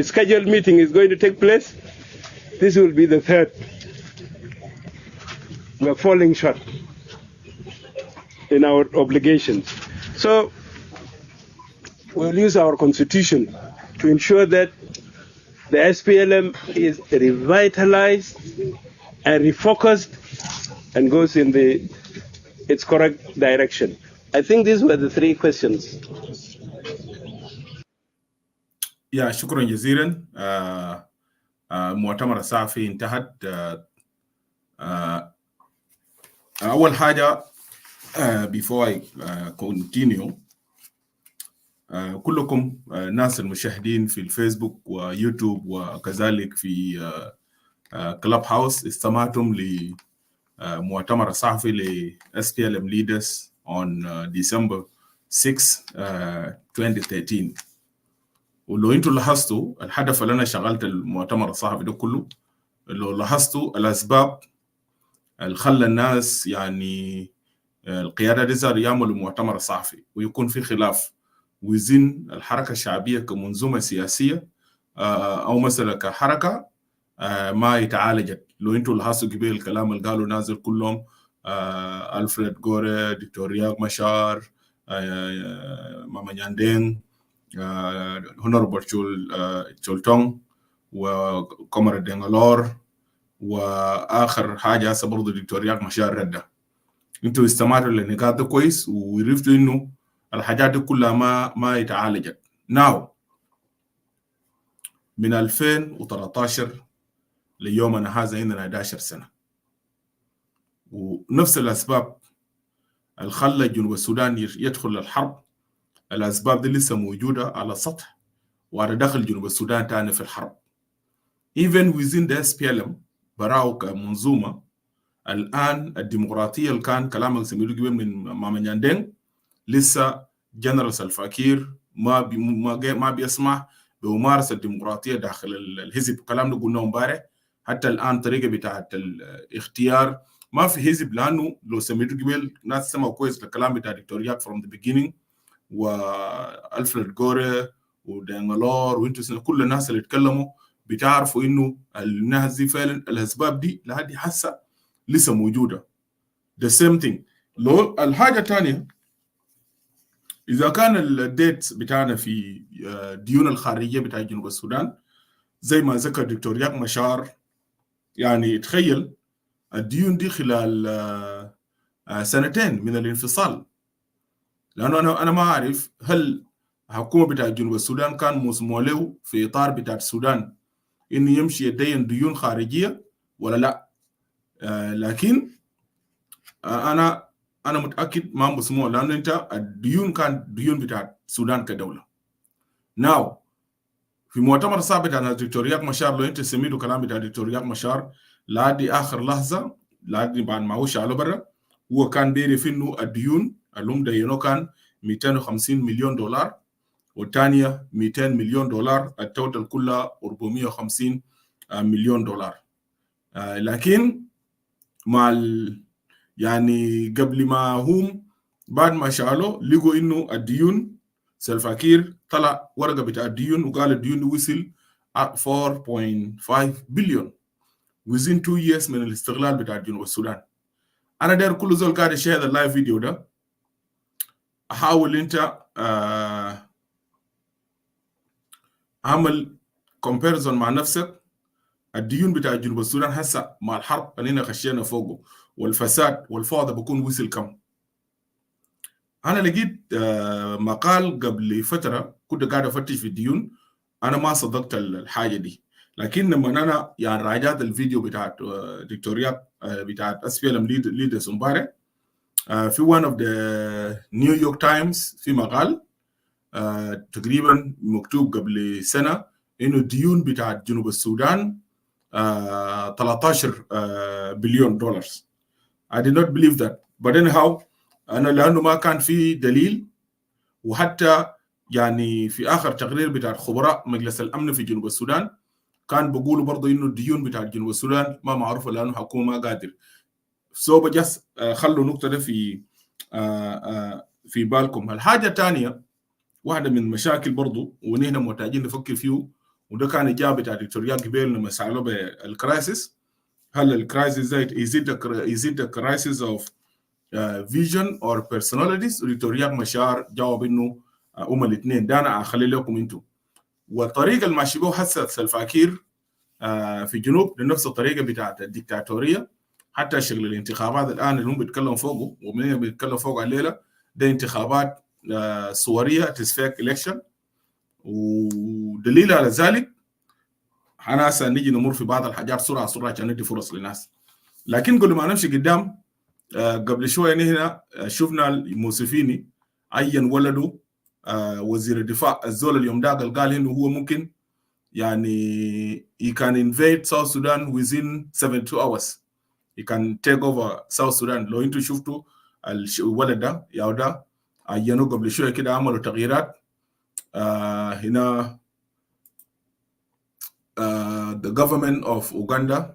scheduled meeting is going to take place, this will be the third. We're falling short in our obligations. So we'll use our constitution to ensure that the SPLM is revitalized and refocused and goes in its correct direction. I think these were the 3 questions. يا شكرا جزيلا. مؤتمر الصحفي انتهت. أول حاجة before I continue, كلكم ناس المشاهدين في الفيسبوك ويوتيوب وكذلك في كلاب هاوس استمعتم لمؤتمر الصحفي ل SPLM leaders on December 6, 2013. ولو انتوا لاحظتوا الهدف اللي انا شغلت المؤتمر الصحفي ده كله، لو لاحظتوا الاسباب اللي خلى الناس يعني القياده دي صار يعملوا مؤتمر صحفي ويكون في خلاف وزن الحركه الشعبيه كمنظومه سياسيه او مثلا كحركه ما يتعالجت. لو انتوا لاحظتوا قبل الكلام اللي قالوا نازل كلهم ألفريد غوري، دكتور رياض مشار، ماما نياندين، هونوربل تشولتون وكومر دينغالور، واخر حاجه هسه برضه دكتور رياض مشار رده. انتوا استمعتوا للنقاط ده كويس وعرفتوا انه الحاجات دي كلها ما يتعالجت. ناو من 2013 ليومنا هذا عندنا 11 سنه، ونفس الاسباب اللي خلى جنوب السودان يدخل الحرب، الاسباب دي لسه موجوده على السطح وعلى داخل جنوب السودان تاني في الحرب. even within the SPLM براو كمنظومه الان الديمقراطيه اللي كان كلامك سميته قبل من ماما نياندين، لسه جنرال سلفاكير ما بيسمح بممارسه الديمقراطيه داخل الحزب. الكلام ده قلناه امبارح. حتى الان طريقه بتاعه الاختيار ما في حزب، لانه لو سميته قبل ناس سمعوا كويس الكلام بتاع دكتور ياك from the beginning والفريد غوري ودينغالور وانتوا كل الناس اللي اتكلموا بتعرفوا انه الناس دي فعلا الاسباب دي لحد حسه لسه موجوده. the same thing. لو الحاجه الثانيه، اذا كان الديت بتاعنا في ديون الخارجيه بتاع جنوب السودان زي ما ذكر دكتور ياك مشار، يعني تخيل الديون دي خلال 2 سنين من الانفصال. لانه انا ما اعرف هل الحكومه بتاع جنوب السودان كان مسموح له في اطار بتاع السودان انه يمشي يدين ديون خارجيه ولا لا. لكن انا متاكد ما مسموح، لانه انت الديون كان ديون بتاع السودان كدوله. ناو في مؤتمر الصحفي بتاع دكتور رياض مشار، لو انت سميتوا كلام بتاع دكتور رياض مشار لحد اخر لحظه، لحد بعد ما هو شعله برا، هو كان بيعرف انه الديون اللي هم دينوه كان 250 مليون دولار والثانيه 200 مليون دولار، التوتال كلها 450 مليون دولار. لكن مع يعني قبل ما هم بعد ما شالوا لقوا انه الديون سلفاكير طلع ورقه بتاع الديون وقال الديون وصل 4.5 بليون within 2 years من الاستغلال بتاع جنوب السودان. انا داير كل زول قاعد يشاهد اللايف فيديو ده احاول انت اعمل كومباريزون مع نفسك. الديون بتاع جنوب السودان هسه مع الحرب اللي خشينا فوقه والفساد والفوضى بكون وصل كم. انا لقيت مقال قبل فتره كنت قاعد افتش في الديون، انا ما صدقت الحاجه دي، لكن لما انا يعني راجعت الفيديو بتاعت دكتوريات بتاعت SPLM leaders امبارح في one of the New York Times في مقال تقريبا مكتوب قبل سنه انه الديون بتاعت جنوب السودان 13 بليون دولار. I did not believe that. but anyhow أنا لأنه ما كان في دليل، وحتى يعني في آخر تقرير بتاع خبراء مجلس الأمن في جنوب السودان كان بيقولوا برضه إنه الديون بتاع جنوب السودان ما معروفة لأنه حكومة ما قادر. سو بجس خلوا نقطة ده في بالكم. الحاجة الثانية واحدة من مشاكل برضه ونحن محتاجين نفكر فيه، وده كان إجابة بتاع دكتور ياك قبل لما سألوه بالكرايسيس. هل الكرايسيس ده is it a crisis of vision or personalities؟ دكتور ياك مشار جاوب إنه الاثنين. ده انا اخلي لكم انتم. والطريقه اللي ماشي بها هسه سلفاكير في جنوب لنفس الطريقه بتاعت الدكتاتوريه. حتى شغل الانتخابات الان اللي هم بيتكلموا فوقه ومن بيتكلموا فوق الليله ده انتخابات صوريه تسفيك الكشن. ودليل على ذلك انا نيجي نمر في بعض الحاجات سرعه عشان ندي فرص للناس. لكن قبل ما نمشي قدام قبل شويه هنا شفنا الموسفيني عين ولده وزير الدفاع الزول اليوم ده قال انه هو ممكن يعني he can invade South Sudan within 72 hours. he can take over South Sudan. لو انتوا شفتوا الولد ده يا ده عينوه قبل شويه كده عملوا تغييرات هنا. The government of Uganda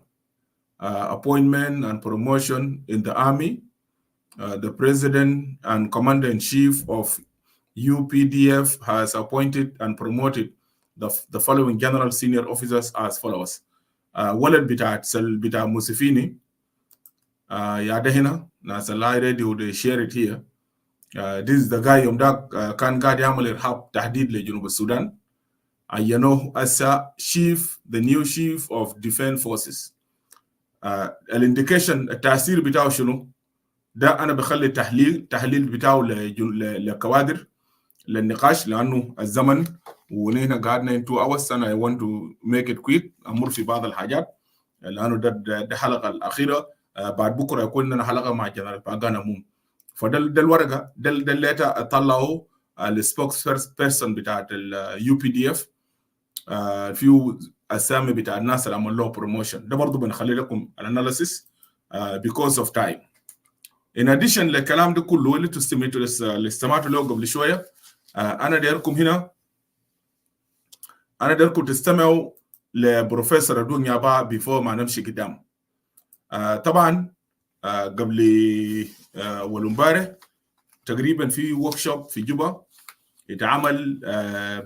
appointment and promotion in the army. The president and commander-in-chief of UPDF has appointed and promoted the following general senior officers as follows. ولد بتاع موسفيني يا ده هنا ناس الله ready to share it here. This is the guy يوم ده كان قاعد يعمل إرهاب تهديد لجنوب السودان. عينوه أسا the new chief of defense forces. الانديكيشن التأثير بتاعه شنو؟ ده أنا بخلي تحليل بتاعه لكوادر للنقاش لأنه الزمن ونحن قعدنا 2 hours. أنا I want to make it quick. أمر في بعض الحاجات لأنه ده حلقة الأخيرة. بعد بكرة يكون لنا حلقة مع جنرال باغانا موم. فده الورقة ده الليتا طلعوا السبوكس بيرسون بتاعت اليو بي دي اف فيو أسامي بتاع الناس اللي عملوا بروموشن. ده برضو بنخلي لكم الاناليسيس because of time. In addition للكلام ده كله اللي استمعتوا له قبل شوية أنا دايركم تستمعوا لبروفيسور أدون يابا before ما نمشي قدام. طبعا قبل والمبارح تقريبا في وركشوب في جوبا يتعمل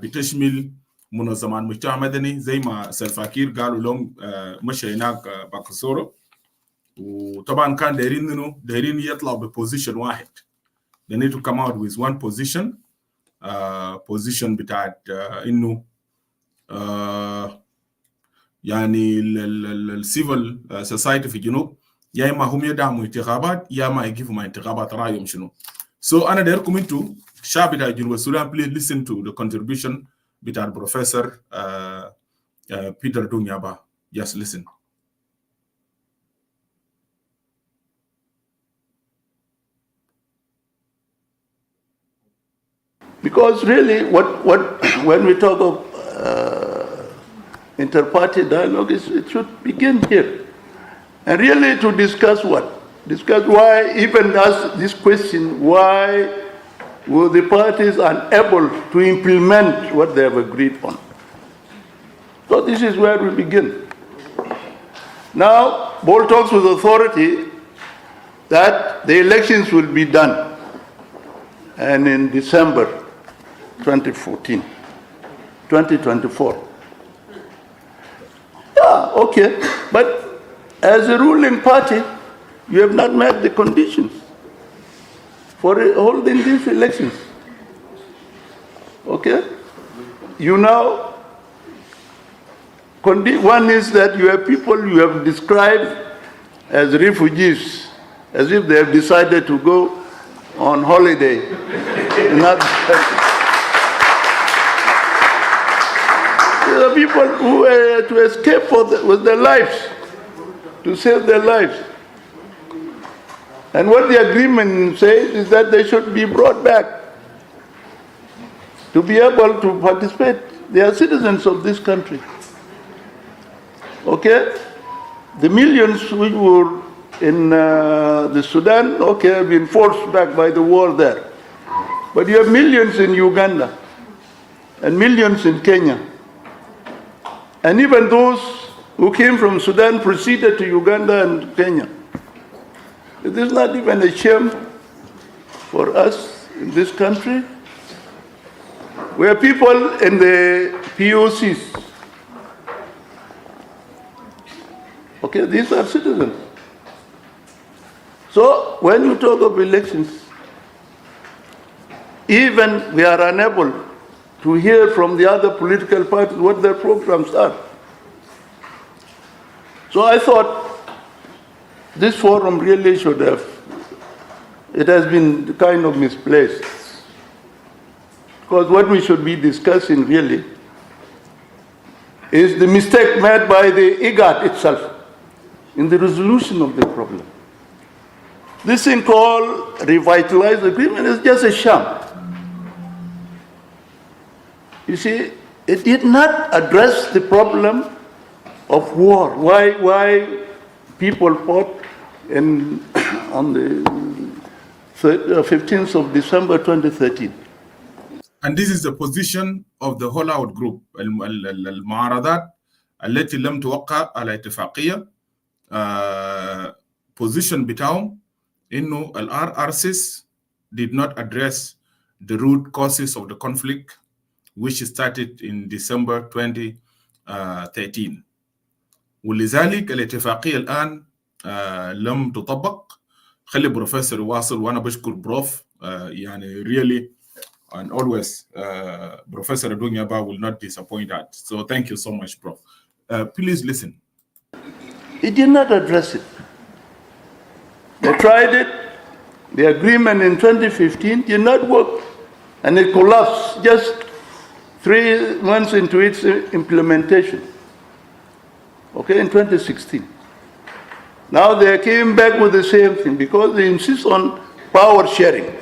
بتشمل منظمات مجتمع مدني زي ما سلفاكير قالوا لهم مشى هناك باكسورو. وطبعا كان دايرين يطلعوا ببوزيشن واحد. They need to come out with one position. position بتاعت انه يعني السيفل سوسايتي في الجنوب يا اما هم يدعموا انتخابات يا اما يجيبوا مع انتخابات رايهم شنو. So انا دايركم انتوا الشعب بتاع جنوب السودان please listen to the contribution بتاع البروفيسور بيتر دونيابا. Just listen. Because really, when we talk of inter-party dialogue, it should begin here. And really to discuss what? Discuss why, even ask this question, why were the parties unable to implement what they have agreed on? So this is where we begin. Now, Bol talks with authority that the elections will be done, and in December 2024. Yeah, okay, but as a ruling party, you have not met the conditions for holding these elections. Okay? You now, one is that you have people you have described as refugees, as if they have decided to go on holiday. These are people who to escape with their lives, to save their lives. And what the agreement says is that they should be brought back to be able to participate. They are citizens of this country. Okay? The millions which were in the Sudan, okay, have been forced back by the war there. But you have millions in Uganda and millions in Kenya. And even those who came from Sudan proceeded to Uganda and Kenya. It is not even a shame for us in this country, where people in the POCs, okay, these are citizens. So when you talk of elections, even we are unable to hear from the other political parties what their programs are. So I thought this forum really should have, it has been kind of misplaced. Because what we should be discussing really is the mistake made by the IGAD itself in the resolution of the problem. This thing called revitalized agreement is just a sham. You see, it did not address the problem of war. Why people fought on the 15th of December 2013. And this is the position of the whole out group المعارضات التي لم توقع على اتفاقية position بتاعهم إنه RRCs did not address the root causes of the conflict which started in December 2013. ولذلك الاتفاقية الآن لم تطبق. خلي بروفيسور يواصل وأنا بشكر بروف يعني really and always Professor Adunyaba will not disappoint us. So thank you so much, Prof. Please listen. It did not address it. They tried it. The agreement in 2015 did not work, and it collapsed just 3 months into its implementation. Okay, in 2016. Now they came back with the same thing because they insist on power sharing.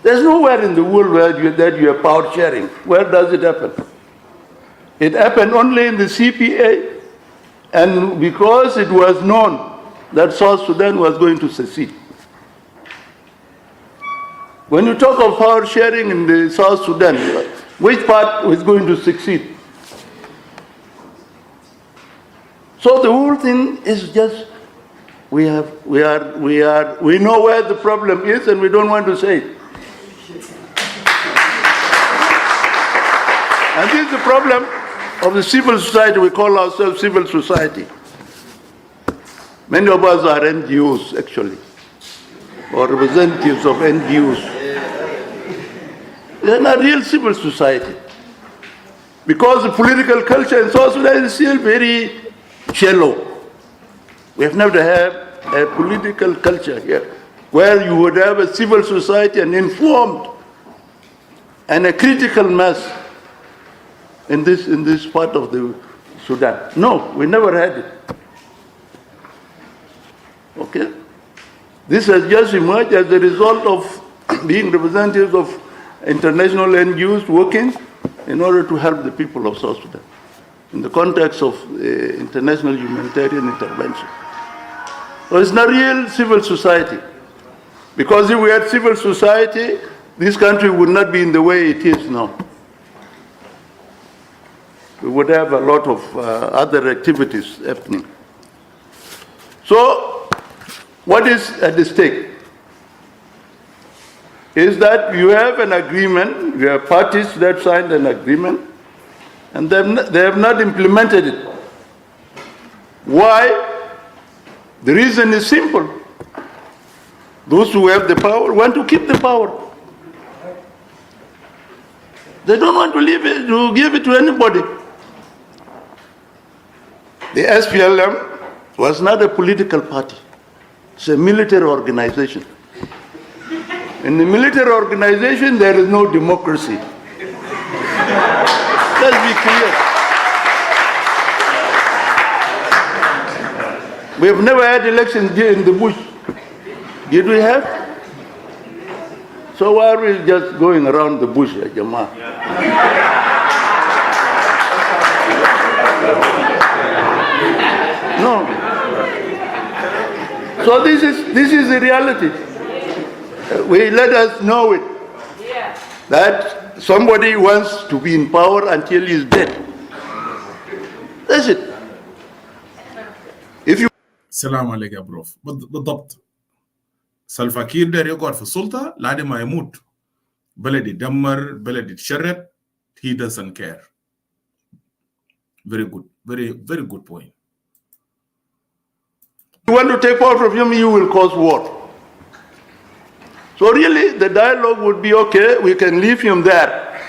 There's nowhere in the world where you have power sharing. Where does it happen? It happened only in the CPA, and because it was known that South Sudan was going to secede. When you talk of power sharing in the South Sudan, which part is going to succeed? So the whole thing is just we know where the problem is, and we don't want to say it. And this is the problem of the civil society. We call ourselves civil society. Many of us are NGOs, actually, or representatives of NGOs. They're not real civil society. Because the political culture in South Sudan is still very shallow. We have never had a political culture here where you would have a civil society and informed and a critical mass in this part of the Sudan. No, we never had it. Okay? This has just emerged as a result of being representatives of international NGOs working in order to help the people of South Sudan in the context of international humanitarian intervention. So it's not real civil society. Because if we had civil society, this country would not be in the way it is now. We would have a lot of other activities happening. So, what is at stake is that you have an agreement, you have parties that signed an agreement, and they have not implemented it. Why? The reason is simple. Those who have the power want to keep the power. They don't want to leave it, to give it to anybody. The SPLM was not a political party. It's a military organization. In the military organization, there is no democracy. Let's be clear. We have never had elections here in the bush. Did we have? So why are we just going around the bush, Jamaa? No. So this is the reality. We let us know it. That somebody wants to be in power until he's dead. That's it. If you السلام عليكم يا بروف. بالضبط. سلفا كير ده يقعد في السلطة لحد ما يموت. بلد يدمر، بلد يتشرد. He doesn't care. Very good. Very, very good point. you want to take power from him, you will cause war. So really, the dialogue would be okay, we can leave him there.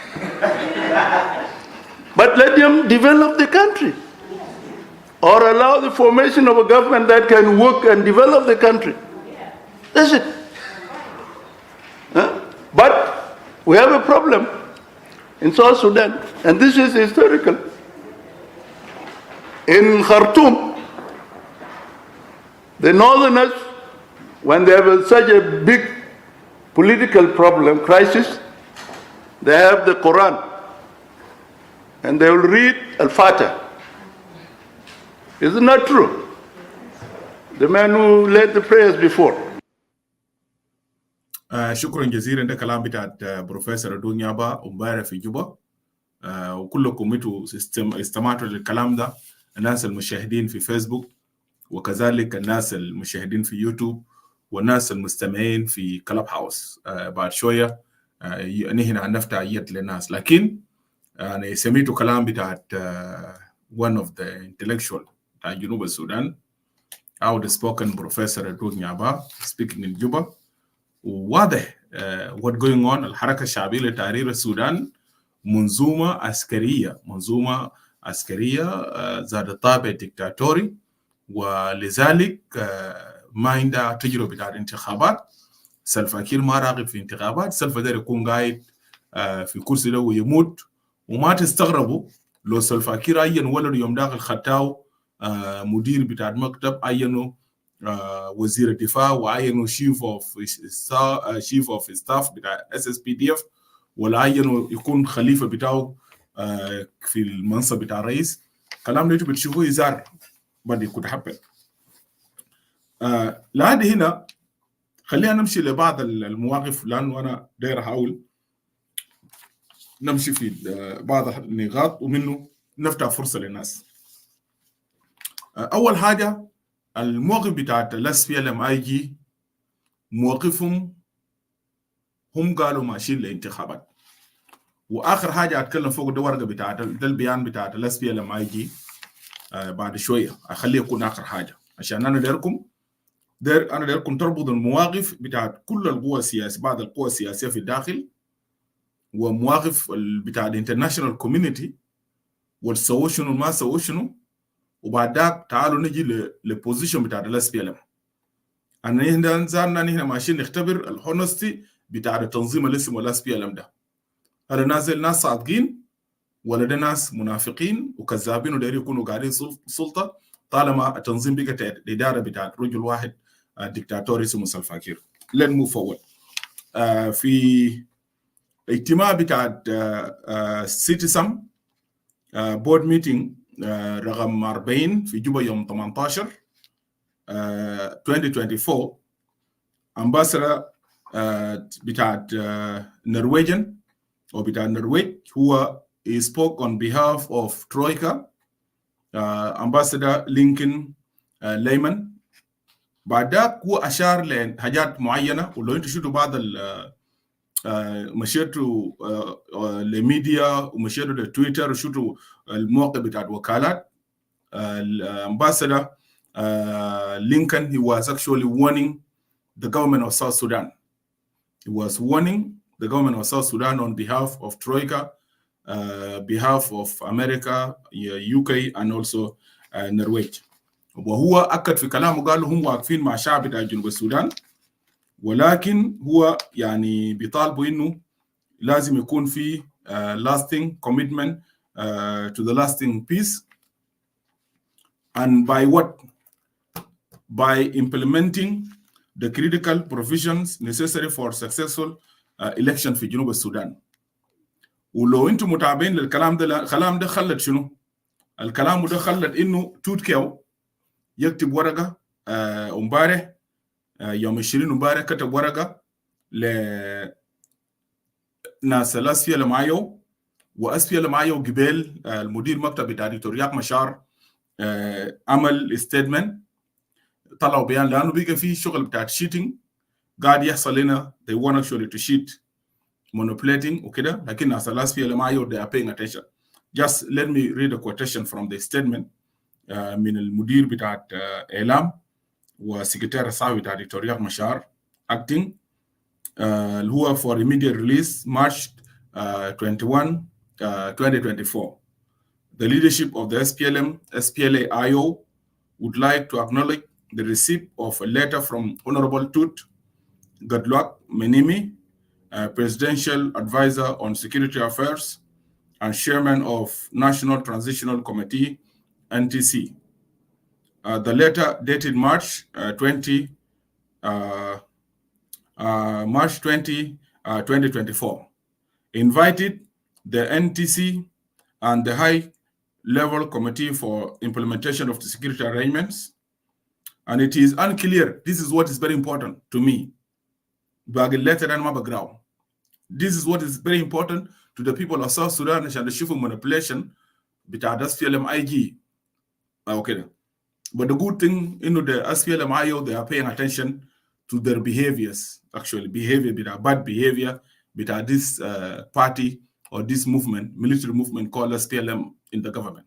But let him develop the country. Or allow the formation of a government that can work and develop the country. That's it. But we have a problem in South Sudan, and this is historical. In Khartoum, the northerners, when they have such a big political problem, crisis, they have the Quran, and they will read Al-Fatih. Is it not true? The man who led the prayers before. شكرا جزيلا. ده كلام بتاعت بروفيسور دونيابا امبارح في جوبا. وكلكم انتوا استمعتوا للكلام ده، الناس المشاهدين في فيسبوك وكذلك الناس المشاهدين في يوتيوب والناس المستمعين في كلاب هاوس. بعد شويه نحن هنفتح يد للناس، لكن انا سمعت كلام بتاعت one of the intellectual بتاع جنوب السودان outspoken بروفيسور دونيابا speaking in جوبا، وواضح what going on. الحركة الشعبية لتحرير السودان منظومة عسكرية ذات طابع ديكتاتوري، ولذلك ما عندها تجربة بتاعت انتخابات. سلفا كير ما راغب في انتخابات، سلفا داير يكون قاعد في كرسي له ويموت. وما تستغربوا لو سلفا كير عين ولد يوم داخل خطاو مدير بتاعت مكتب، عينه وزير الدفاع، وعينه شيف اوف ستاف بتاع SSPDF، ولا عينه يكون خليفه بتاعه في المنصب بتاع الرئيس. كلام ده بتشوفوه يزار بعد يكون حبل. لحد هنا خلينا نمشي لبعض المواقف، لانه انا داير احاول نمشي في بعض النقاط ومنه نفتح فرصه للناس. اول حاجه الموقف بتاعت SPLM-IG موقفهم هم قالوا ماشيين للانتخابات. واخر حاجه اتكلم فوق ده ورقه بتاعت ده البيان بتاعت SPLM-IG بعد شويه، اخليه يكون اخر حاجه عشان انا دايركم تربط المواقف بتاعت كل القوى السياسيه، بعض القوى السياسيه في الداخل، ومواقف بتاعت الانترناشونال كوميونتي، والسووا شنو ما سووا شنو، وبعد ذاك تعالوا نجي للبوزيشن بتاع SPLM. انا نحن ماشيين نختبر الهونستي بتاع التنظيم اللي اسمه SPLM ده. هل نازل ناس صادقين ولا ده ناس منافقين وكذابين ودايرين يكونوا قاعدين سلطه طالما التنظيم بقى الاداره بتاعت رجل واحد ديكتاتوري اسمه سلفا كير. Let's move forward. في اجتماع بتاعت سيتيسم بورد ميتينج رقم 40 في جوبا يوم 18 2024، امباسادور بتاعت نرويجن او بتاع النرويج هو spoke on behalf of Troika, Ambassador Lincoln ليمن. بعدك هو اشار لحاجات معينه، ولو انتوا شفتوا بعض مشيتوا لميديا ومشيتوا لتويتر وشفتوا الموقع بتاع الوكالات، Ambassador Lincoln, he was actually warning the government of South Sudan. He was warning the government of South Sudan on behalf of Troika, behalf of America, UK, and also Norway. وهو أكد في كلامه قال هم واقفين مع شعب بتاع جنوب السودان، ولكن هو يعني بيطالبوا إنه لازم يكون في lasting commitment to the lasting peace. And by what? By implementing the critical provisions necessary for successful election في جنوب السودان. ولو انتم متابعين للكلام ده، الكلام ده خلت شنو؟ الكلام ده خلت انه توت كيو يكتب ورقه امبارح يوم 20 امبارح كتب ورقه لناس الاسفيا معايو واسفيا معايو قبل المدير مكتب بتاع دكتور رياض مشار عمل ستيتمنت طلعوا بيان لانه بقى في شغل بتاع شيتنج قاعد يحصل لنا. they want actually to cheat manipulating وكده, لكن ناس الاسفيا معايو they are paying attention. Just let me read a quotation from the statement من المدير بتاع اعلام وسكرتير الصحفي بتاع دكتور رياض مشار acting اللي هو for immediate release March 21 2024. The leadership of the SPLA-IO would like to acknowledge the receipt of a letter from Honorable Tut Goodluck Menimi, Presidential Advisor on Security Affairs and Chairman of National Transitional Committee, NTC. The letter dated March 20, 2024, invited the NTC and the High-Level Committee for Implementation of the Security Arrangements. And it is unclear, this is what is very important to me, this is what is very important to the people of South Sudan and the shift manipulation between the SPLM-IG. Okay. But the good thing, the SPLM-IO, they are paying attention to their behaviors, actually bad behavior between this party or this movement, military movement called SPLM in the government.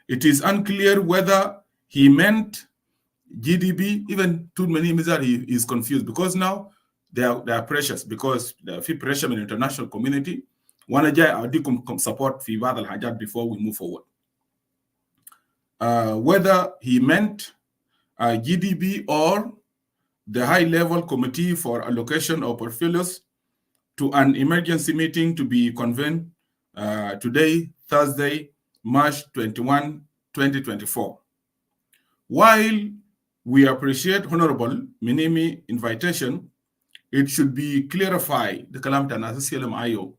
It is unclear whether he meant GDB, even too many Mizar, he is confused because now they are precious because the pressure in the international community. One support fi bad al-hajat before we move forward. Whether he meant GDB or the high-level committee for allocation of portfolios to an emergency meeting to be convened today, Thursday, March 21, 2024. While we appreciate Honorable Minimi invitation, it should be clarified, the kalam ta nasa CLM IO,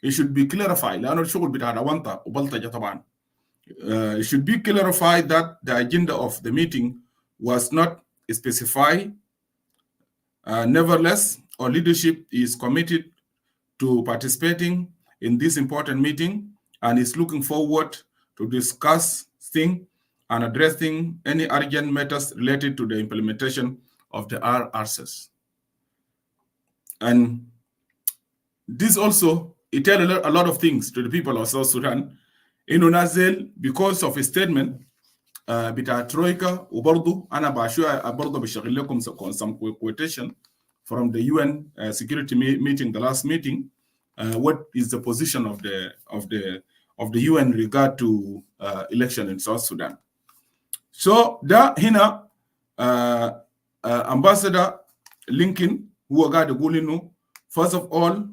it should be clarified, it should be clarified that the agenda of the meeting was not specified. Nevertheless, our leadership is committed to participating in this important meeting and is looking forward to discussing and addressing any urgent matters related to the implementation of the RRCs. And this also, it tells a lot of things to the people of South Sudan. In Unazel, because of a statement, bita Troika, ubardu, ana bashu abardu bishagil lekum some quotation from the UN security meeting, the last meeting. What is the position of the UN regard to election in South Sudan? So da hina Ambassador Lincoln, who got the Gulinu, first of all,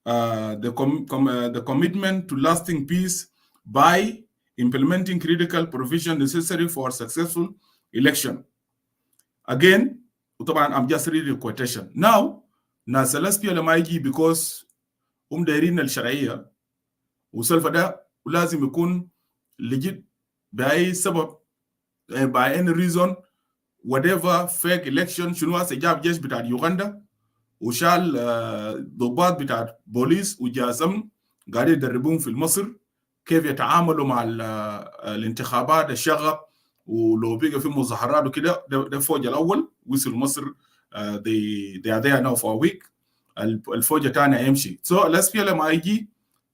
the commitment to lasting peace by implementing critical provision necessary for successful election. Again, I'm just reading a quotation. Now, Nasalas PLMIG because دايرين الشرعية وسلفة ده ولازم يكون legit بأي سبب by any reason whatever fake election شنو هسه جاب جيش بتاع يوغندا وشال ضباط بتاع بوليس وجازم قاعد يدربون في مصر كيف يتعاملوا مع الانتخابات الشغب ولو بقى في مظاهرات وكده. ده الفوج الاول وصلوا مصر they are there now for a week. الفوج الثاني يمشي. So SPLM-IG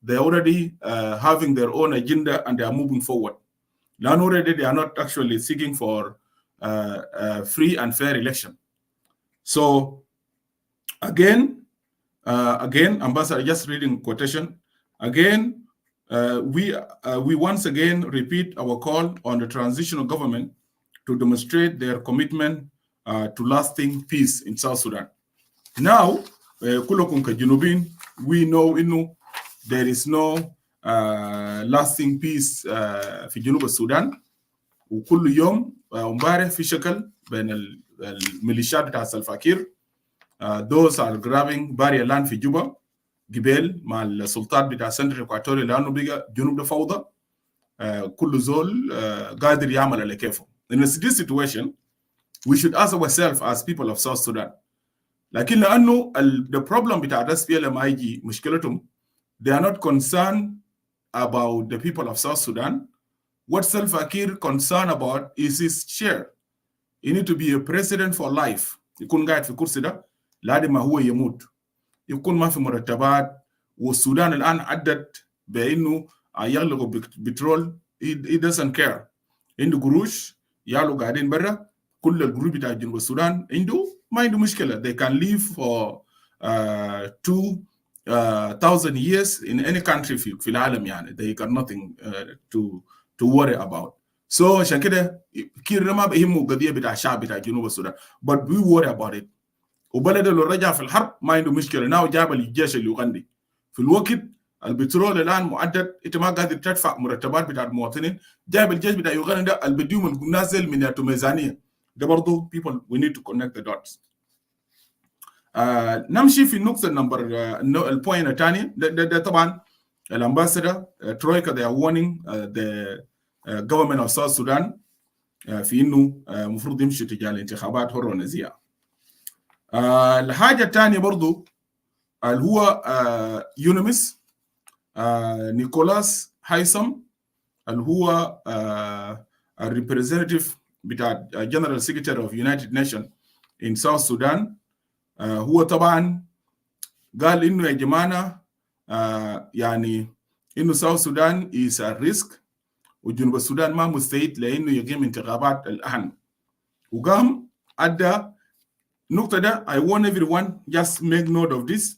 they already having their own agenda and they are moving forward. Now already they are not actually seeking for free and fair election. So again, Ambassador, just reading quotation. Again, we once again repeat our call on the transitional government to demonstrate their commitment to lasting peace in South Sudan. Now, كلكم كجنوبين, we know there is no lasting peace في جنوب السودان. وكل يوم امبارح في شكل بين الميليشيات بتاع سلفاكير. Those are grabbing barrier land في جوبا قبل مع السلطات بتاع سنتر اكواتوريا لانه بقى جنوب ده فوضى. كل زول قادر يعمل على كيفه. In this situation, We should ask ourselves as people of South Sudan. لكن لأنه the problem بتاع SPLM IG مشكلتهم, they are not concerned about the people of South Sudan. What Salva Kiir concerned about is his share. He need to be a president for life. يكون قاعد في كرسي ده لحد ما هو يموت. يكون ما في مرتبات. والسودان الآن عدت بأنه يغلقوا بترول. He doesn't care. عنده قروش يالو قاعدين برا. كل القروش بتاع جنوب السودان ما عنده مشكلة. They can live for 2,000 years in any country في العالم يعني. They got nothing to worry about. So عشان كده كير ما بيهمه قضية بتاع الشعب بتاع جنوب السودان. But we worry about it. وبلده لو رجع في الحرب ما عنده مشكلة. ناو جاب الجيش اليوغندي. في الوقت البترول الآن معدد انت ما قادر تدفع مرتبات بتاع المواطنين. جاب الجيش بتاع يوغندا ده البديوم نازل من الميزانية. ده برضو people we need to connect the dots. نمشي في النقطة البوينت الثانية. ده طبعا الامباسادور ترويكا they are warning the government of South Sudan في انه المفروض يمشي تجاه الانتخابات حرة ونزيهة. الحاجة الثانية برضو اللي هو يونمس نيكولاس هايثم اللي هو الريبريزنتيف بتاع General Secretary of United Nations in South Sudan. هو طبعا قال انه يا جماعه يعني انه South Sudan is a risk وجنوب السودان ما مستعد لانه يقيم انتخابات الان. وقام ادى النقطه ده. I want everyone just make note of this.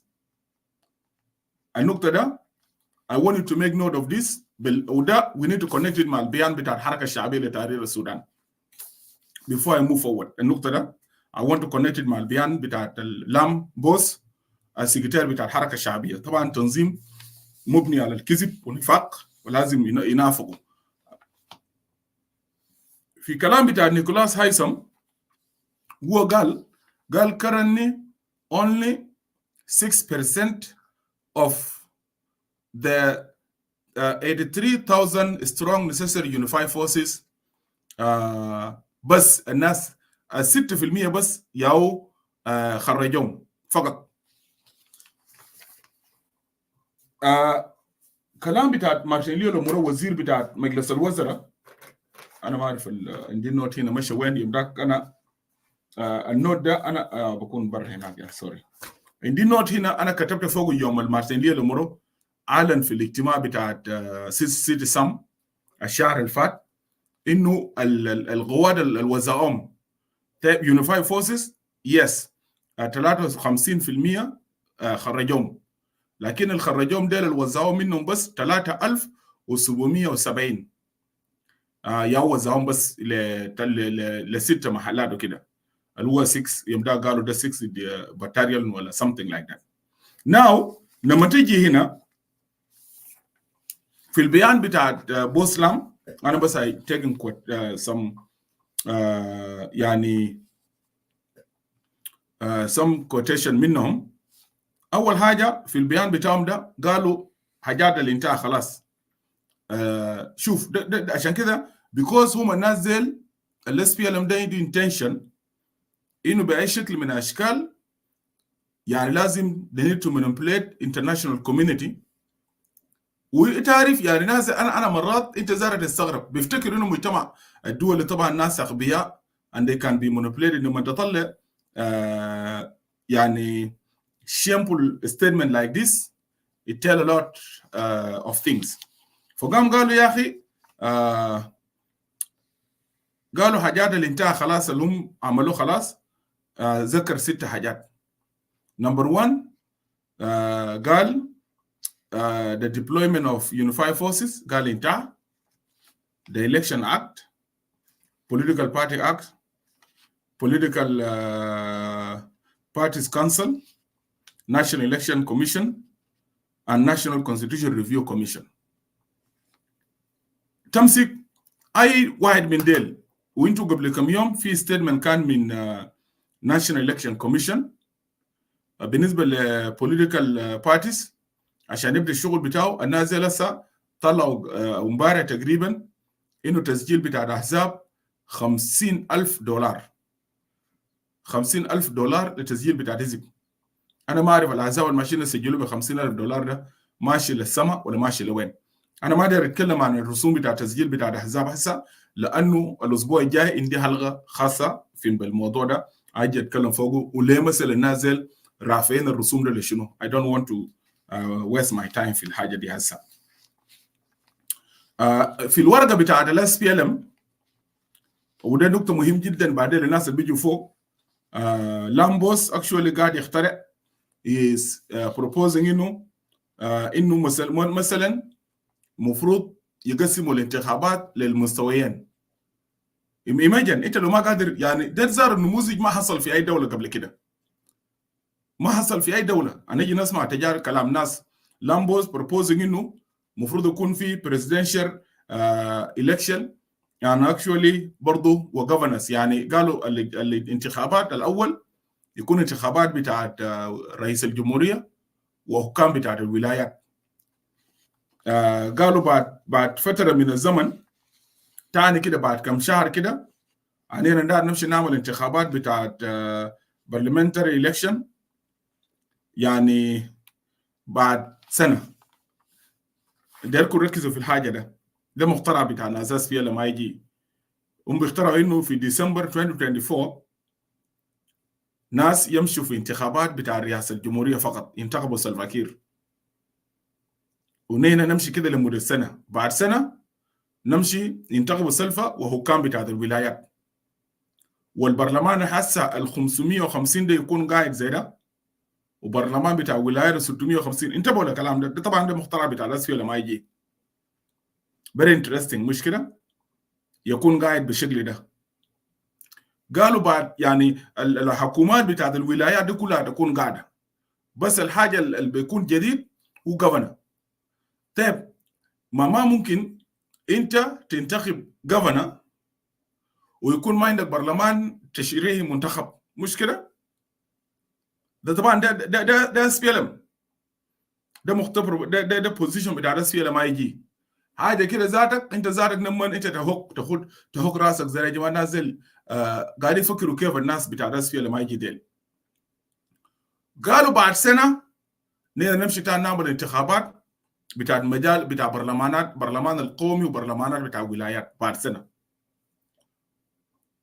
النقطه ده I want you to make note of this. وده we need to connect it مع البيان بتاع الحركه الشعبيه لتحرير السودان. Before I move forward النقطه ده I want to connect it مع البيان بتاع اللام بوس السكرتير بتاع الحركه الشعبيه. طبعا تنظيم مبني على الكذب والنفاق ولازم ينافقوا. في كلام بتاع نيكولاس هايثم هو قال currently only 6% of the 83,000 strong necessary unified forces بس الناس 6% بس ياو خرجوهم فقط. كلام بتاع مارتينيليو لومورو وزير بتاع مجلس الوزراء انا ما اعرف عندي النوت هنا ماشي وين يمداك انا النوت ده انا بكون بره هناك يا سوري. عندي النوت هنا انا كتبت فوق يوم المارتينيليو لومورو اعلن في الاجتماع بتاع سيتي سام الشهر الفات انه القوات الوزعهم Unified Forces yes 53% خرجوهم. لكن الخرجوهم ديل الوزعوهم منهم بس 3,770 يا وزعوهم بس لستة محلات وكده اللي هو 6 يمدا قالوا ده 6 باتاريون ولا something like that. Now لما تيجي هنا في البيان بتاع بوسلام انا بس taking some يعني some quotation منهم. أول حاجة في البيان بتاعهم ده قالوا حاجات اللي انتهى خلاص. شوف ده عشان كده because هم نازل SPLM ده عنده intention إنه بأي شكل من الأشكال يعني لازم they need to manipulate international community. وتعرف يعني ناس أنا مرات أنت زارت تستغرب بيفتكر إنه مجتمع الدول اللي طبعا ناس أغبياء and they can be manipulated. لما تطلع يعني shameful statement like this it tell a lot of things. فقام قالوا يا أخي قالوا حاجات اللي انتهى خلاص اللي هم عملوه خلاص. ذكر 6 حاجات. Number 1 قال the deployment of unified forces قال انتهى. The election act, political party act, political parties council, national election commission and national constitution review commission. تمسك اي واحد من ديل وانتوا قبل كم يوم في statement كان من national election commission بالنسبه لpolitical parties عشان يبدا الشغل بتاعه. الناس دي لسه طلعوا امبارح تقريبا انه تسجيل بتاع الاحزاب $50,000 $50,000 لتسجيل بتاع حزب. انا ما اعرف الاحزاب الماشيين يسجلوا ب $50,000 ده ماشي للسماء ولا ماشي لوين. انا ما اقدر اتكلم عن الرسوم بتاع تسجيل بتاع الاحزاب هسه، لانه الاسبوع الجاي عندي حلقه خاصه في الموضوع ده اجي اتكلم فوقه، وليه مثلا نازل رافعين الرسوم ده لشنو. I don't want to waste my time في الحاجه دي هسه. في الورقه بتاع الاس بي ال ام، وده نقطه مهم جدا بعدين الناس اللي بيجوا فوق، لامبوس اكشولي قاعد يخترع is proposing انه مثلا مفروض يقسموا الانتخابات للمستويين. ايماجن انت لو ما قادر، يعني ده زار النموذج ما حصل في اي دوله قبل كده، ما حصل في اي دوله. انا اجي نسمع تجارب كلام ناس لامبوس بروبوزنج انه المفروض يكون في بريزيدنشال الكشن، يعني اكشولي برضه وجفرنس. يعني قالوا الانتخابات الاول يكون انتخابات بتاعت رئيس الجمهوريه وحكام بتاعت الولايات. قالوا بعد فتره من الزمن تاني كده، بعد كم شهر كده، علينا نمشي نعمل انتخابات بتاعت parliamentary election، يعني بعد سنه. دايركم ركزوا في الحاجه ده مخترع بتاع الاساس فيها. لما يجي هم بيخترعوا انه في ديسمبر 2024 ناس يمشوا في انتخابات بتاع رئاسه الجمهوريه فقط، ينتخبوا سلفا كير، ونحن نمشي كده لمده سنه. بعد سنه نمشي ينتخبوا سلفا وحكام بتاع الولايات، والبرلمان هسه ال 550 ده يكون قاعد زي ده، وبرلمان بتاع ولايه 650. انتبهوا للكلام ده طبعا ده مخترع بتاع الاسفل لما يجي very interesting، مش كده؟ يكون قاعد بالشكل ده. قالوا بعد يعني الحكومات بتاعت الولايات دي كلها تكون قاعده، بس الحاجه اللي بيكون جديد هو جفنر. طيب ما ممكن انت تنتخب جفنر ويكون ما عندك برلمان تشريعي منتخب، مش كده؟ ده طبعا ده اس بي ال ام، ده مختبر، ده بوزيشن بتاع اس بي ال ام. ما يجي حاجه كده ذاتك انت لما انت تهك راسك زي يا جماعه نازل قاعدين يفكروا كيف الناس بتاع اس بي ال ام يجي ديل. قالوا بعد سنه نمشي تاني نعمل انتخابات بتاع المجال بتاع برلمان القومي وبرلمانات بتاع ولايات بعد سنه.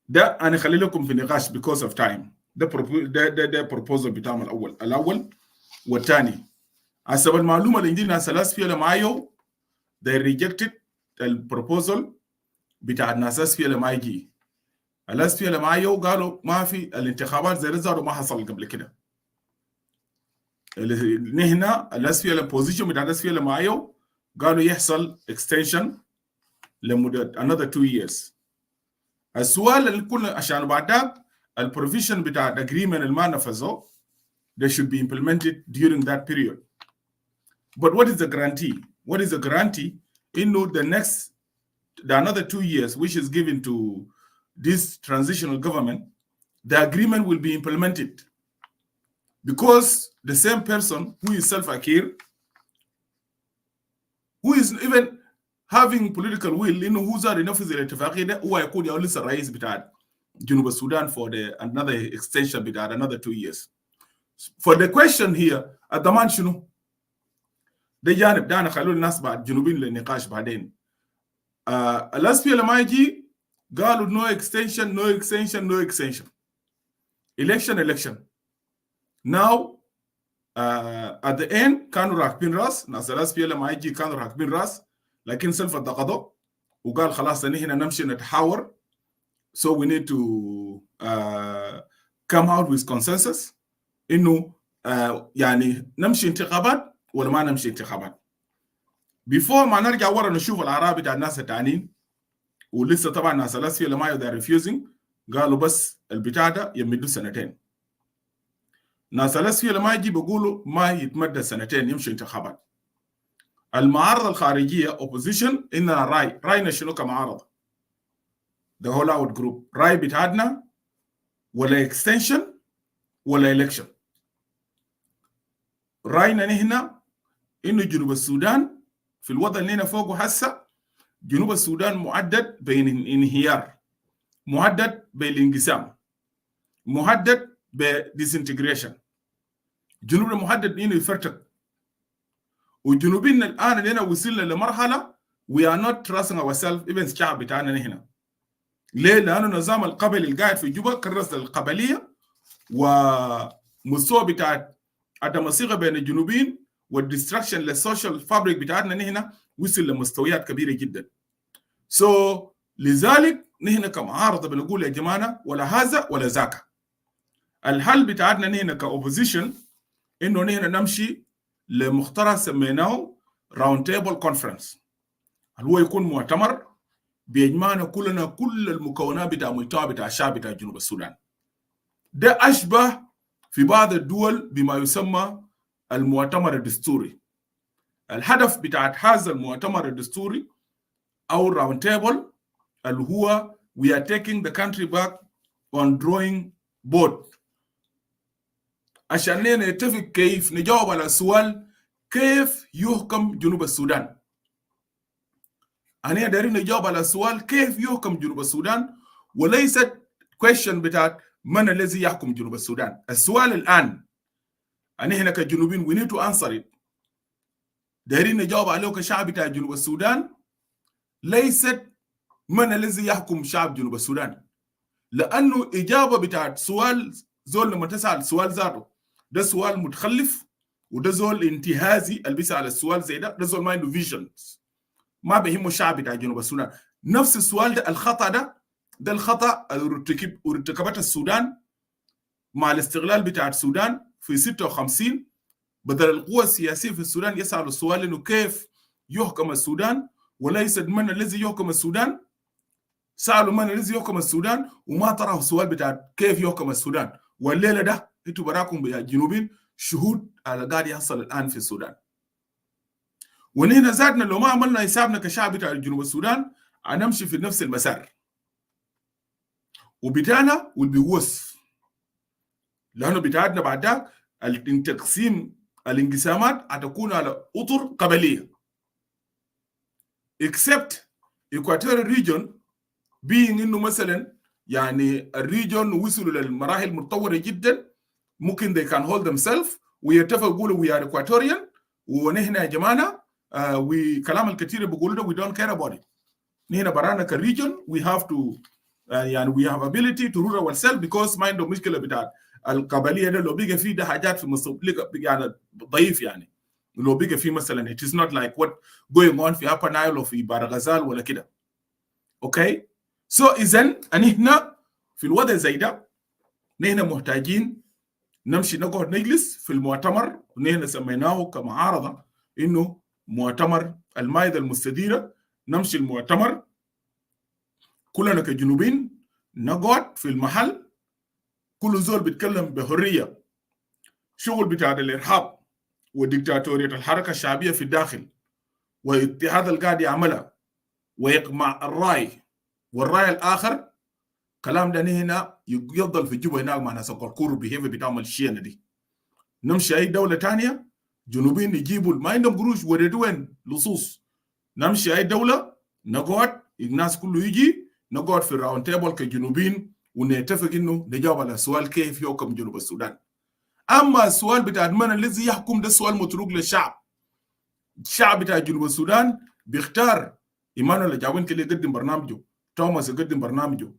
ده انا خلي لكم في نقاش because of time. ده بروبوزل بتاعهم الاول والثاني. حسب المعلومه اللي عندنا ثلاث فيها معايو they rejected البروبوزل بتاع الناس اس بي ال ام اي جي. الاس بي ال ام اي قالوا ما في الانتخابات زي رزار وما حصل قبل كده. نحن الاس بي ال ام بوزيشن بتاع الاس بي ال ام اي قالوا يحصل اكستنشن لمده another 2 years. السؤال اللي كنا عشان بعد البروفيشن بتاع الاجريمنت اللي ما نفذوه they should be implemented during that period. But what is the guarantee? What is the guarantee in the another 2 years which is given to this transitional government, the agreement will be implemented? Because the same person who is Salva-Kiir, who is even having political will انه هو زار ينفذ الاتفاقيه ده، هو يكون يا لسه الرئيس بتاع جنوب السودان for another extension بتاع another 2 years. For the question here الضمان شنو؟ ده جانب ده انا خلوا الناس بعد جنوبين للنقاش بعدين. الاس بي ال ما يجي قالوا no extension no extension no extension. election now at the end كانوا راكبين راس ناس الاس بي ال ما يجي، كانوا راكبين راس، لكن سلفا ضغطوا وقال خلاص نحن نمشي نتحاور. So we need to come out with consensus انه يعني نمشي انتخابات ولا ما نمشي انتخابات. before ما نرجع ورا نشوف الاعراض بتاع الناس التانيين، ولسه طبعا ناس الاسفل لما يقدر ريفيوزنج قالوا بس البتاع ده يمدوا سنتين. ناس الاسفل لما يجي بيقولوا ما يتمدى سنتين يمشي انتخابات. المعارضه الخارجيه اوبوزيشن اننا راينا شنو كمعارضه؟ the whole out group راي بتاعنا ولا اكستنشن ولا الكشن. راينا نحن انه جنوب السودان في الوضع اللي هنا فوقه هسه، جنوب السودان معدد بين انهيار، معدد بين الانقسام. مهدد بديسنتجريشن. الجنوب مهدد انه يفرتك. والجنوبين الان هنا وصلنا لمرحله we are not trusting ourselves even الشعب بتاعنا هنا. ليه؟ لانه النظام القبلي القاعد في جوبا كرس القبليه ومستوى بتاعت عدم الصيغه بين الجنوبيين والديستراكشن للسوشيال فابريك بتاعتنا هنا وصل لمستويات كبيره جدا. لذلك نحن كمعارضه بنقول يا جماعه ولا هذا ولا ذاك. الحل بتاعتنا نحن كاوبوزيشن انه نحن نمشي لمخترع سميناه راوند تيبل كونفرنس، هو يكون مؤتمر بيجمعنا كلنا كل المكونات بتاع المجتمع بتاع الشعب بتاع جنوب السودان. ده اشبه في بعض الدول بما يسمى المؤتمر الدستوري. الهدف بتاع هذا المؤتمر الدستوري او الراوند تيبل اللي هو we are taking the country back on drawing board عشان نتفق كيف نجاوب على السؤال كيف يحكم جنوب السودان. أنا دايرين نجاوب على السؤال كيف يحكم جنوب السودان وليست question بتاعت من الذي يحكم جنوب السودان. السؤال الآن أنا هنا كجنوبين we need to answer it. دايرين نجاوب عليه كشعب بتاع جنوب السودان ليست من الذي يحكم شعب جنوب السودان، لأنه إجابة بتاعت سؤال زول لما تسأل سؤال ذاته ده سؤال متخلف، وده زول انتهازي اللي بيسأل السؤال زي ده زول ما عنده فيجنز، ما بيهمه الشعب بتاع جنوب السودان. نفس السؤال ده الخطأ ده الخطأ اللي ارتكبته السودان مع الاستغلال بتاع السودان في 56. بدل القوى السياسية في السودان يسألوا السؤال إنه كيف يحكم السودان وليس من الذي يحكم السودان، سألوا من الذي يحكم السودان وما طرحوا السؤال بتاع كيف يحكم السودان. والليلة ده انتوا براكم يا جنوبين شهود على قاعد يحصل الآن في السودان. ونحن ذاتنا لو ما عملنا حسابنا كشعب بتاع جنوب السودان هنمشي في نفس المسار وبتاعنا والبيوس، لأنه بتاعتنا بعد ذاك التقسيم الانقسامات هتكون على أطر قبلية except Equatorial region being إنه مثلا يعني الريجون وصلوا للمراحل المتطورة جدا ممكن they can hold themselves ويتفقوا يقولوا we are Equatorian ونحن يا جماعة وكلام الكثير بيقولوا ده we don't care about it. نحن برانا كريجون we have to يعني we have ability to rule ourselves because ما عنده مشكلة بتاعت القبلية ده لو بيجي فيه ده حاجات في مستقبل يعني ضعيف يعني لو بيجي فيه مثلا it is not like what going on في Upper Nile أو في بارغزال ولا كده. اوكي إذن نحن في الوضع زي ده نحن محتاجين نمشي نقعد نجلس في المؤتمر ونحن سميناه كمعارضة إنه مؤتمر المائدة المستديرة. نمشي المؤتمر كلنا كجنوبين نقعد في المحل كل زول بيتكلم بحرية شغل بتاع الإرهاب وديكتاتورية الحركة الشعبية في الداخل واتحاد القاعد يعملها ويقمع الرأي والرأي الآخر كلام ده هنا يفضل في جوبا هناك مع ناس الكركور بيهيفي بتاعمل الشينة دي. نمشي أي دولة تانية جنوبين يجيبوا ما عندهم قروش وردوين لصوص، نمشي أي دولة نقعد الناس كله يجي نقعد في الراوند تيبل كجنوبين ونتفق إنه نجاوب على سؤال كيف يحكم جنوب السودان. أما السؤال بتاع من الذي يحكم ده سؤال متروك للشعب. الشعب بتاع جنوب السودان بيختار إيمانويل جاوين كله يقدم برنامجه، توماس يقدم برنامجه،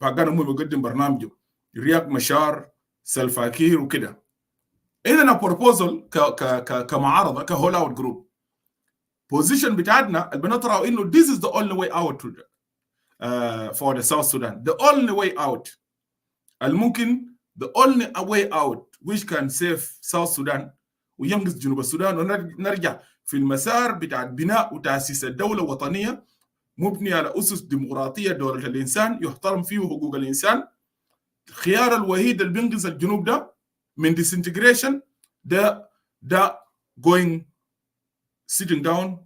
باغانا مو يقدم برنامجه، رياك مشار، سلفاكير وكده. إذا بروبوزل كمعارضة كهول اوت جروب بوزيشن بتاعتنا البنطرة إنه this is the only way out for the South Sudan. The only way out الممكن the only way out which can save South Sudan وينقذ جنوب السودان ونرجع في المسار بتاع بناء وتأسيس الدولة وطنية مبنية على أسس ديمقراطية دولة الإنسان يحترم فيه حقوق الإنسان. الخيار الوحيد اللي بينقذ الجنوب ده من disintegration ده going sitting down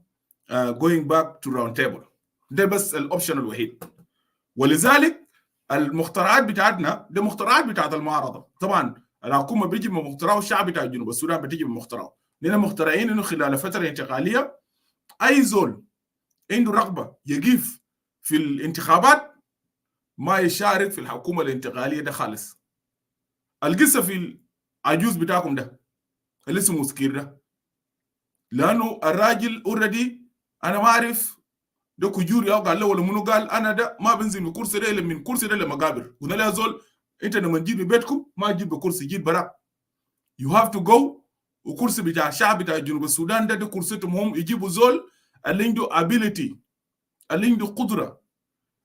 going back to round table. ده بس الأوبشن الوحيد. ولذلك المخترعات بتاعتنا ده مخترعات بتاعت المعارضة. طبعا الحكومة بيجي من مخترعه والشعب بتاع جنوب السودان بتيجي من مخترعه. لأننا مخترعين إنه خلال فترة انتقالية أي زول عنده رغبة يقف في الانتخابات ما يشارك في الحكومه الانتقاليه ده خالص. القصه في العجوز بتاعكم ده اللي اسمه مسكير ده، لانه الراجل اوريدي انا ما اعرف ده كجوري او قال له ولا منو قال انا ده ما بنزل من كرسي ده من كرسي ده لمقابر. قلنا له يا زول انت لما تجيب بيتكم ما تجيب بكرسي، جيب براك. يو هاف تو جو. وكرسي بتاع الشعب بتاع جنوب السودان ده كرسيتهم هم يجيبوا زول اللي عنده ابيليتي، اللي عنده قدره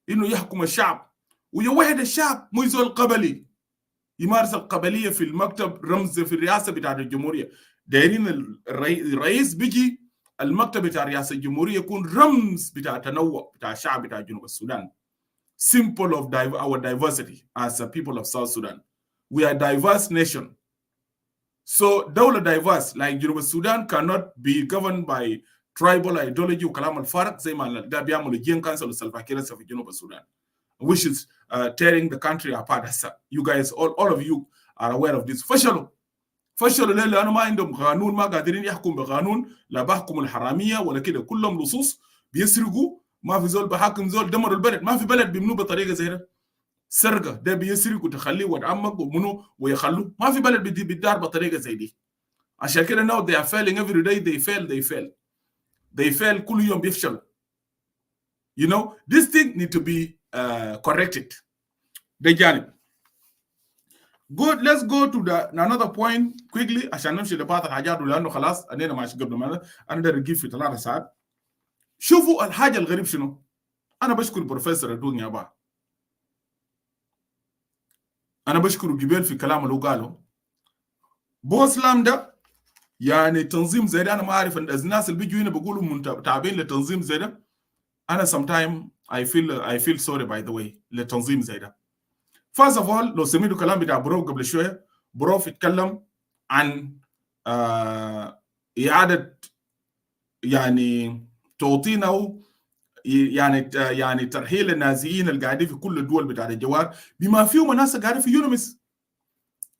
انه يحكم الشعب ويوحد الشعب، مو زول قبلي يمارس القبليه في المكتب رمز في الرئاسه بتاع الجمهوريه. دايرين الرئيس بيجي المكتب بتاع رئاسه الجمهوريه يكون رمز بتاع تنوع بتاع الشعب بتاع جنوب السودان. Symbol of our diversity as a people of South Sudan. We are a diverse nation. So دولة diverse like جنوب السودان cannot be governed by tribal ideology وكلام الفارق زي ما ده بيعملوا جين كانسل والسلفاكير في جنوب السودان, which is tearing the country apart. You guys, all of you are aware of this. فشلوا ليه؟ لأنه ما عندهم قانون، ما قادرين يحكم بقانون، لا بحكم الحرامية ولا كده، كلهم لصوص بيسرقوا. ما في زول بحاكم زول، دمروا البلد. ما في بلد بيبنوه بطريقة زي ده. سرقة ده بيسرق وتخليه وتعمق ومنو ويخلوه. ما في بلد بيدار بطريقة زي دي. عشان كده now they are failing every day. they fail كل يوم بيفشلوا. You know, this thing need to be corrected. ده جانب. Good, let's go to another point quickly عشان نمشي لبعض الحاجات، لأنه خلاص أنا ماشي قبل ما أنا ده رجيف في 3 ساعات. شوفوا الحاجة الغريب شنو. أنا بشكر بروفيسور الدنيا با. أنا بشكر جبال في كلام اللي قاله. بوسلام ده يعني تنظيم زي ده، أنا ما أعرف الناس اللي بيجوا هنا بيقولوا متابعين لتنظيم زي ده. أنا sometimes I feel sorry by the way لتنظيم زي ده. First of all لو سمعتوا كلام بتاع بروف قبل شوية، بروف يتكلم عن إعادة يعني توطين أو يعني ترحيل النازيين اللي قاعدين في كل الدول بتاع الجوار، بما فيهم الناس قاعدين في يونمس.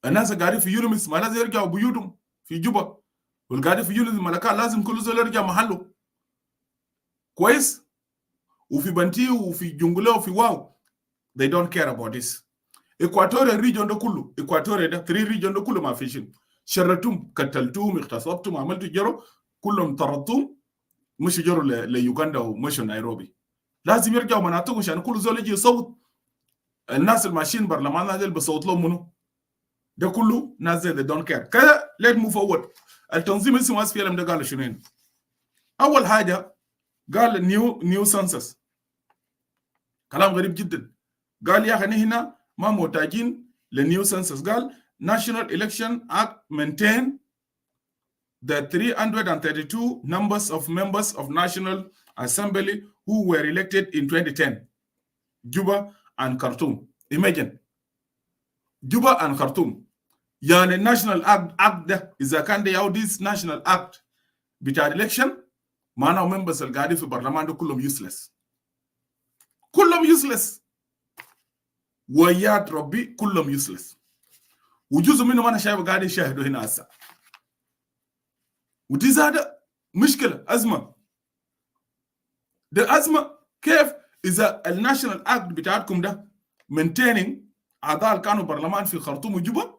الناس قاعدين في يونمس ما لازم يرجعوا بيوتهم في جوبا، والقاعدين في يونمس ملكان لازم كل زول يرجع محله كويس. وفي بنتي وفي جنجلة وفي واو they don't care about this. Equatorial region ده كله، Equatorial ده 3 region ده كله ما فيشين. شرتم، قتلتم، اغتصبتم، عملتوا جرو، كلهم طردتم، مش جرو ليوغندا ومش نيروبي. لازم يرجعوا مناطقهم عشان كل زول يجي يصوت. الناس الماشيين برلمان هذول بصوت لهم منو؟ ده كله ناس زي they don't care. كده let move forward. التنظيم اسمه اس بي ال ام ده قال شنو؟ اول حاجه قال نيو سنسس. كلام غريب جدا. قال يا اخي هنا ما محتاجين لنيو سنسس. قال National Election Act maintain the 332 numbers of members of National Assembly who were elected in 2010. Juba and Khartoum. Imagine. Juba and Khartoum. يعني National Act ده إذا كان ده this National Act بتاع election معناه members اللي قاعدين في البرلمان ده كلهم useless. كلهم useless. ويات ربي كلهم useless. وجزء منهم أنا شايف قاعد يشاهدوا هنا هسه. ودي زادة مشكلة، أزمة. ده أزمة كيف إذا الناشونال أكت بتاعتكم ده maintaining أعضاء كانوا برلمان في خرطوم وجوبا،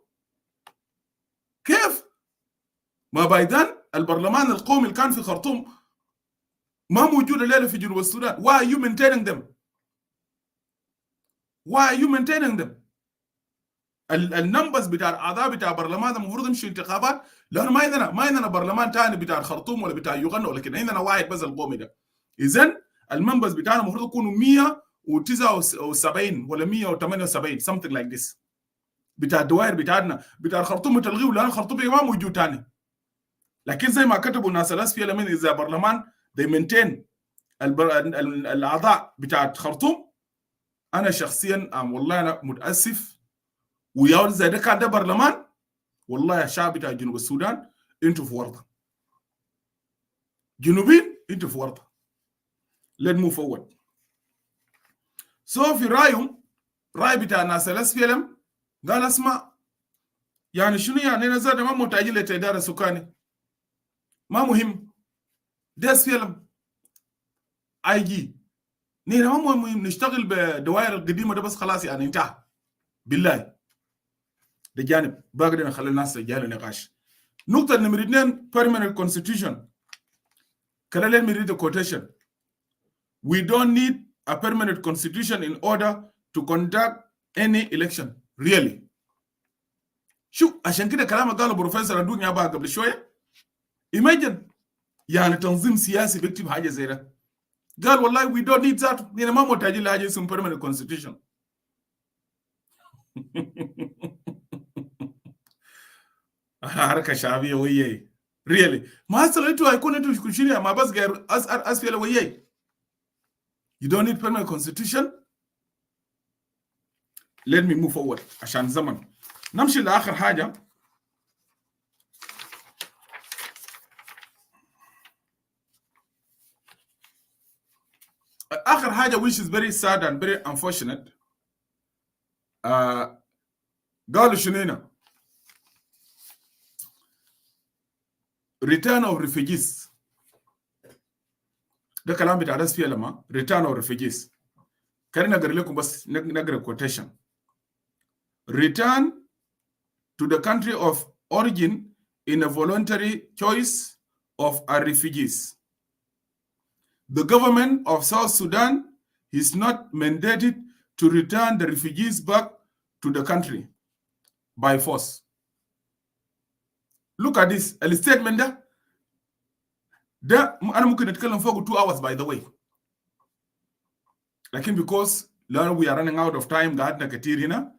كيف؟ ما بايدان البرلمان القومي اللي كان في خرطوم ما موجود الليلة في جنوب السودان. Why are you maintaining them? Why are you maintaining them? النمبرز بتاع الاعضاء بتاع برلمان المفروض يمشي انتخابات، لانه ما عندنا برلمان ثاني بتاع الخرطوم ولا بتاع يوغندا ولا كده، عندنا واحد بس القومي ده. اذا الممبرز بتاعنا المفروض يكونوا 179 ولا 178 something like this. بتاع الدوائر بتاعنا بتاع الخرطوم بتلغيه لان الخرطوم ما موجود ثاني. لكن زي ما كتبوا الناس الاس بي ال اذا برلمان they maintain الاعضاء بتاع الخرطوم، انا شخصيا والله انا متاسف. ويا زي ده كان ده برلمان، والله يا شعب بتاع جنوب السودان انتوا في ورطه. جنوبين انتوا في ورطه. Let's move forward. في راي بتاع الناس الاس بي ال ام قال اسمع يعني شنو يعني انا زاد ما محتاجين للتدار السكاني، ما مهم. ده اس بي ال ام اي جي نحن ما مهم نشتغل بدوائر القديمه ده بس خلاص يعني انتهى بالله. ده جانب باقي نخلي الناس يجالوا نقاش. نقطه نمره 2 permanent constitution. Can let me read the quotation. We don't need a permanent constitution in order to conduct any election. Really. شو عشان كده كلام قاله بروفيسور الدنيا بقى قبل شويه. Imagine يعني تنظيم سياسي بيكتب حاجه زي ده. قال والله we don't need that. يعني ما محتاجين لحاجه اسمها permanent constitution. حركه شعبيه وياي. Really. ما هسه انتوا هيكون انتوا كل ما بس غير اسفل وياي. You don't need permanent constitution. Let me move forward عشان زمن. نمشي لآخر حاجة. آخر حاجة which is very sad and very unfortunate. قالوا شنو هنا؟ return of refugees. ده كلام بتاع ناس فيه لما return of refugees. خلينا نقرأ لكم بس نقرأ quotation. Return to the country of origin in a voluntary choice of our refugees. The government of South Sudan is not mandated to return the refugees back to the country by force. Look at this. A statement ده أنا ممكن نتكلم فوق 2 hours by the way. لكن because now we are running out of time قعدنا كتير هنا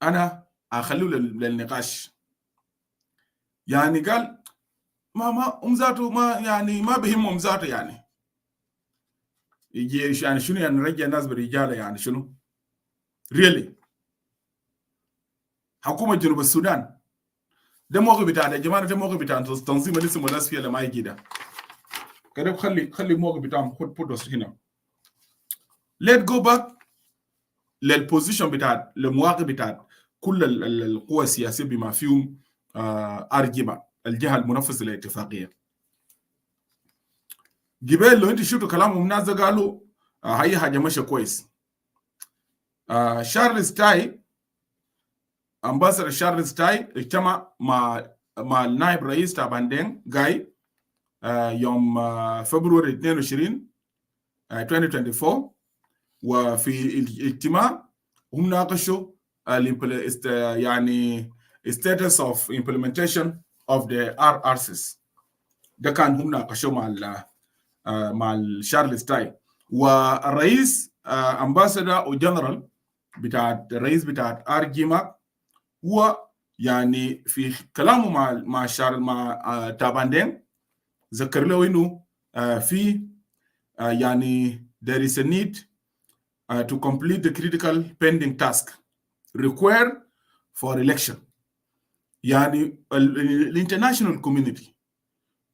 أنا أخليه للنقاش. يعني قال ما ذاته ما يعني ما بهمهم ذاته يعني يجي يعني شنو يعني نرجع الناس برجاله يعني شنو؟ really حكومة جنوب السودان ده موقف بتاع يا جماعة ده موقف بتاع تنظيم اللي اسمه ناس فيه لما يجي ده كده خلي الموقف بتاعهم put us هنا. Let's go back للبوزيشن بتاع المواقف بتاع كل القوى السياسية بما فيهم أرجبة الجهة المنفذة للاتفاقية. جبال لو انت شفتوا كلامهم الناس قالوا هي حاجة ماشية كويس. شارلز تاي امباسادور شارلز تاي اجتمع مع النائب رئيس تاع باندين جاي يوم فبراير 22 2024 وفي الاجتماع هم ناقشوا يعني status of implementation of the RRCs. ده كان هم ناقشوا مع شارلز تاي والرئيس امباسادور وجنرال بتاع الرئيس بتاع ارجيما هو يعني في كلامه مع تاباندين ذكر له انه في يعني there is a need to complete the critical pending task required for election. يعني الانترناشونال كوميونتي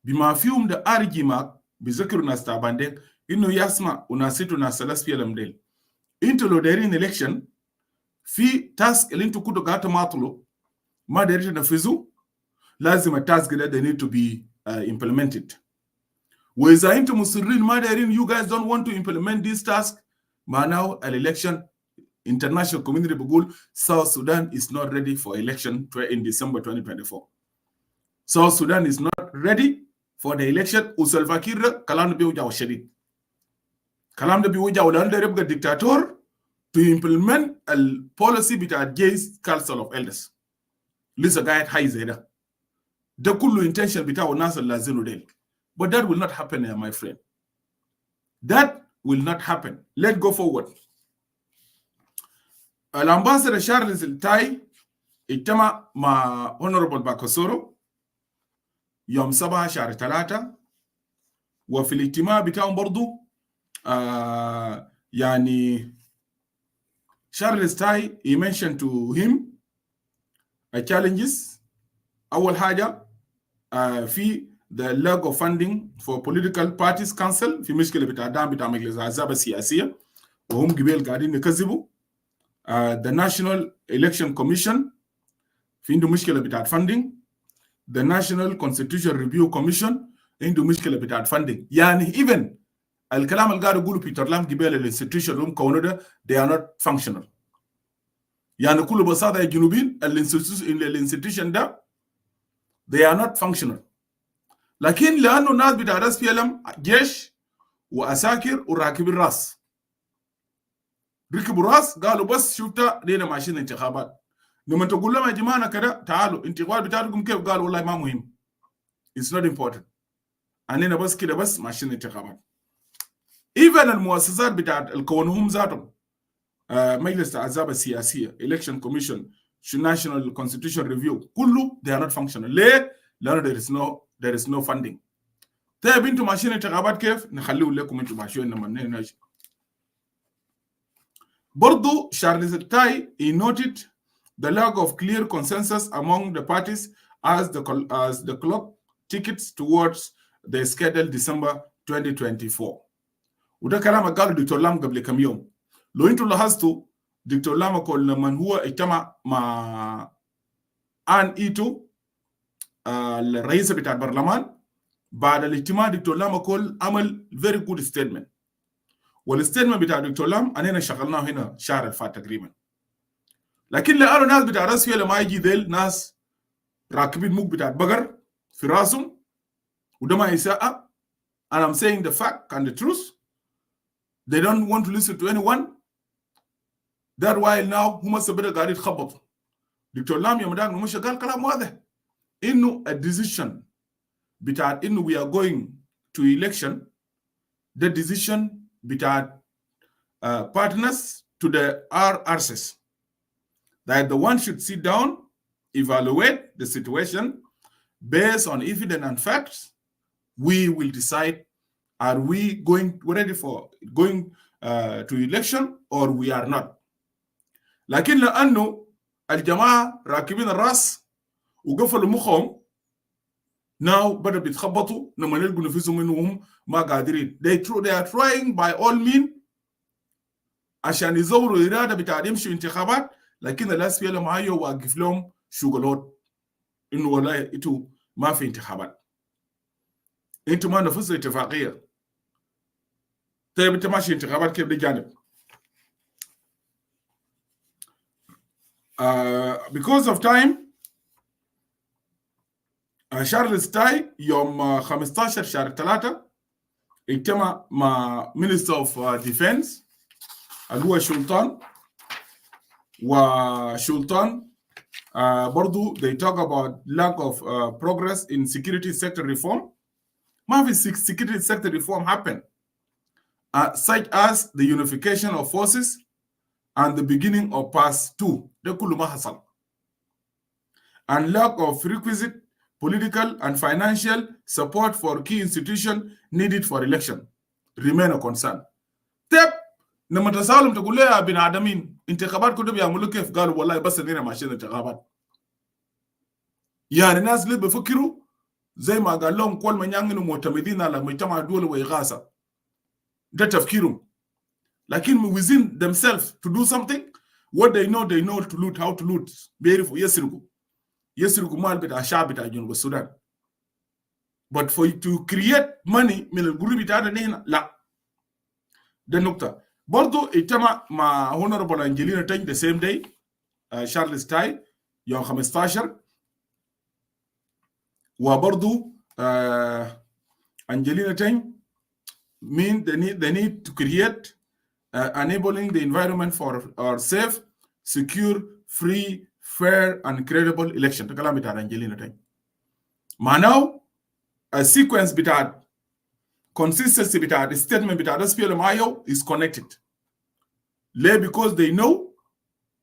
بما فيهم ده ارجيما بذكروا ناس تاباندين انه يسمع وناسيتو ناس ثلاث في المدل انتوا لو دايرين election في تاسك اللي انتوا كنتوا قاعدين معطلوا ما دايرين تنفذوا لازم التاسك ده they need to be implemented. واذا انتوا مصرين ما دايرين you guys don't want to implement this task معناه الelection international community بيقول South Sudan is not ready for election in December 2024. South Sudan is not ready for the election. وسلفا كير كلام ده بيوجع الشديد. كلام ده بيوجع ولان ده يبقى ديكتاتور to implement البوليسي بتاع Jay's Council of Elders. لسه قاعد حي زي ده. ده كله intention بتاع الناس اللي لازينه ديل. But that will not happen, my friend. That will not happen. Let's go forward. الامباسادور شارلز التاي اجتمع مع هونوربل باكوسورو يوم 7 شهر 3 وفي الاجتماع بتاعهم برضو يعني شارلز تاي he mentioned to him challenges. أول حاجة في the lack of funding for political parties council في مشكلة بتاع دعم بتاع مجلس الأحزاب السياسية وهم قبل قاعدين يكذبوا. The National Election Commission في عنده مشكلة بتاع funding. The National Constitution Review Commission عنده مشكلة بتاع funding. يعني even الكلام اللي قاعد يقوله بيتر لام قبل الانستتيوشن اللي هم كونوا ده they are not functional. يعني كل بساطه يا جنوبيين الانستتيوشن ده they are not functional. لكن لانه الناس بتاع اس بي ال ام جيش واساكر وراكبين راس، ركبوا راس قالوا بس شفت لينا ماشيين انتخابات. لما تقول لهم يا جماعه كده تعالوا انتخابات بتاعتكم كيف، قالوا والله ما مهم، it's not important، اننا بس كده بس ماشيين انتخابات. even المؤسسات بتاعت الكونهم ذاتهم مجلس الاحزاب السياسيه election commission national constitution review كله they are not functional. ليه؟ لانه there is no funding. طيب انتم ماشيين انتخابات كيف؟ نخليه لكم انتم ماشيين لما نجي. برضو شارلز تاي he noted the lack of clear consensus among the parties as the clock tickets towards the scheduled December 2024. وده كلام قاله دكتور لام قبل كم يوم. لو انتم لاحظتوا دكتور لام كل من هو اجتمع مع آن إيتو الرئيس بتاع البرلمان، بعد الاجتماع دكتور لام كل عمل very good statement. والستيتمنت بتاع دكتور لام اننا شغلناه هنا شهر الفات تقريبا. لكن لقالوا ناس بتاع راسفيا لما يجي ذيل ناس راكبين موك بتاع بقر في راسهم، وده ما يساء. and I'm saying the fact and the truth. They don't want to listen to anyone. That while now هم سبدا قاعدين يتخبطوا. دكتور لام يوم ده مش قال كلام واضح انه a decision بتاع انه we are going to election, the decision بتاع partners to the RRCs, that the one should sit down, evaluate the situation based on evidence and facts. We will decide, are we ready for going to election or we are not. لكن لأنه الجماعة راكبين الراس وقفلوا مخهم now بدأ بيتخبطوا لما يلقوا نفسهم انهم ما قادرين. They are trying by all means عشان يزوروا إرادة بتاع يمشوا انتخابات، لكن الناس فيها لما هيو واقف لهم شغلات انه والله انتوا ما في انتخابات، انتوا ما نفذوا اتفاقية. طيب انت ماشي انتخابات كيف بجانب؟ because of time شارلز تاي يوم 15 شهر 3 اجتمع مع Minister of Defense اللي هو شولتان، وشولتان برضو they talk about lack of progress in security sector reform. ما في security sector reform happen such as the unification of forces and the beginning of pass 2. ده كله ما حصل. and lack of requisite political and financial support for key institutions needed for election remain a concern. طيب لما تسالهم تقول لي يا بني ادمين انتخابات كده بيعملوا كيف؟ قالوا والله بس اننا ماشيين انتخابات. يعني الناس اللي بيفكروا زي ما قال لهم كل من ينغنوا معتمدين على مجتمع الدول وإغاثة، ده تفكيرهم. لكن within themselves to do something, what they know to loot, how to loot. بيعرفوا يسرقوا مال بتاع الشعب بتاع جنوب السودان. But for to create money من الجروب بتاعنا هنا لا. ده النقطة. برضو اجتمع مع Honorable Angelina Tang the same day, شارلز تاي يوم 15. وبرضو Angelina Tang mean they need to create enabling the environment for our safe, secure, free, fair and credible election. تكلم بتاع أنجلينا تاني. معناه a sequence بتاع consistency بتاع statement بتاع SPLM-IO is connected. ليه؟ Because they know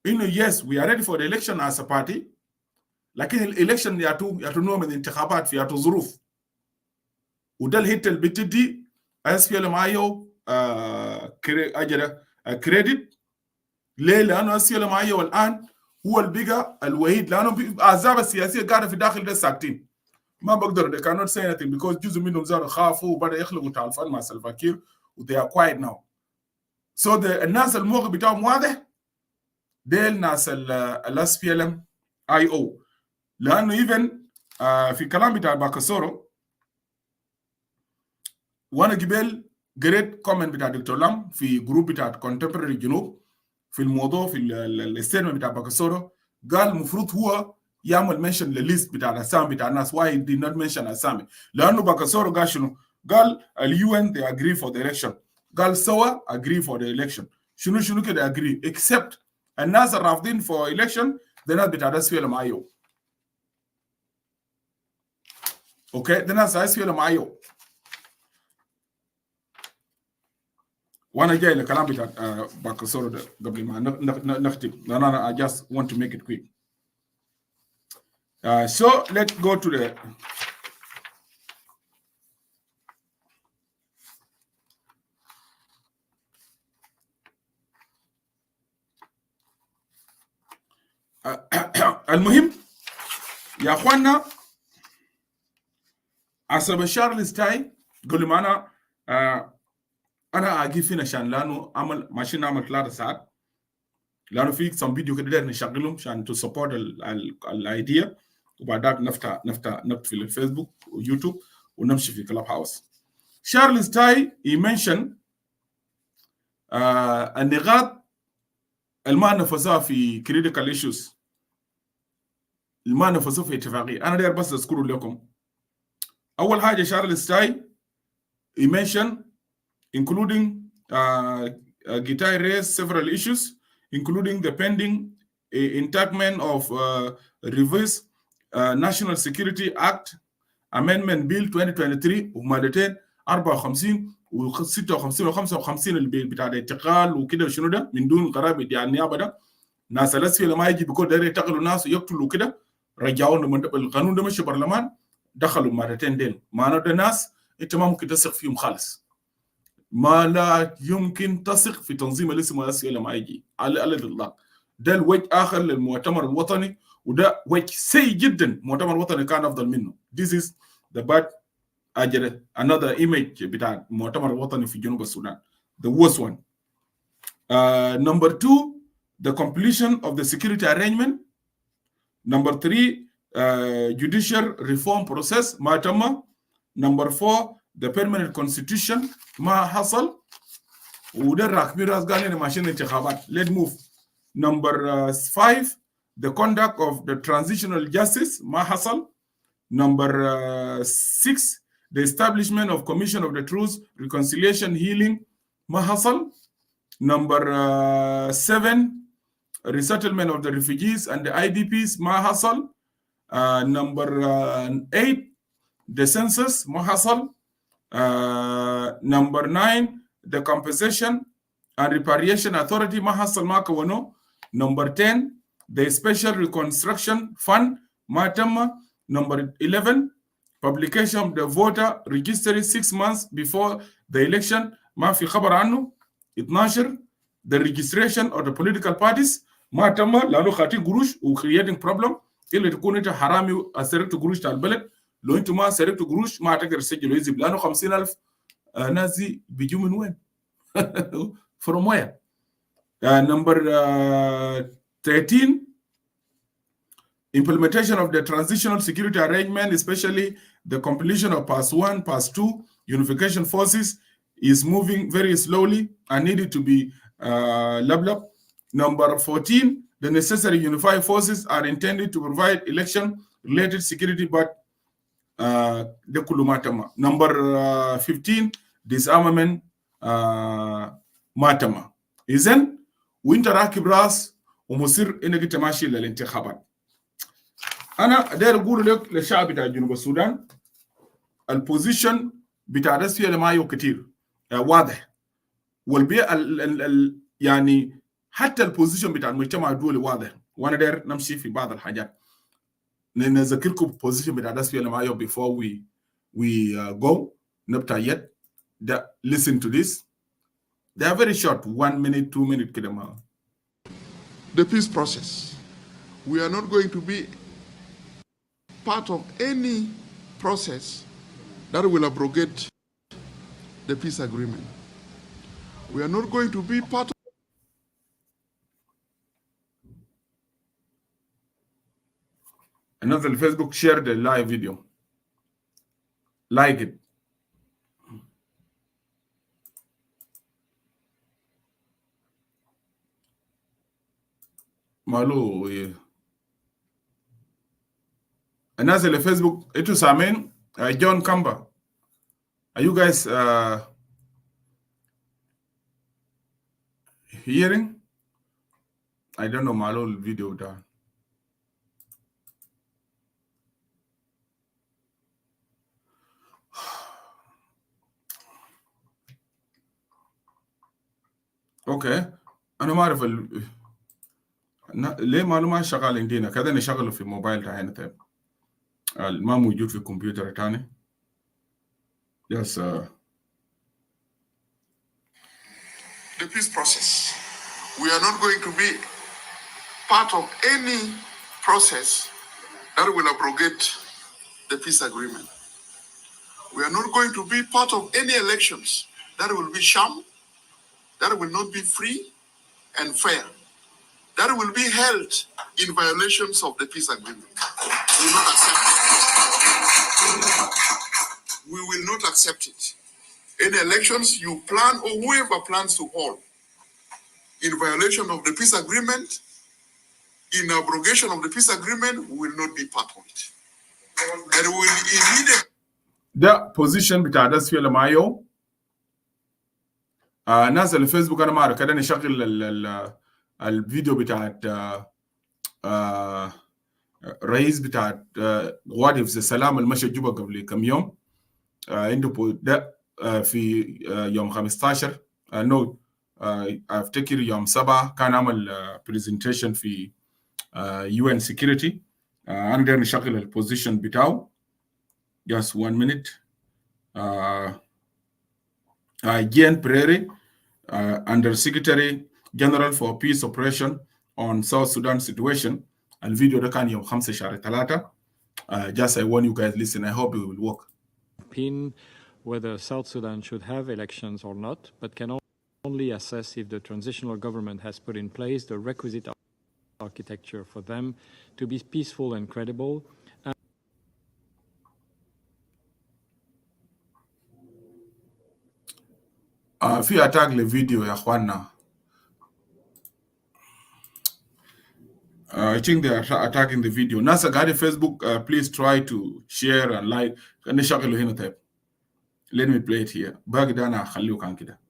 yes we are ready for the election as a party. لكن الإلكشن يعتو نوع من الانتخابات في يعتو ظروف. وده الهيت اللي بتدي SPLM-IO كريدت. ليه؟ لأنه SPLM-IO الآن هو البيجا الوحيد، لانه الاحزاب السياسيه قاعده في داخل ده ساكتين ما بقدروا they cannot say anything because جزء منهم زاروا خافوا وبدا يخلقوا تعالفان مع سلفاكير و they are quiet now. so الناس الموقف بتاعهم واضح، ديل ناس ال SPLM-IO. لانه ايفن في كلام بتاع باكاسورو وانا قبل قريت كومنت بتاع دكتور لام في جروب بتاع كونتمبرري جنوب في الموضوع في الستيتمنت بتاع باكاسورو، قال المفروض هو يعمل منشن للليست بتاع الاسامي بتاع الناس. واي دي نوت منشن اسامي؟ لانه باكاسورو قال شنو؟ قال اليو ان they agree for the election. قال سوا agree for the election. شنو كده agree except الناس الرافضين for election ده ناس بتاع اس في ال معايو. اوكي ده ناس اس في ال معايو. وانا جاي لكلام بتاع باكاسورو ده قبل ما نختم لان انا I just want to make it quick. So let's go to the المهم يا اخوانا، عصب شارلز تاي قال لي ما انا اجي فينا عشان لانه عمل ماشي نعمل 3 ساعات، لانه في سم فيديو كده نشغلهم عشان تو سبورت الايديا، وبعدها نفتح في الفيسبوك ويوتيوب ونمشي في كلاب هاوس. شارلز تاي يمنشن النقاط الما نفذها في كريتيكال ايشوز، الما نفذها في اتفاقيه. انا داير بس اذكره لكم. اول حاجه شارلز تاي يمنشن including Gitai raised several issues, including the pending enactment of reverse National Security Act Amendment Bill 2023 ومادتين 54 و56 و55 اللي بتاع الانتقال وكده وشنو ده من دون قرار يعني النيابه ده. ناس الاسفل لما يجي بيكون داير يعتقلوا ناس ويقتلوا كده، رجعوا من القانون ده مشي برلمان دخلوا مادتين ديل. معناه ده ناس انت ما ممكن تثق فيهم خالص، ما لا يمكن تثق في تنظيم اللي اسمه اس لما يجي على الاطلاق. ده الوجه اخر للمؤتمر الوطني، وده وجه سيء جدا. المؤتمر الوطني كان افضل منه. This is the bad another image بتاع المؤتمر الوطني في جنوب السودان. The worst one. Number 2, the completion of the security arrangement. Number 3, judicial reform process ما تم. Number 4, the permanent constitution ما حصل، وده راكبين راس قال لنا ماشيين انتخابات. Let's move. Number 5, the conduct of the transitional justice ما حصل. Number 6, the establishment of commission of the truth, reconciliation, healing ما حصل. Number 7, resettlement of the refugees and the IDPs ما حصل. Number 8, the census ما حصل. Number 9, the compensation and reparation authority ما حصل ما كونه. Number 10, the special reconstruction fund ما تم. Number 11, publication of the voter registry 6 months before the election ما في خبر عنه. 12, the registration of the political parties ما تم لانه خاطين قروش و creating problem. اللي تكون انت حرامي سرقت قروش تاع البلد، لو انت ما سرقت قروش ما تقدر تسجل يزيب، لانه 50,000 ناس دي بيجوا من وين؟ from where? Number 13, implementation of the transitional security arrangement, especially the completion of Pass 1, Pass 2, unification forces is moving very slowly and needed to be leveled up. Number 14, the necessary unified forces are intended to provide election-related security, but the kulumatama. Number 15, disarmament matama. إذن وانت راكب راس ومصير انك تماشي للانتخابات. انا داير اقول لك للشعب بتاع جنوب السودان، البوزيشن بتاع روسيا اللي معيه كتير واضح، والبيئه يعني حتى البوزيشن بتاع المجتمع الدولي واضح، وانا داير نمشي في بعض الحاجات. نذكركم البوزيشن بتاع روسيا اللي معيه before we go. نبدا يد ده listen to this. They are very short, 1 minute, 2 minutes كده ما. The peace process. We are not going to be part of any process that will abrogate the peace agreement. We are not going to be part of another Facebook, share the live video. Like it. مالو الناس اللي فيسبوك انتوا سامعين جون كامبا are you guys hearing I don't know مالو الفيديو ده اوكي انا ما اعرف ليه مالو ما شغال عندنا كذا نشغله في موبايل تاعنا طيب ما موجود في الكمبيوتر تاني yes the peace process. We are not going to be part of any process that will abrogate the peace agreement. We are not going to be part of any elections that will be sham, that will not be free and fair, that will be held in violations of the peace agreement. We will not accept it. We will not accept it. Any elections you plan or whoever plans to hold in violation of the peace agreement, in abrogation of the peace agreement, we will not be part of it. And we will immediately. ده position بتاع داس فيه معايو ناس اللي فيسبوك انا ما اعرف كده نشغل الفيديو بتاعت رئيس بتاعت غوادي في السلام المشى جوبا قبل كم يوم عنده ده في يوم 15 نو افتكر يوم 7 كان عمل برزنتيشن في UN security عندنا نشغل البوزيشن بتاعه just 1 minute Gian Prairie Under Secretary General for Peace Operation on South Sudan situation الفيديو ده كان يوم 5 شهر 3 just I want you guys listen I hope it will work opinion whether South Sudan should have elections or not, but can only assess if the transitional government has put in place the requisite architecture for them to be peaceful and credible. في اتاك للفيديو يا اخواننا I think they are attacking the video. ناس قاعدة Facebook please try to share and like نشغله هنا طيب. Let me play it here. باقي ده أنا أخليه كان كده.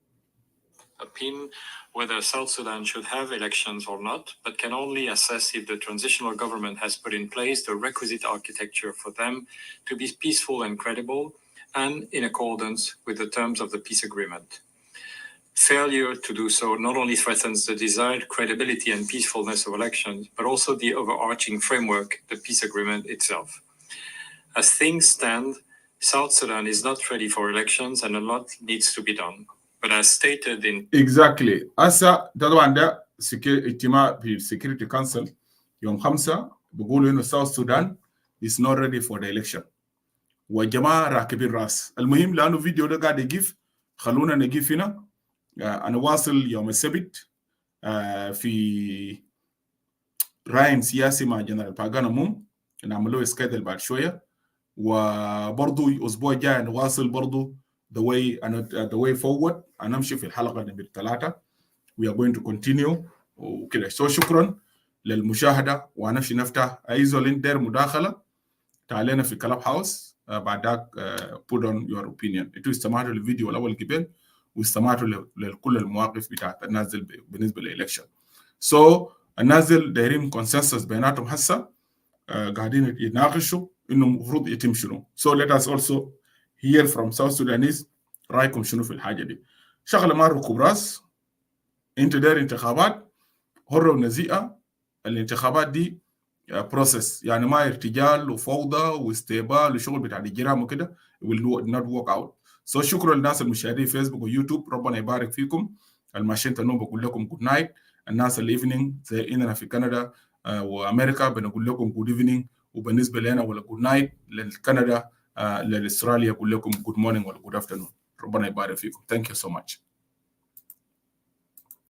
Opinion whether South Sudan should have elections or not, but can only assess if the transitional government has put in place the requisite architecture for them to be peaceful and credible and in accordance with the terms of the peace agreement. Failure to do so not only threatens the desired credibility and peacefulness of elections, but also the overarching framework, the peace agreement itself. As things stand, South Sudan is not ready for elections and a lot needs to be done. But as stated in Exactly. أسا طبعا ده اجتماع في Security Council يوم 5 بيقولوا إنه South Sudan is not ready for the election. والجماعة راكبين راس. المهم لأنه فيديو ده قاعد يجيف خلونا نجيف هنا. أنا واصل يوم السبت في راين سياسي مع جنرال باغانا موم نعملوه سكيدل بعد شوية وبرضو الأسبوع الجاي نواصل برضو the way forward هنمشي في الحلقة نمبر 3 we are going to continue وكده شكرا للمشاهدة وهنمشي نفتح أي زول دير مداخلة تعالينا في كلاب هاوس بعد ذاك put on your opinion انتوا استمعتوا للفيديو الأول قبل واستمعتوا لكل المواقف بتاعت النازل بالنسبة للإلكشن so النازل دايرين consensus بيناتهم هسه قاعدين يتناقشوا إنه مفروض يتم شنو so let us also hear from South Sudanese رأيكم شنو في الحاجة دي شغلة ما ركوب راس انت داير انتخابات حرة ونزيهة الانتخابات دي process يعني ما ارتجال وفوضى واستهبال وشغل بتاع الجرام وكده will not work out so شكرا للناس المشاهدين فيسبوك ويوتيوب ربنا يبارك فيكم الماشين تنوم بقول لكم good night الناس الايفنينج زي اننا في كندا وامريكا بنقول لكم good evening وبالنسبه لنا ولا good night للكندا للاستراليا اقول لكم good morning ولا good afternoon ربنا يبارك فيكم thank you so much